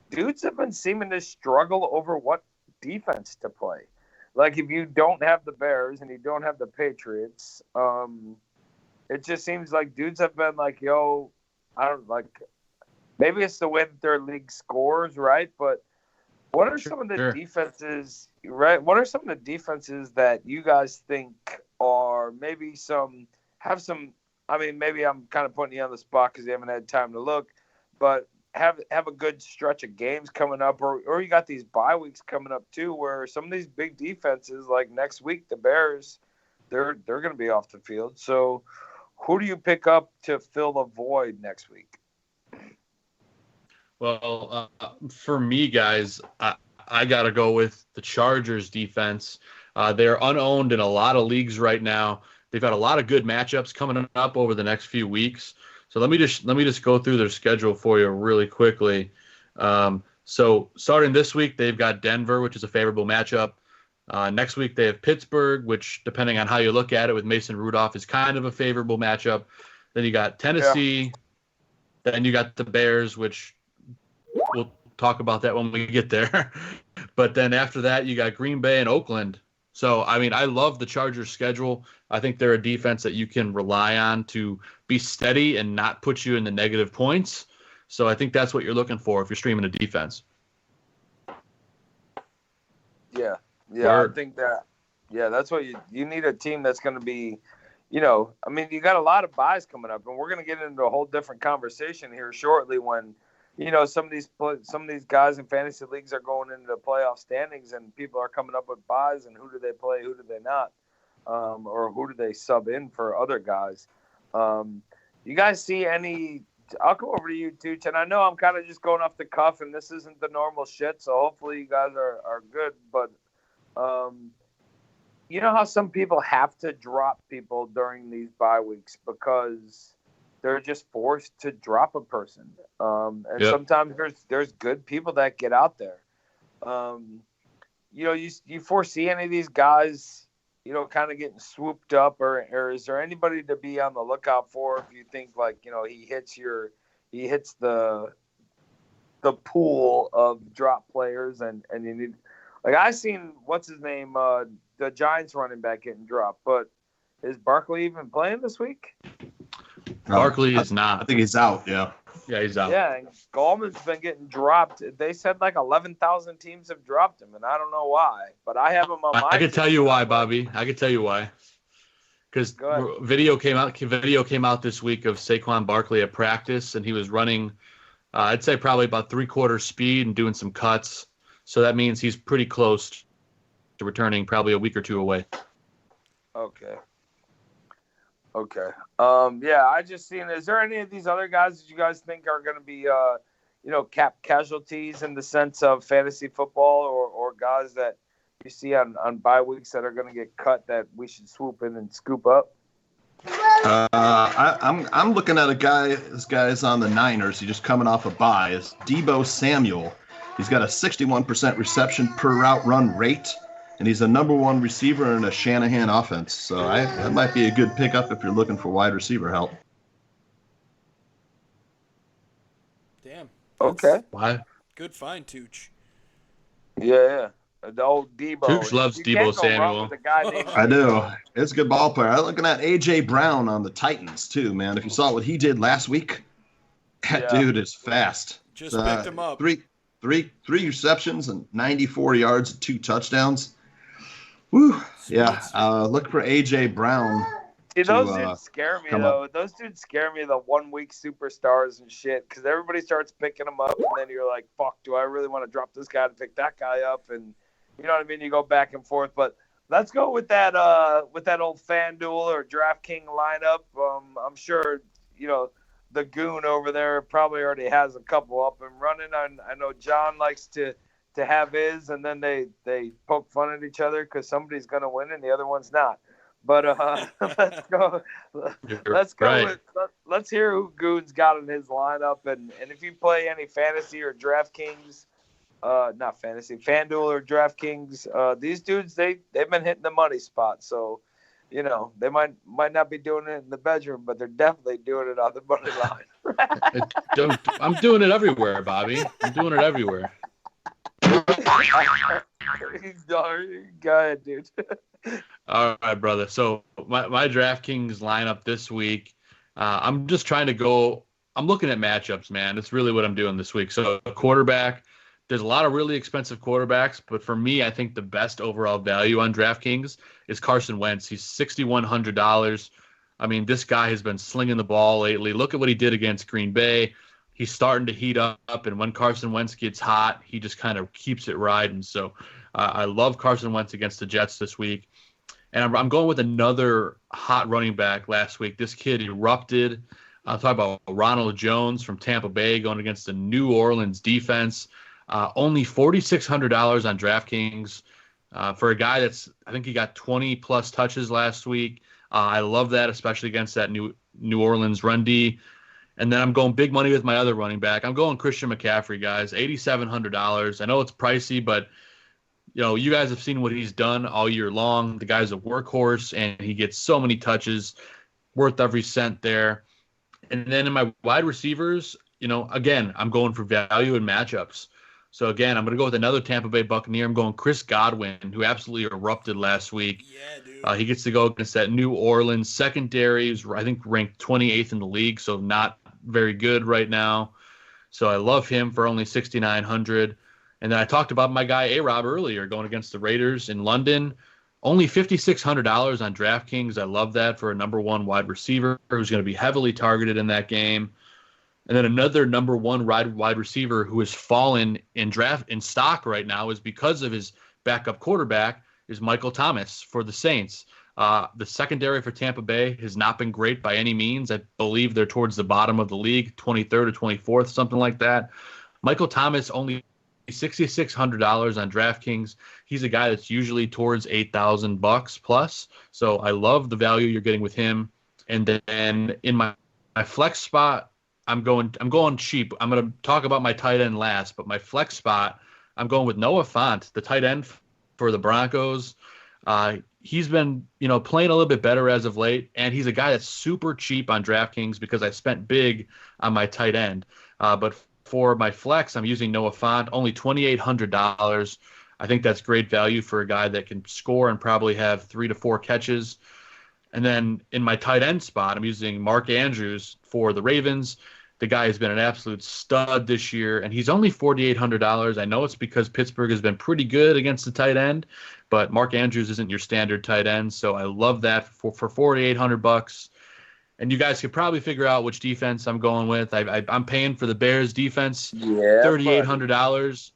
Dudes have been seeming to struggle over what defense to play. Like if you don't have the Bears and you don't have the Patriots, it just seems like dudes have been like, yo, I don't like. Maybe it's the way that their league scores, right? But what are some of the defenses, right? What are some of the defenses that you guys think are maybe have some? I mean, maybe I'm kind of putting you on the spot because you haven't had time to look, but have a good stretch of games coming up, or you got these bye weeks coming up too, where some of these big defenses, like next week, the Bears, they're going to be off the field. So, who do you pick up to fill the void next week? Well, for me, guys, I got to go with the Chargers defense. They're unowned in a lot of leagues right now. They've got a lot of good matchups coming up over the next few weeks. So let me just go through their schedule for you really quickly. So starting this week, they've got Denver, which is a favorable matchup. Next week, they have Pittsburgh, which, depending on how you look at it with Mason Rudolph, is kind of a favorable matchup. Then you got Tennessee. Yeah. Then you got the Bears, which we'll talk about that when we get there. But then after that, you got Green Bay and Oakland. So, I mean, I love the Chargers schedule. I think they're a defense that you can rely on to be steady and not put you in the negative points. So I think that's what you're looking for if you're streaming a defense. Yeah. I think that. Yeah, that's what you need, a team that's going to be, I mean, you got a lot of buys coming up, and we're going to get into a whole different conversation here shortly when, some of these guys in fantasy leagues are going into the playoff standings, and people are coming up with buys, and who do they play, who do they not, or who do they sub in for other guys. You guys see any? I'll come over to you, Tooch, and I know I'm kind of just going off the cuff, and this isn't the normal shit, so hopefully you guys are good, but you know how some people have to drop people during these bye weeks because they're just forced to drop a person. Sometimes there's good people that get out there. You foresee any of these guys, kind of getting swooped up, or is there anybody to be on the lookout for if you think like, he hits the pool of drop players and you need, like I seen what's his name, the Giants running back getting dropped, but is Barkley even playing this week? Barkley is not. I think he's out. Yeah, he's out. Yeah, and Gallman's been getting dropped. They said like 11,000 teams have dropped him, and I don't know why, but I have him on my. I can tell you why, Bobby. I can tell you why. Because video came out this week of Saquon Barkley at practice, and he was running, I'd say probably about 3/4 speed and doing some cuts. So that means he's pretty close to returning, probably a week or two away. Okay. I just seen. Is there any of these other guys that you guys think are going to be, cap casualties in the sense of fantasy football, or guys that you see on bye weeks that are going to get cut that we should swoop in and scoop up? I'm looking at a guy. This guy is on the Niners. He's just coming off a bye. It's Deebo Samuel. He's got a 61% reception per route run rate, and he's the number one receiver in a Shanahan offense. So that might be a good pickup if you're looking for wide receiver help. Damn. Okay. Why? Good find, Tooch. Yeah. The old Debo. Tooch loves Deebo Samuel. I do. It's a good ball player. I'm looking at A.J. Brown on the Titans, too, man. If you saw what he did last week, that dude is fast. Just picked him up. Three receptions and 94 yards and 2 touchdowns. Woo. Yeah. Look for A.J. Brown. See, those dudes scare me, though. Those dudes scare me, the 1 week superstars and shit, because everybody starts picking them up, and then you're like, fuck, do I really want to drop this guy to pick that guy up? And you know what I mean? You go back and forth. But let's go with that old FanDuel or DraftKings lineup. I'm sure, the Goon over there probably already has a couple up and running. I know John likes to have his, and then they poke fun at each other because somebody's going to win and the other one's not. But let's go. Let's hear who Goon's got in his lineup, and if you play any fantasy or DraftKings, not fantasy, FanDuel or DraftKings, these dudes they've been hitting the money spot. So, they might not be doing it in the bedroom, but they're definitely doing it on the money line. I'm doing it everywhere, Bobby. I'm doing it everywhere. Go ahead, dude. All right, brother. So my DraftKings lineup this week, I'm just trying to go. I'm looking at matchups, man. That's really what I'm doing this week. So a quarterback, there's a lot of really expensive quarterbacks, but for me, I think the best overall value on DraftKings is Carson Wentz. He's $6,100. I mean, this guy has been slinging the ball lately. Look at what he did against Green Bay. He's starting to heat up, and when Carson Wentz gets hot, he just kind of keeps it riding. So I love Carson Wentz against the Jets this week. And I'm going with another hot running back last week. This kid erupted. I'll talk about Ronald Jones from Tampa Bay going against the New Orleans defense. Only $4,600 on DraftKings for a guy I think he got 20-plus touches last week. I love that, especially against that New Orleans run D. And then I'm going big money with my other running back. I'm going Christian McCaffrey, guys, $8,700. I know it's pricey, but you guys have seen what he's done all year long. The guy's a workhorse, and he gets so many touches, worth every cent there. And then in my wide receivers, again, I'm going for value and matchups. So again, I'm going to go with another Tampa Bay Buccaneer. I'm going Chris Godwin, who absolutely erupted last week. Yeah, dude. He gets to go against that New Orleans secondary, I think ranked 28th in the league, so not very good right now. So I love him for only $6,900. And then I talked about my guy A-Rob earlier going against the Raiders in London. Only $5,600 on DraftKings. I love that for a number one wide receiver who's going to be heavily targeted in that game. And then another number one wide receiver who has fallen in stock right now is because of his backup quarterback is Michael Thomas for the Saints. The secondary for Tampa Bay has not been great by any means. I believe they're towards the bottom of the league, 23rd or 24th, something like that. Michael Thomas only $6,600 on DraftKings. He's a guy that's usually towards $8,000 plus. So I love the value you're getting with him. And then in my flex spot, I'm going cheap. I'm going to talk about my tight end last, but my flex spot, I'm going with Noah Fant, the tight end for the Broncos. He's been, playing a little bit better as of late, and he's a guy that's super cheap on DraftKings because I spent big on my tight end. But for my flex, I'm using Noah Fant, only $2,800. I think that's great value for a guy that can score and probably have 3 to 4 catches. And then in my tight end spot, I'm using Mark Andrews for the Ravens. The guy has been an absolute stud this year, and he's only $4,800. I know it's because Pittsburgh has been pretty good against the tight end, but Mark Andrews isn't your standard tight end, so I love that for $4,800. And you guys could probably figure out which defense I'm going with. I'm paying for the Bears defense, $3,800,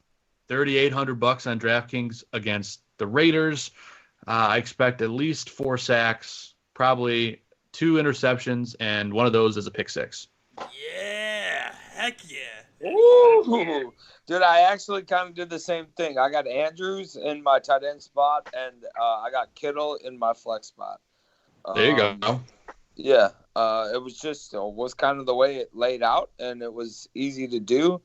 $3,800 on DraftKings against the Raiders. I expect at least 4 sacks, probably 2 interceptions, and one of those is a pick six. Yeah, heck yeah. Ooh. Dude, I actually kind of did the same thing. I got Andrews in my tight end spot, and I got Kittle in my flex spot. There you go. Yeah, it was just was kind of the way it laid out, and it was easy to do.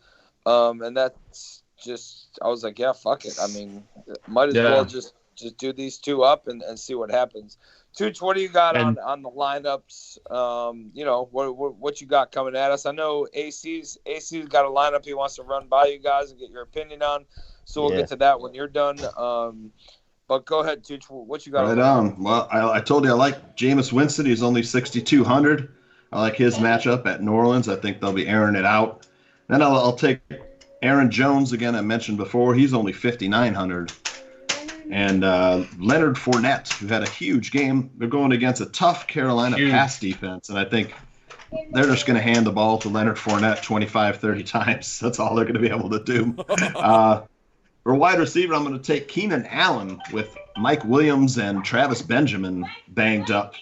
And that's just, I was like, yeah, fuck it. I mean, might as well just do these 2 up and see what happens. Tooch, what do you got on the lineups? What you got coming at us? I know AC's got a lineup he wants to run by you guys and get your opinion on. So we'll get to that when you're done. But go ahead, Tooch. What you got? Right on. Well, I told you I like Jameis Winston. He's only $6,200. I like his matchup at New Orleans. I think they'll be airing it out. Then I'll take Aaron Jones again. I mentioned before. He's only $5,900. And Leonard Fournette, who had a huge game. They're going against a tough Carolina pass defense, and I think they're just going to hand the ball to Leonard Fournette 25, 30 times. That's all they're going to be able to do. For wide receiver, I'm going to take Keenan Allen with Mike Williams and Travis Benjamin banged up.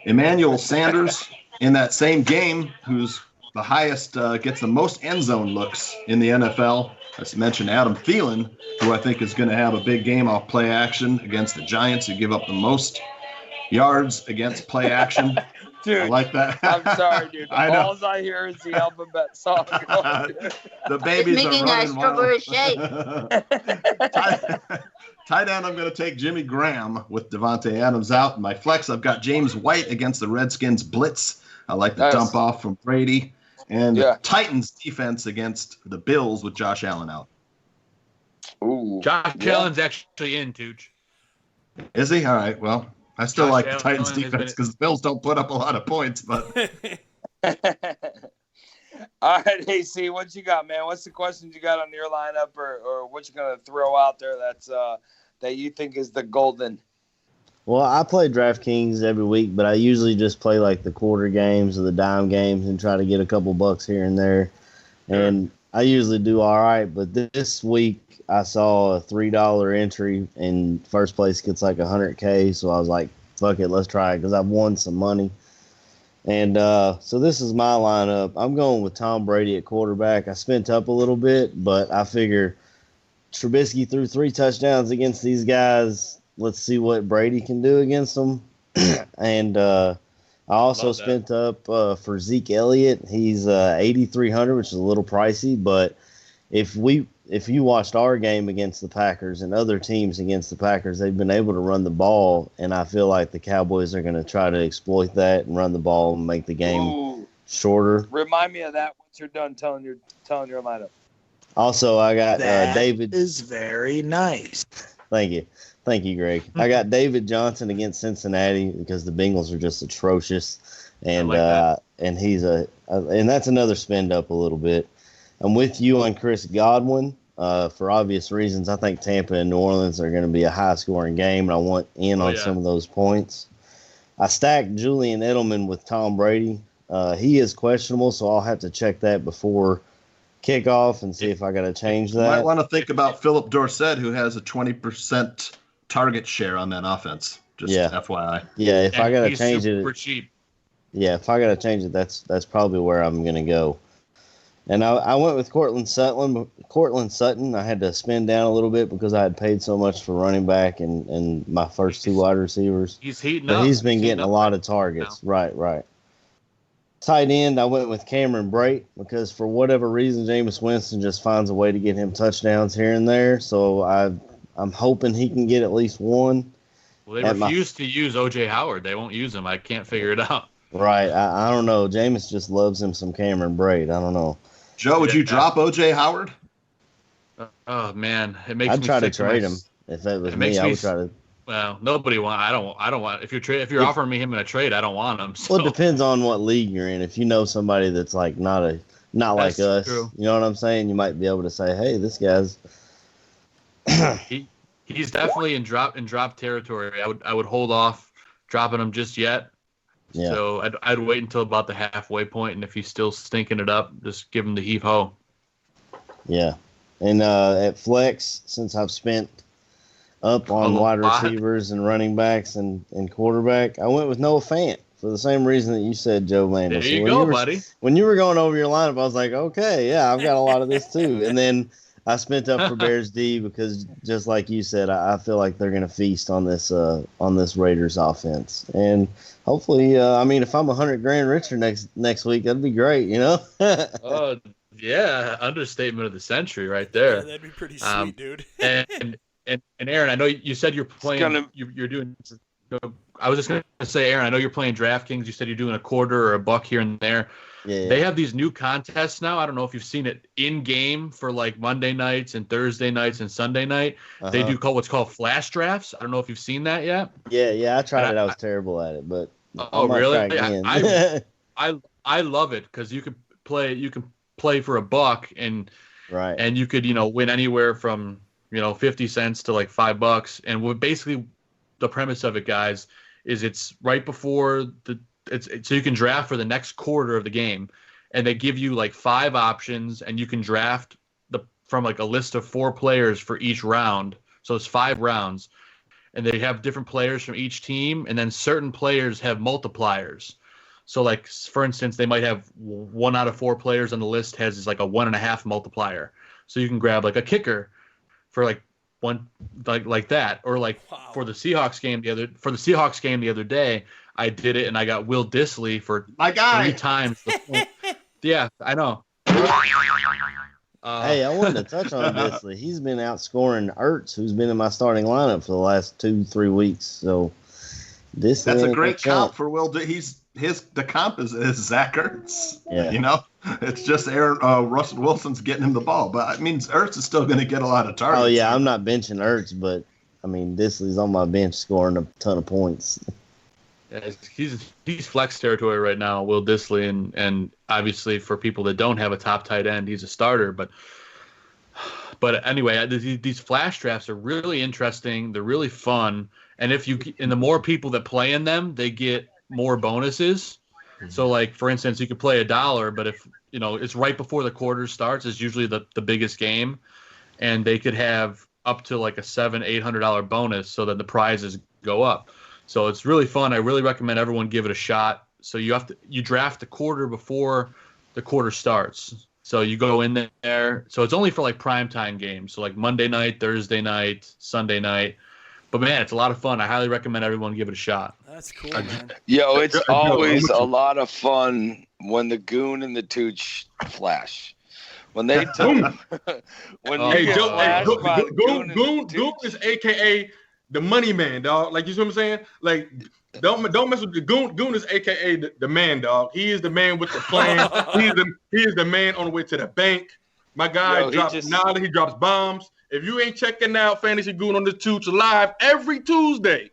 Emmanuel Sanders in that same game, who's the highest, gets the most end zone looks in the NFL. Let's mention Adam Phelan, who I think is going to have a big game off play action against the Giants, who give up the most yards against play action. Dude, I like that. I'm sorry, dude. All I hear is the alphabet song. The babies it's making are a running strawberry shake. Tight end, I'm going to take Jimmy Graham with Devontae Adams out. In my flex, I've got James White against the Redskins blitz. I like the dump off from Brady. And the Titans defense against the Bills with Josh Allen out. Ooh, Josh Allen's actually in, Tooch. Is he? All right. Well, I still Josh like the Allen Titans has defense because the Bills don't put up a lot of points, but All right, AC, what you got, man? What's the questions you got on your lineup, or what you gonna throw out there that's that you think is the golden? Well, I play DraftKings every week, but I usually just play like the quarter games or the dime games and try to get a couple bucks here and there. And I usually do all right, but this week I saw a $3 entry and first place gets like 100K. So I was like, fuck it, let's try it because I've won some money. And so this is my lineup. I'm going with Tom Brady at quarterback. I spent up a little bit, but I figure Trubisky threw 3 touchdowns against these guys. Let's see what Brady can do against them. And I also spent up for Zeke Elliott. He's 8,300, which is a little pricey, but if you watched our game against the Packers and other teams against the Packers, they've been able to run the ball, and I feel like the Cowboys are going to try to exploit that and run the ball and make the game shorter. Remind me of that once you're done telling your lineup. Also, I got David. Is very nice. Thank you, Greg. I got David Johnson against Cincinnati because the Bengals are just atrocious, and and and that's another spend up a little bit. I'm with you on Chris Godwin for obvious reasons. I think Tampa and New Orleans are going to be a high-scoring game, and I want in on some of those points. I stacked Julian Edelman with Tom Brady. He is questionable, so I'll have to check that before kickoff and see if I got to change that. you might want to think about Philip Dorsett, who has a 20% target share on that offense. Just FYI. Yeah, if I got to change it, super cheap. Yeah, if I got to change it, that's probably where I'm going to go. And I went with Cortland Sutton. I had to spend down a little bit because I had paid so much for running back and my first 2 wide receivers. He's heating but up. He's been getting a lot of targets. Right. Tight end, I went with Cameron Brate because for whatever reason, Jameis Winston just finds a way to get him touchdowns here and there. So I'm hoping he can get at least one. Well, they refuse to use O.J. Howard. They won't use him. I can't figure it out. Right. I don't know. Jameis just loves him some Cameron Brate. I don't know. Joe, would you drop O.J. Howard? Oh man, it makes I'd me try to sick trade him if it was me. I would try to. Well, nobody want. I don't want. If you're offering me him in a trade, I don't want him. So. Well, it depends on what league you're in. If you know somebody that's like not like us, true. You know what I'm saying? You might be able to say, "Hey, this guy's." He's definitely in drop territory. I would hold off dropping him just yet. Yeah. So I'd wait until about the halfway point, and if he's still stinking it up, just give him the heave ho. Yeah, and at flex, since I've spent up on wide receivers and running backs and quarterback, I went with Noah Fant for the same reason that you said, Joe Mandel. There you go, buddy. When you were going over your lineup, I was like, okay, yeah, I've got a lot of this too. And then I spent up for Bears D because just like you said, I feel like they're going to feast on this Raiders offense. And hopefully, if I'm $100,000 richer next week, that'd be great, you know? Oh, yeah. Understatement of the century right there. Yeah, that'd be pretty sweet, dude. and Aaron, I know you said you're playing, you're doing, I was just going to say, Aaron, I know you're playing DraftKings. You said you're doing a quarter or a buck here and there. Yeah. They have these new contests now. I don't know if you've seen it in game for like Monday nights and Thursday nights and Sunday night. Uh-huh. They do what's called flash drafts. I don't know if you've seen that yet. Yeah, I tried it. I was terrible at it, but really? I love it because you can play for a buck and you could win anywhere from 50 cents to like $5. And basically the premise of it, guys, is it's right before so you can draft for the next quarter of the game, and they give you like 5 options, and you can draft from like a list of 4 players for each round. So it's 5 rounds, and they have different players from each team, and then certain players have multipliers. So like, for instance, they might have 1 out of 4 players on the list has like a 1.5 multiplier. So you can grab like a kicker for like one like that, or like for the Seahawks game the other day, I did it and I got Will Dissly for my guy 3 times. Yeah, I know. Hey, I wanted to touch on Dissly. He's been outscoring Ertz, who's been in my starting lineup for the last 2-3 weeks. So that's a great comp for Will. The comp is Zach Ertz. Yeah. It's just Russell Wilson's getting him the ball, but it means Ertz is still going to get a lot of targets. Oh yeah, I'm not benching Ertz, but I mean, Disley's on my bench scoring a ton of points. Yeah, he's flex territory right now, Will Disley, and obviously for people that don't have a top tight end, he's a starter. But anyway, these flash drafts are really interesting. They're really fun, and the more people that play in them, they get more bonuses. So, like for instance, you could play $1, but if it's right before the quarter starts, it's usually the biggest game, and they could have up to like a $700-800 bonus, so that the prizes go up. So it's really fun. I really recommend everyone give it a shot. So you draft the quarter before the quarter starts. So you go in there. So it's only for like primetime games. So like Monday night, Thursday night, Sunday night. But man, it's a lot of fun. I highly recommend everyone give it a shot. That's cool, man. Yo, it's always a lot of fun when the Goon and the Tooch flash. When they Goon is AKA the money man, dog. Like, you see what I'm saying? Like, don't mess with the Goon. Goon is AKA the man, dog. He is the man with the plan. he is the man on the way to the bank. My guy drops knowledge. He drops bombs. If you ain't checking out Fantasy Goon on the Tooch live every Tuesday,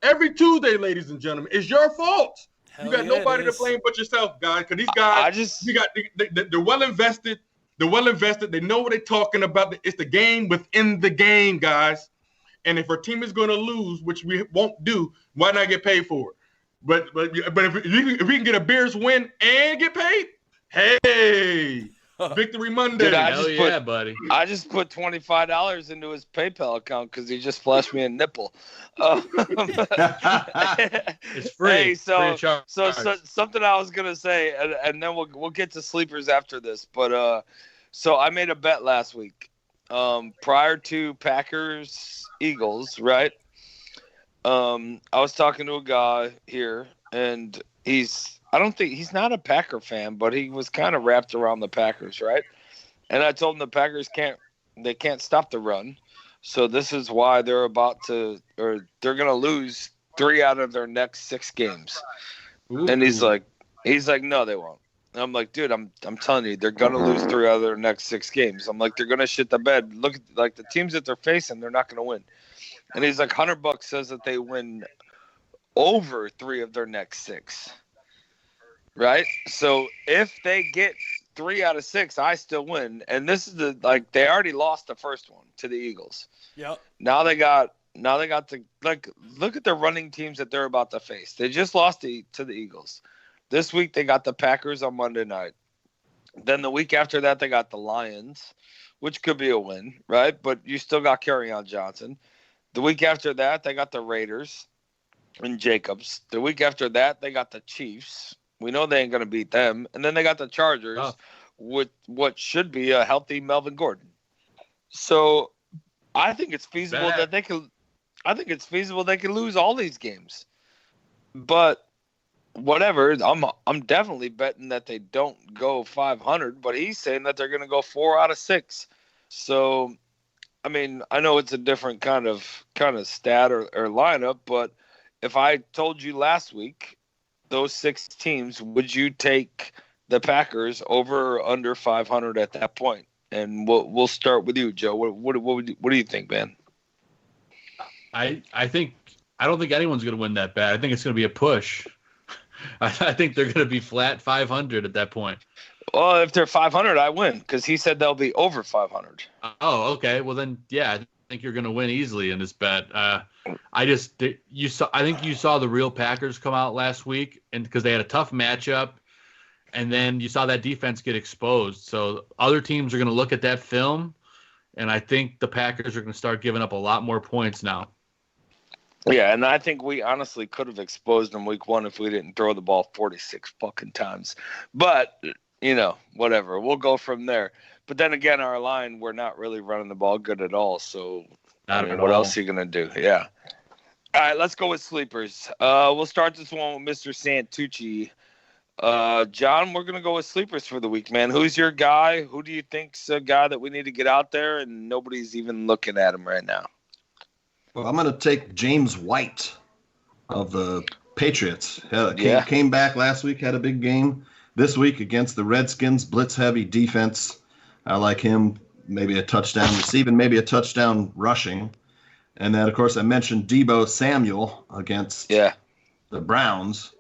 ladies and gentlemen, it's your fault. You got nobody to blame but yourself, guys. Because these guys, they're well invested. They're well invested. They know what they're talking about. It's the game within the game, guys. And if our team is going to lose, which we won't do, why not get paid for it? But if we can get a Bears win and get paid, hey, Victory Monday. Dude, buddy. I just put $25 into his PayPal account because he just flashed me a nipple. It's free. Hey, so free something I was gonna say, and then we'll get to sleepers after this. But so I made a bet last week. Prior to Packers Eagles, right? I was talking to a guy here, and I don't think he's not a Packer fan, but he was kind of wrapped around the Packers, right? And I told him the Packers can't stop the run. So this is why they're going to lose 3 out of their next 6 games. Ooh. And he's like, no, they won't. And I'm like, dude, I'm telling you, they're going to lose 3 out of their next 6 games. I'm like, they're going to shit the bed. Look at like the teams that they're facing, they're not going to win. And he's like, $100 says that they win over 3 of their next 6. Right? So if they get 3 out of 6, I still win. And this is they already lost the first one to the Eagles. Yep. Now they got the look at the running teams that they're about to face. They just lost to the Eagles. This week they got the Packers on Monday night. Then the week after that they got the Lions, which could be a win, right? But you still got Kerryon Johnson. The week after that they got the Raiders and Jacobs. The week after that they got the Chiefs. We know they ain't going to beat them. And then they got the Chargers with what should be a healthy Melvin Gordon. So I think it's feasible that they can lose all these games. But whatever, I'm definitely betting that they don't go 500, but he's saying that they're going to go 4 out of 6. So I mean, I know it's a different kind of stat or lineup, but if I told you last week those 6 teams, would you take the Packers over or under 500 at that point? And we'll start with you, Joe. What do you think, man? I don't think anyone's going to win that bad. I think it's going to be a push. I think they're going to be flat 500 at that point. Well, if they're 500, I win because he said they'll be over 500. Oh, okay. Well, then, yeah, I think you're going to win easily in this bet. I think you saw the real Packers come out last week, and because they had a tough matchup, and then you saw that defense get exposed. So other teams are going to look at that film, and I think the Packers are going to start giving up a lot more points now. Yeah, and I think we honestly could have exposed them week 1 if we didn't throw the ball 46 fucking times. But, whatever. We'll go from there. But then again, our line, we're not really running the ball good at all. So, what else are you going to do? Yeah. All right, let's go with sleepers. We'll start this one with Mr. Santucci. John, we're going to go with sleepers for the week, man. Who's your guy? Who do you think's a guy that we need to get out there and nobody's even looking at him right now? Well, I'm going to take James White of the Patriots. Came back last week, had a big game. This week against the Redskins, blitz-heavy defense. I like him, maybe a touchdown receiving, maybe a touchdown rushing. And then, of course, I mentioned Deebo Samuel against the Browns,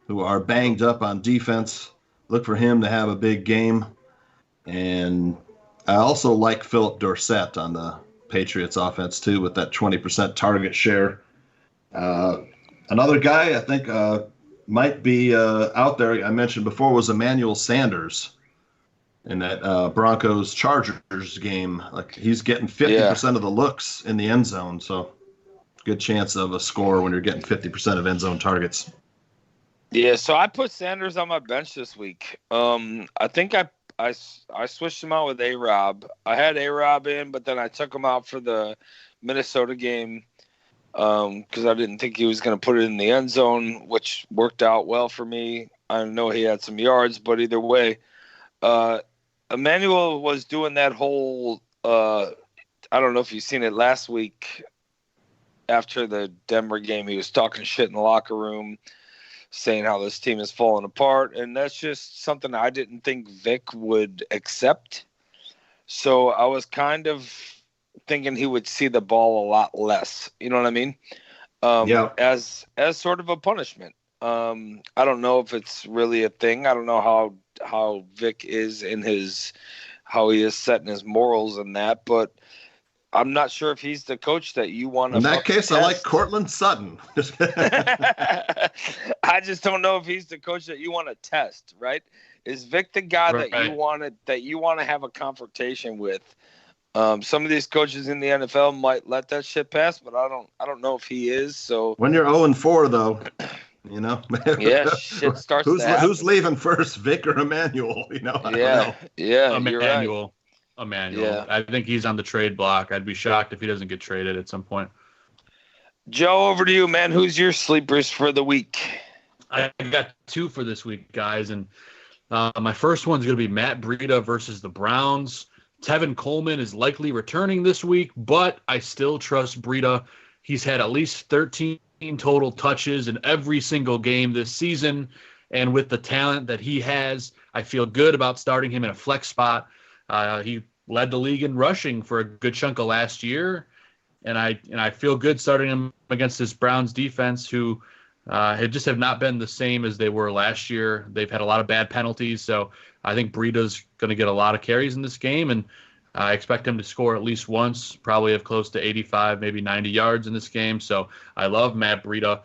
who are banged up on defense. Look for him to have a big game. And I also like Philip Dorsett on the Patriots offense, too, with that 20% target share. Another guy I think might be out there, I mentioned before, was Emmanuel Sanders in that Broncos-Chargers game. Like, he's getting 50% of the looks in the end zone, so good chance of a score when you're getting 50% of end zone targets. Yeah, so I put Sanders on my bench this week. I think I switched him out with A-Rob. I had A-Rob in, but then I took him out for the Minnesota game because I didn't think he was going to put it in the end zone, which worked out well for me. I know he had some yards, but either way, Emmanuel was doing that whole I don't know if you've seen it last week after the Denver game. He was talking shit in the locker room, saying how this team is falling apart, and that's just something I didn't think Vic would accept. So I was kind of thinking he would see the ball a lot less. You know what I mean? As sort of a punishment. I don't know if it's really a thing. I don't know how Vic is in how he is setting his morals and that, but I'm not sure if he's the coach that you want to. In that case, I like Cortland Sutton. I just don't know if he's the coach that you want to test, right? Is Vic the guy that you want to have a confrontation with? Some of these coaches in the NFL might let that shit pass, but I don't know if he is. So when you're 0-4, though, you know, shit starts. Who's leaving first, Vic or Emmanuel? You know, I don't know. Emmanuel. Emmanuel. Yeah. I think he's on the trade block. I'd be shocked if he doesn't get traded at some point. Joe, over to you, man. Who's your sleepers for the week? I got two for this week, guys, and my first one's going to be Matt Breida versus the Browns. Tevin Coleman is likely returning this week, but I still trust Breida. He's had at least 13 total touches in every single game this season, and with the talent that he has, I feel good about starting him in a flex spot. He led the league in rushing for a good chunk of last year, and I feel good starting him against this Browns defense, who have not been the same as they were last year. They've had a lot of bad penalties, so I think Breida's going to get a lot of carries in this game, and I expect him to score at least once, probably have close to 85, maybe 90 yards in this game. So I love Matt Breida.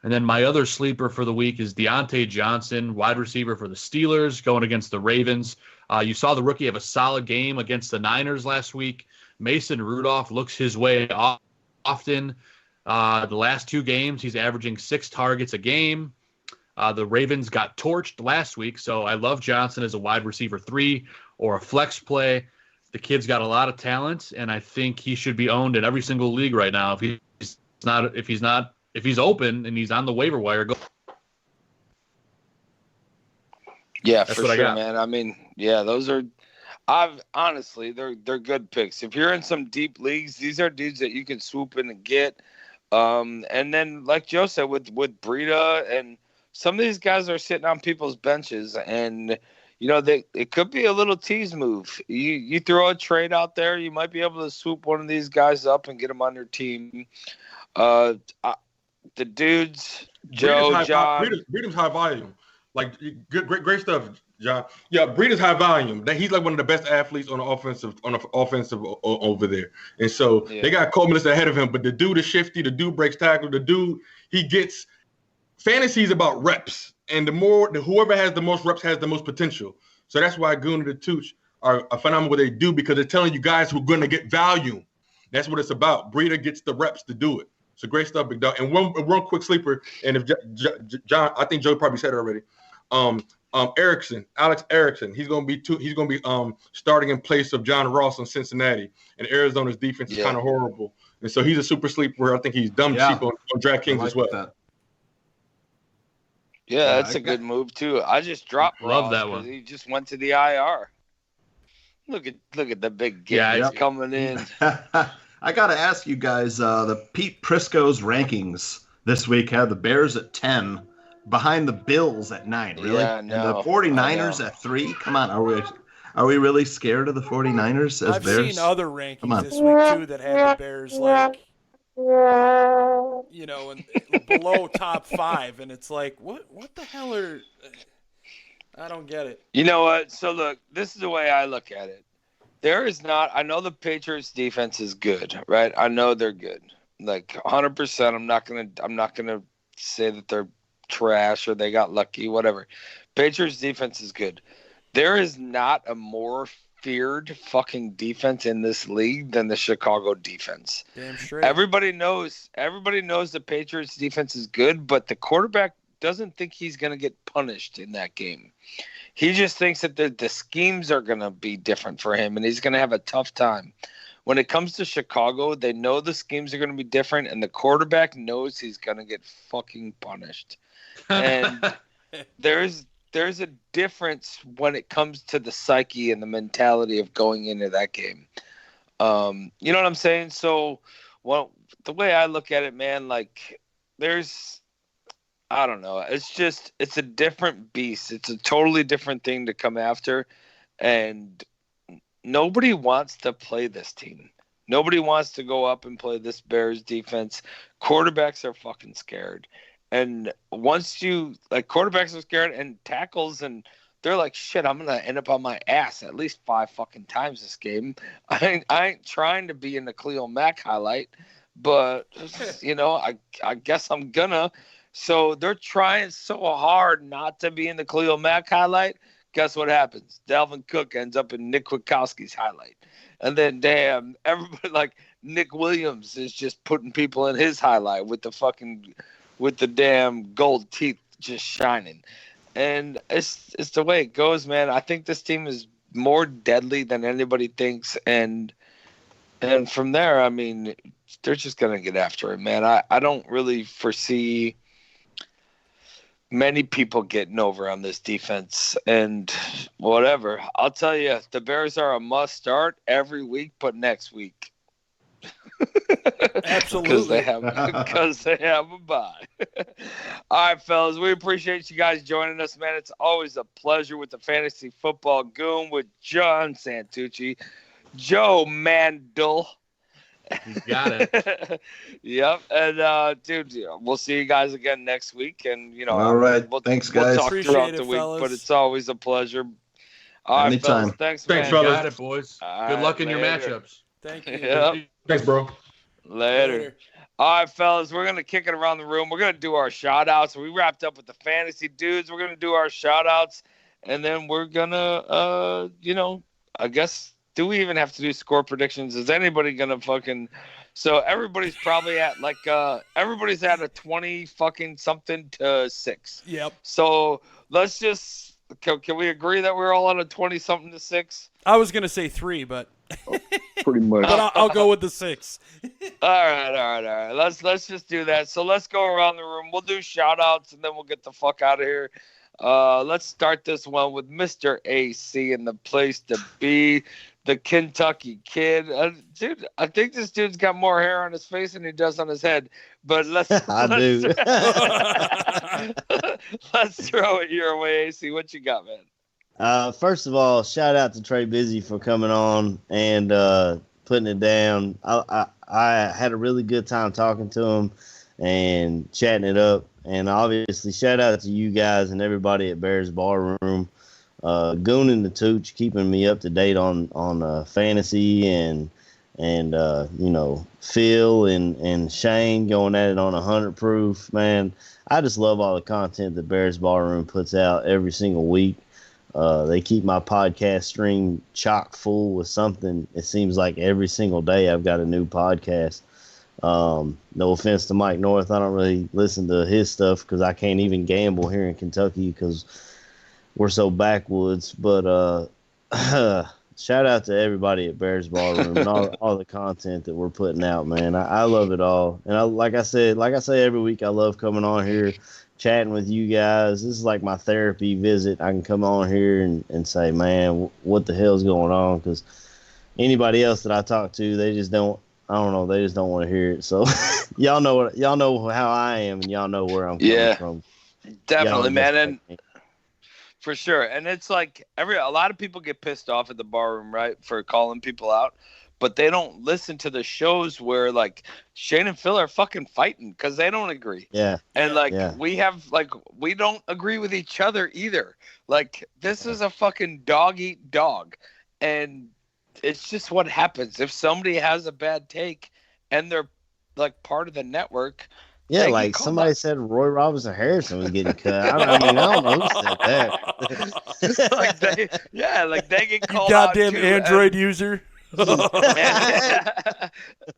And then my other sleeper for the week is Deontay Johnson, wide receiver for the Steelers, going against the Ravens. You saw the rookie have a solid game against the Niners last week. Mason Rudolph looks his way often. The last two games, he's averaging 6 targets a game. The Ravens got torched last week, so I love Johnson as a wide receiver 3 or a flex play. The kid's got a lot of talent, and I think he should be owned in every single league right now. If he's open and he's on the waiver wire, go. Yeah, for sure, man. I mean, those are. They're good picks. If you're in some deep leagues, these are dudes that you can swoop in and get. And then, like Joe said, with Breida, and some of these guys are sitting on people's benches, and it could be a little tease move. You throw a trade out there, you might be able to swoop one of these guys up and get them on your team. The dudes, Joe, John. Breida's high volume. Like, great stuff, John. Yeah, Breida's high volume. He's like one of the best athletes on the offensive over there. And so they got Coleman that's ahead of him, but the dude is shifty. The dude breaks tackle. The dude, he gets fantasy is about reps, and whoever has the most reps has the most potential. So that's why Goon and Tooch are phenomenal what they do, because they're telling you guys who are going to get value. That's what it's about. Breida gets the reps to do it. So great stuff, big dog. And one quick sleeper, and if John, I think Joe probably said it already. Alex Erickson, he's gonna be starting in place of John Ross in Cincinnati, and Arizona's defense is kind of horrible, and so he's a super sleeper. I think he's cheap on DraftKings as well. That. Yeah, that's a good move too. I just dropped Love Ross that one. He just went to the IR. Look at the big guys coming in. I got to ask you guys, the Pete Prisco's rankings this week had the Bears at 10, behind the Bills at 9. Really? Yeah, and the 49ers at 3? Come on, are we really scared of the 49ers as I've Bears? seen other rankings this week, too, that had the Bears, like, you know, and below top 5, and it's like, what the hell are? I don't get it. You know what? So look, this is the way I look at it. There is not. I know the Patriots defense is good, right? I know they're good, like 100%. I'm not gonna say that they're trash or they got lucky, whatever. Patriots defense is good. There is not a more feared fucking defense in this league than the Chicago defense. Damn straight. Everybody knows the Patriots defense is good, but the quarterback doesn't think he's going to get punished in that game. He just thinks that the schemes are going to be different for him, and he's going to have a tough time. When it comes to Chicago, they know the schemes are going to be different, and the quarterback knows he's going to get fucking punished. And there's a difference when it comes to the psyche and the mentality of going into that game. You know what I'm saying? So, well, the way I look at it, man, like I don't know. It's a different beast. It's a totally different thing to come after. And nobody wants to play this team. Nobody wants to go up and play this Bears defense. Quarterbacks are fucking scared. And once quarterbacks are scared and tackles, and they're like, shit, I'm going to end up on my ass at least 5 fucking times this game. I ain't trying to be in the Khalil Mack highlight, but, you know, I guess I'm gonna. So they're trying so hard not to be in the Khalil Mack highlight. Guess what happens? Dalvin Cook ends up in Nick Kwiatkowski's highlight. And then, damn, everybody like Nick Williams is just putting people in his highlight with the damn gold teeth just shining. And it's the way it goes, man. I think this team is more deadly than anybody thinks. And from there, I mean, they're just going to get after it, man. I don't really foresee many people getting over on this defense, and whatever. I'll tell you, the Bears are a must start every week, but next week. Absolutely. Because they have a bye. All right, fellas, we appreciate you guys joining us, man. It's always a pleasure with the Fantasy Football Goon with John Santucci, Joe Mandel. You got it. Yep. And dude, we'll see you guys again next week. And you know, all right. Thanks, guys. We'll talk Appreciate throughout it, the week, fellas. but it's always a pleasure. All right, Anytime. fellas. Thanks, Thanks, man. fellas. Got it, boys. All Good right, luck in your later. matchups. Thank you. Yep. Thanks, bro. Later. All right, fellas, we're going to kick it around the room. We're going to do our shout-outs. We wrapped up with the fantasy dudes. We're going to do our shout-outs, and then we're going to, I guess, do we even have to do score predictions? Is anybody going to fucking – so everybody's probably at, everybody's at a 20 fucking something to 6. Yep. So let's just – can we agree that we're all on a 20 something to 6? I was going to say 3, but Pretty much. but I'll go with the 6. All right. Let's just do that. So let's go around the room. We'll do shout outs and then we'll get the fuck out of here. Let's start this one with Mr. AC and the place to be, the Kentucky Kid. Dude, I think this dude's got more hair on his face than he does on his head. But let's do. let's throw it your way, AC. What you got, man? First of all, shout out to Trey Bizzy for coming on and putting it down. I had a really good time talking to him and chatting it up. And obviously, shout out to you guys and everybody at Bears Barroom. Goon and Tooch keeping me up to date on fantasy and Phil and Shane going at it on 100 proof. Man, I just love all the content that Bears Barroom puts out every single week. They keep my podcast stream chock full with something. It seems like every single day I've got a new podcast. No offense to Mike North. I don't really listen to his stuff because I can't even gamble here in Kentucky because we're so backwoods. But shout out to everybody at Bears Ballroom and all the content that we're putting out, man. I love it all. And like I say every week, I love coming on here, chatting with you guys. This is like my therapy visit. I can come on here and say, man, what the hell's going on? Because anybody else that I talk to, they just don't. I don't know. They just don't want to hear it. So y'all know how I am, and y'all know where I'm coming from. Definitely, man, and for sure. And it's like a lot of people get pissed off at the barroom, right, for calling people out. but they don't listen to the shows where like Shane and Phil are fucking fighting because they don't agree. Yeah. And like Yeah. we don't agree with each other either. Like this is a fucking dog eat dog. And it's just what happens. If somebody has a bad take and they're like part of the network. Yeah, like somebody said Roy Robinson Harrison was getting cut. I don't know who said that. like they get called goddamn out too, Android user.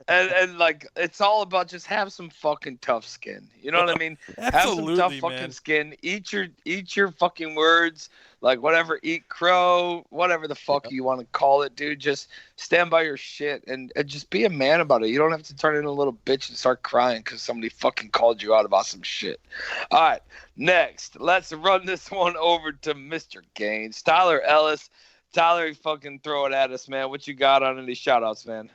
and like it's all about just have some fucking tough skin. You know what I mean? Absolutely, have some tough fucking skin. Eat your fucking words. Like whatever, eat crow, whatever the fuck you want to call it, dude. Just stand by your shit and just be a man about it. You don't have to turn into a little bitch and start crying because somebody fucking called you out about some shit. All right, next, let's run this one over to Mr. Gaines, Tyler Ellis. Tyler, fucking throw it at us, man. What you got on any shout-outs, man?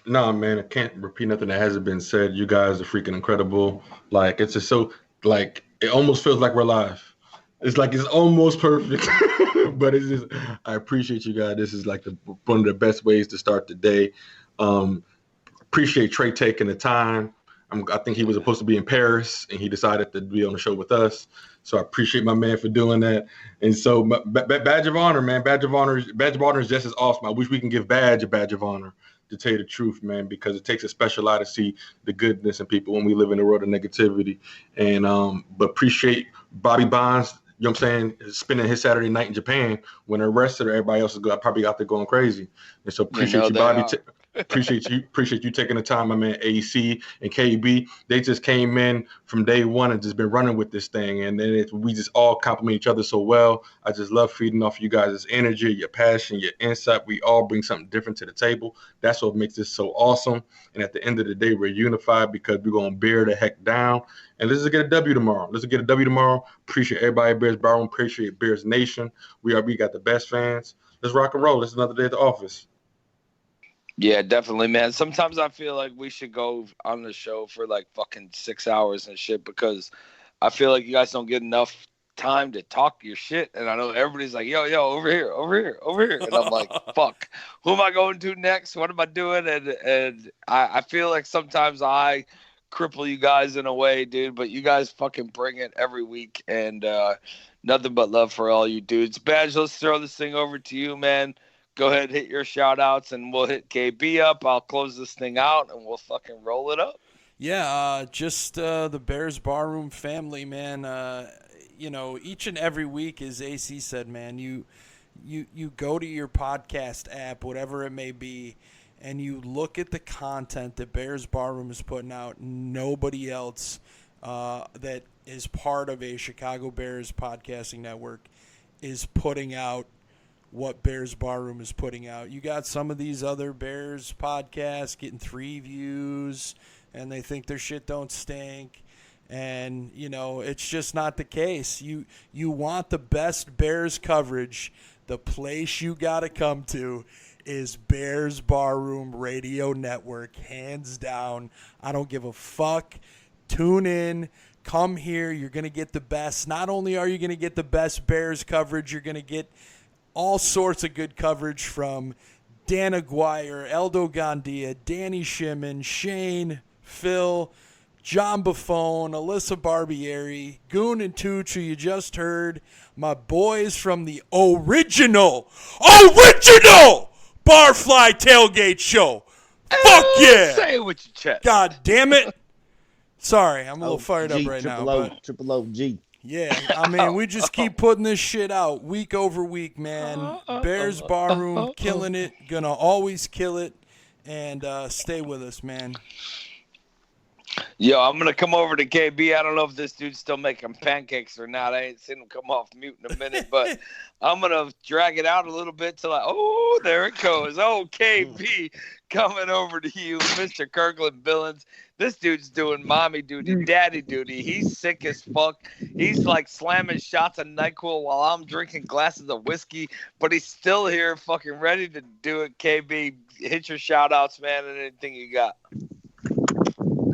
No, man, I can't repeat nothing that hasn't been said. You guys are freaking incredible. Like, it's just so, like, it almost feels like we're live. It's like it's almost perfect, but it's just, I appreciate you guys. This is like one of the best ways to start the day. Appreciate Trey taking the time. I think he was supposed to be in Paris, and he decided to be on the show with us. So I appreciate my man for doing that. And so, badge of honor, man. Badge of honor is just as awesome. I wish we can give Badge a badge of honor, to tell you the truth, man, because it takes a special eye to see the goodness in people when we live in a world of negativity. And but appreciate Bobby Bonds. You know what I'm saying? Spending his Saturday night in Japan when arrested, everybody else is probably out there going crazy. And so appreciate you, Bobby. Appreciate you taking the time, my man. AC and KB, they just came in from day one and just been running with this thing, and then we just all compliment each other so well. I just love feeding off you guys' energy, your passion, your insight. We all bring something different to the table. That's what makes this so awesome. And at the end of the day, we're unified because we're gonna bear the heck down. And let's just get a W tomorrow. Appreciate everybody at Bears Barroom. Appreciate Bears Nation. We got the best fans. Let's rock and roll. It's another day at the office. Yeah, definitely, man. Sometimes I feel like we should go on the show for like fucking 6 hours and shit because I feel like you guys don't get enough time to talk your shit. And I know everybody's like, yo, over here. And I'm like, fuck, who am I going to next? What am I doing? And I feel like sometimes I cripple you guys in a way, dude, but you guys fucking bring it every week. And nothing but love for all you dudes. Badge, let's throw this thing over to you, man. Go ahead, hit your shout-outs, and we'll hit KB up. I'll close this thing out, and we'll fucking roll it up. Yeah, just the Bears Barroom family, man. Each and every week, as AC said, man, you go to your podcast app, whatever it may be, and you look at the content that Bears Barroom is putting out. Nobody else that is part of a Chicago Bears podcasting network is putting out what Bears Barroom is putting out. You got some of these other Bears podcasts getting 3 views, and they think their shit don't stink. And, it's just not the case. You want the best Bears coverage. The place you got to come to is Bears Barroom Radio Network, hands down. I don't give a fuck. Tune in. Come here. You're going to get the best. Not only are you going to get the best Bears coverage, you're going to get all sorts of good coverage from Dan Aguirre, Eldo Gandia, Danny Shimon, Shane, Phil, John Buffone, Alyssa Barbieri, Goon and Tooch, who you just heard, my boys from the original Barfly Tailgate Show. Fuck yeah! Say it with your chest. God damn it. Sorry, I'm a little fired up right now. Triple OG. Yeah, I mean, we just keep putting this shit out week over week, man. Bears Barroom, killing it. Gonna always kill it. And stay with us, man. Yo, I'm going to come over to KB. I don't know if this dude's still making pancakes or not. I ain't seen him come off mute in a minute, but I'm going to drag it out a little bit till there it goes. Oh, KB, coming over to you, Mr. Kirkland Billings. This dude's doing mommy duty, daddy duty. He's sick as fuck. He's like slamming shots of NyQuil while I'm drinking glasses of whiskey, but he's still here fucking ready to do it. KB, hit your shout outs, man, and anything you got.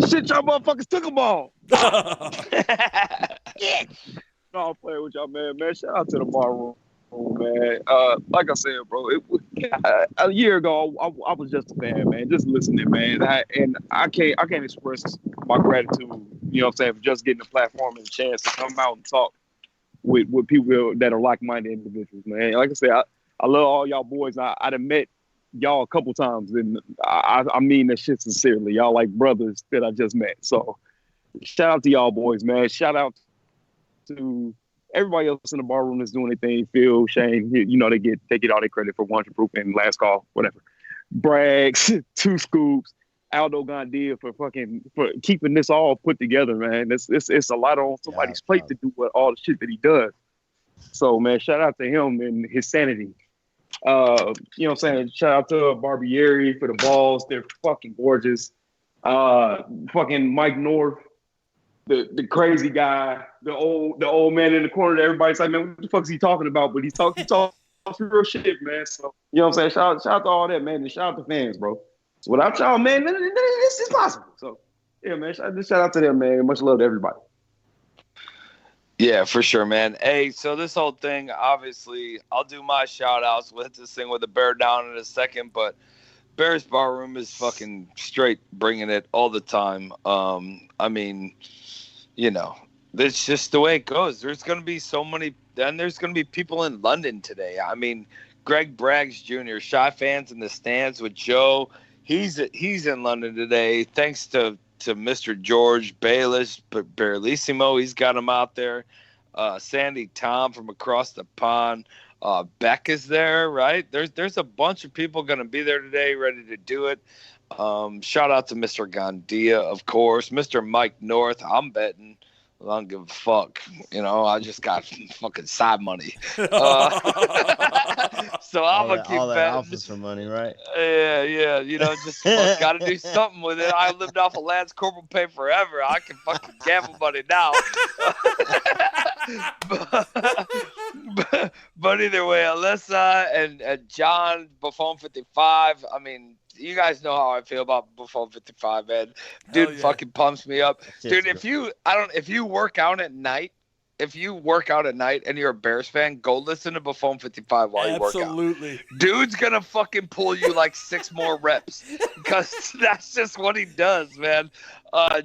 Shit, y'all motherfuckers took them all. Yeah. No, I'm playing with y'all, man. Shout out to the bar room. Oh, man. Like I said, bro, a year ago, I was just a fan, man, just listening, man. I can't express my gratitude, you know what I'm saying, for just getting a platform and a chance to come out and talk with people that are like-minded individuals, man. Like I said, I love all y'all boys. I'd have met y'all a couple times, and I mean that shit sincerely. Y'all like brothers that I just met. So shout out to y'all boys, man. Shout out to everybody else in the bar room that's doing their thing. Phil, Shane, you know, they get all their credit for 100 Proof and Last Call, whatever. Braggs, Two Scoops, Aldo Gandia for keeping this all put together, man. It's a lot on somebody's plate to do all the shit that he does. So, man, shout out to him and his sanity. You know what I'm saying? Shout out to Barbieri for the balls. They're fucking gorgeous. Fucking Mike North, the crazy guy, the old man in the corner that everybody's like, man, what the fuck is he talking about? But he talks real shit, man. So, you know what I'm saying? Shout out to all that, man. And shout out to fans, bro. So without y'all, man, this is possible. So, yeah, man, shout out to them, man. Much love to everybody. Yeah, for sure, man. Hey, so this whole thing, obviously, I'll do my shout-outs. We'll hit this thing with a bear down in a second, but Bears Barroom is fucking straight bringing it all the time. I mean, you know, that's just the way it goes. There's going to be so many, and there's going to be people in London today. I mean, Greg Braggs Jr., Shy fans in the stands with Joe. He's in London today, thanks to Mr. George Bayless, but Barrelissimo, he's got him out there. Sandy Tom from across the pond. Beck is there, right? There's a bunch of people going to be there today ready to do it. Shout out to Mr. Gandia, of course. Mr. Mike North, I'm betting. I don't give a fuck. You know, I just got fucking side money. So I'm going to keep all that betting. officer money, right? Yeah. You know, just got to do something with it. I lived off of Lance Corporal pay forever. I can fucking gamble money now. but either way, Alyssa and John, Buffon 55, I mean, you guys know how I feel about Buffon 55, man. Dude, fucking pumps me up. Dude, if you work out at night, and you're a Bears fan, go listen to Buffon 55 while you work out. Absolutely. Dude's gonna fucking pull you like 6 more reps because that's just what he does, man.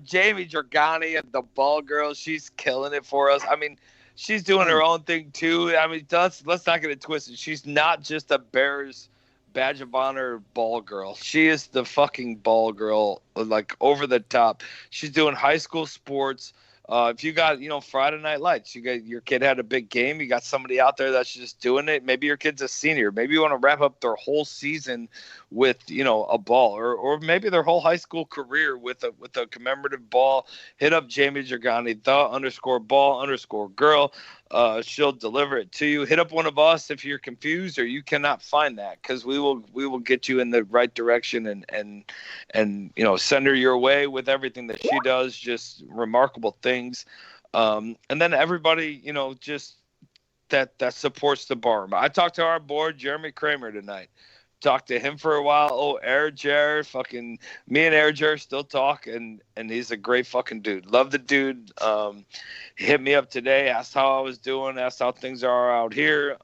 Jamie Dragani, the ball girl, she's killing it for us. I mean, she's doing her own thing too. I mean, let's not get it twisted. She's not just a Bears badge of honor ball girl. She is the fucking ball girl, like over the top. She's doing high school sports. If you got, Friday Night Lights, your kid had a big game, you got somebody out there that's just doing it. Maybe your kid's a senior. Maybe you want to wrap up their whole season with, a ball, or maybe their whole high school career with a commemorative ball. Hit up Jamie Dragani, _ball_girl. She'll deliver it to you. Hit up one of us if you're confused or you cannot find that, because we will get you in the right direction and send her your way with everything that she does. Just remarkable things. And then everybody, just that supports the bar. I talked to our board, Jeremy Kramer, tonight. Talked to him for a while. Oh, Air Jer, fucking me and Air Jer still talk, and he's a great fucking dude. Love the dude. He hit me up today, asked how I was doing, asked how things are out here.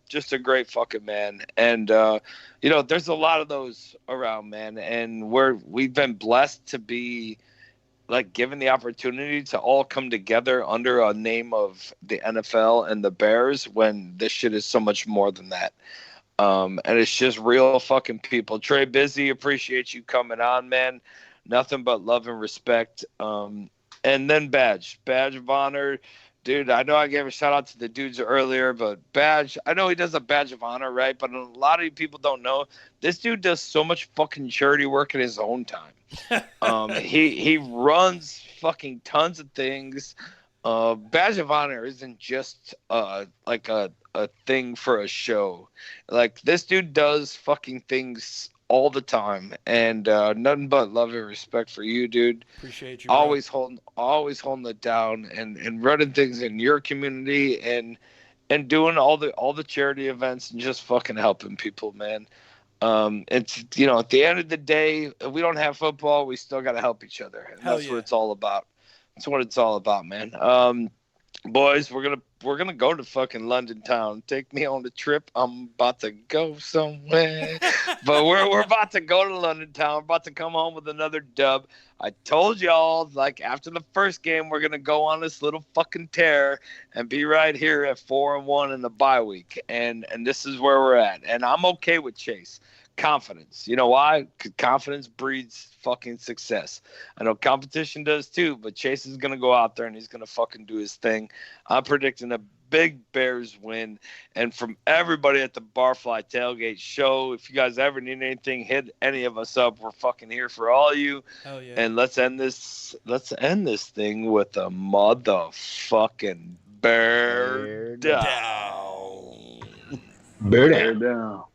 Just a great fucking man. And there's a lot of those around, man. And we've been blessed to be like given the opportunity to all come together under a name of the NFL and the Bears, when this shit is so much more than that. And it's just real fucking people. Trey Bizzy, appreciate you coming on, man. Nothing but love and respect. And then Badge of Honor. Dude, I know I gave a shout out to the dudes earlier, but Badge, I know he does a Badge of Honor, right? But a lot of people don't know. This dude does so much fucking charity work in his own time. He runs fucking tons of things. Badge of Honor isn't just like a thing for a show. Like, this dude does fucking things all the time, and nothing but love and respect for you, dude. Appreciate you, bro. Always holding it down and running things in your community and doing all the charity events and just fucking helping people, man. It's at the end of the day, if we don't have football, we still got to help each other, and that's what it's all about. That's what it's all about, man. Boys, we're gonna go to fucking London town. Take me on the trip. I'm about to go somewhere. But we're about to go to London town. We're about to come home with another dub. I told y'all, like, after the first game, we're gonna go on this little fucking tear and be right here at 4-1 in the bye week. And this is where we're at. And I'm okay with Chase. Confidence. You know why? 'Cause confidence breeds fucking success. I know competition does too, but Chase is going to go out there and he's going to fucking do his thing. I'm predicting a big Bears win. And from everybody at the Barfly Tailgate Show, if you guys ever need anything, hit any of us up. We're fucking here for all you. Hell yeah. And let's end this thing with a motherfucking bear down. Bear down.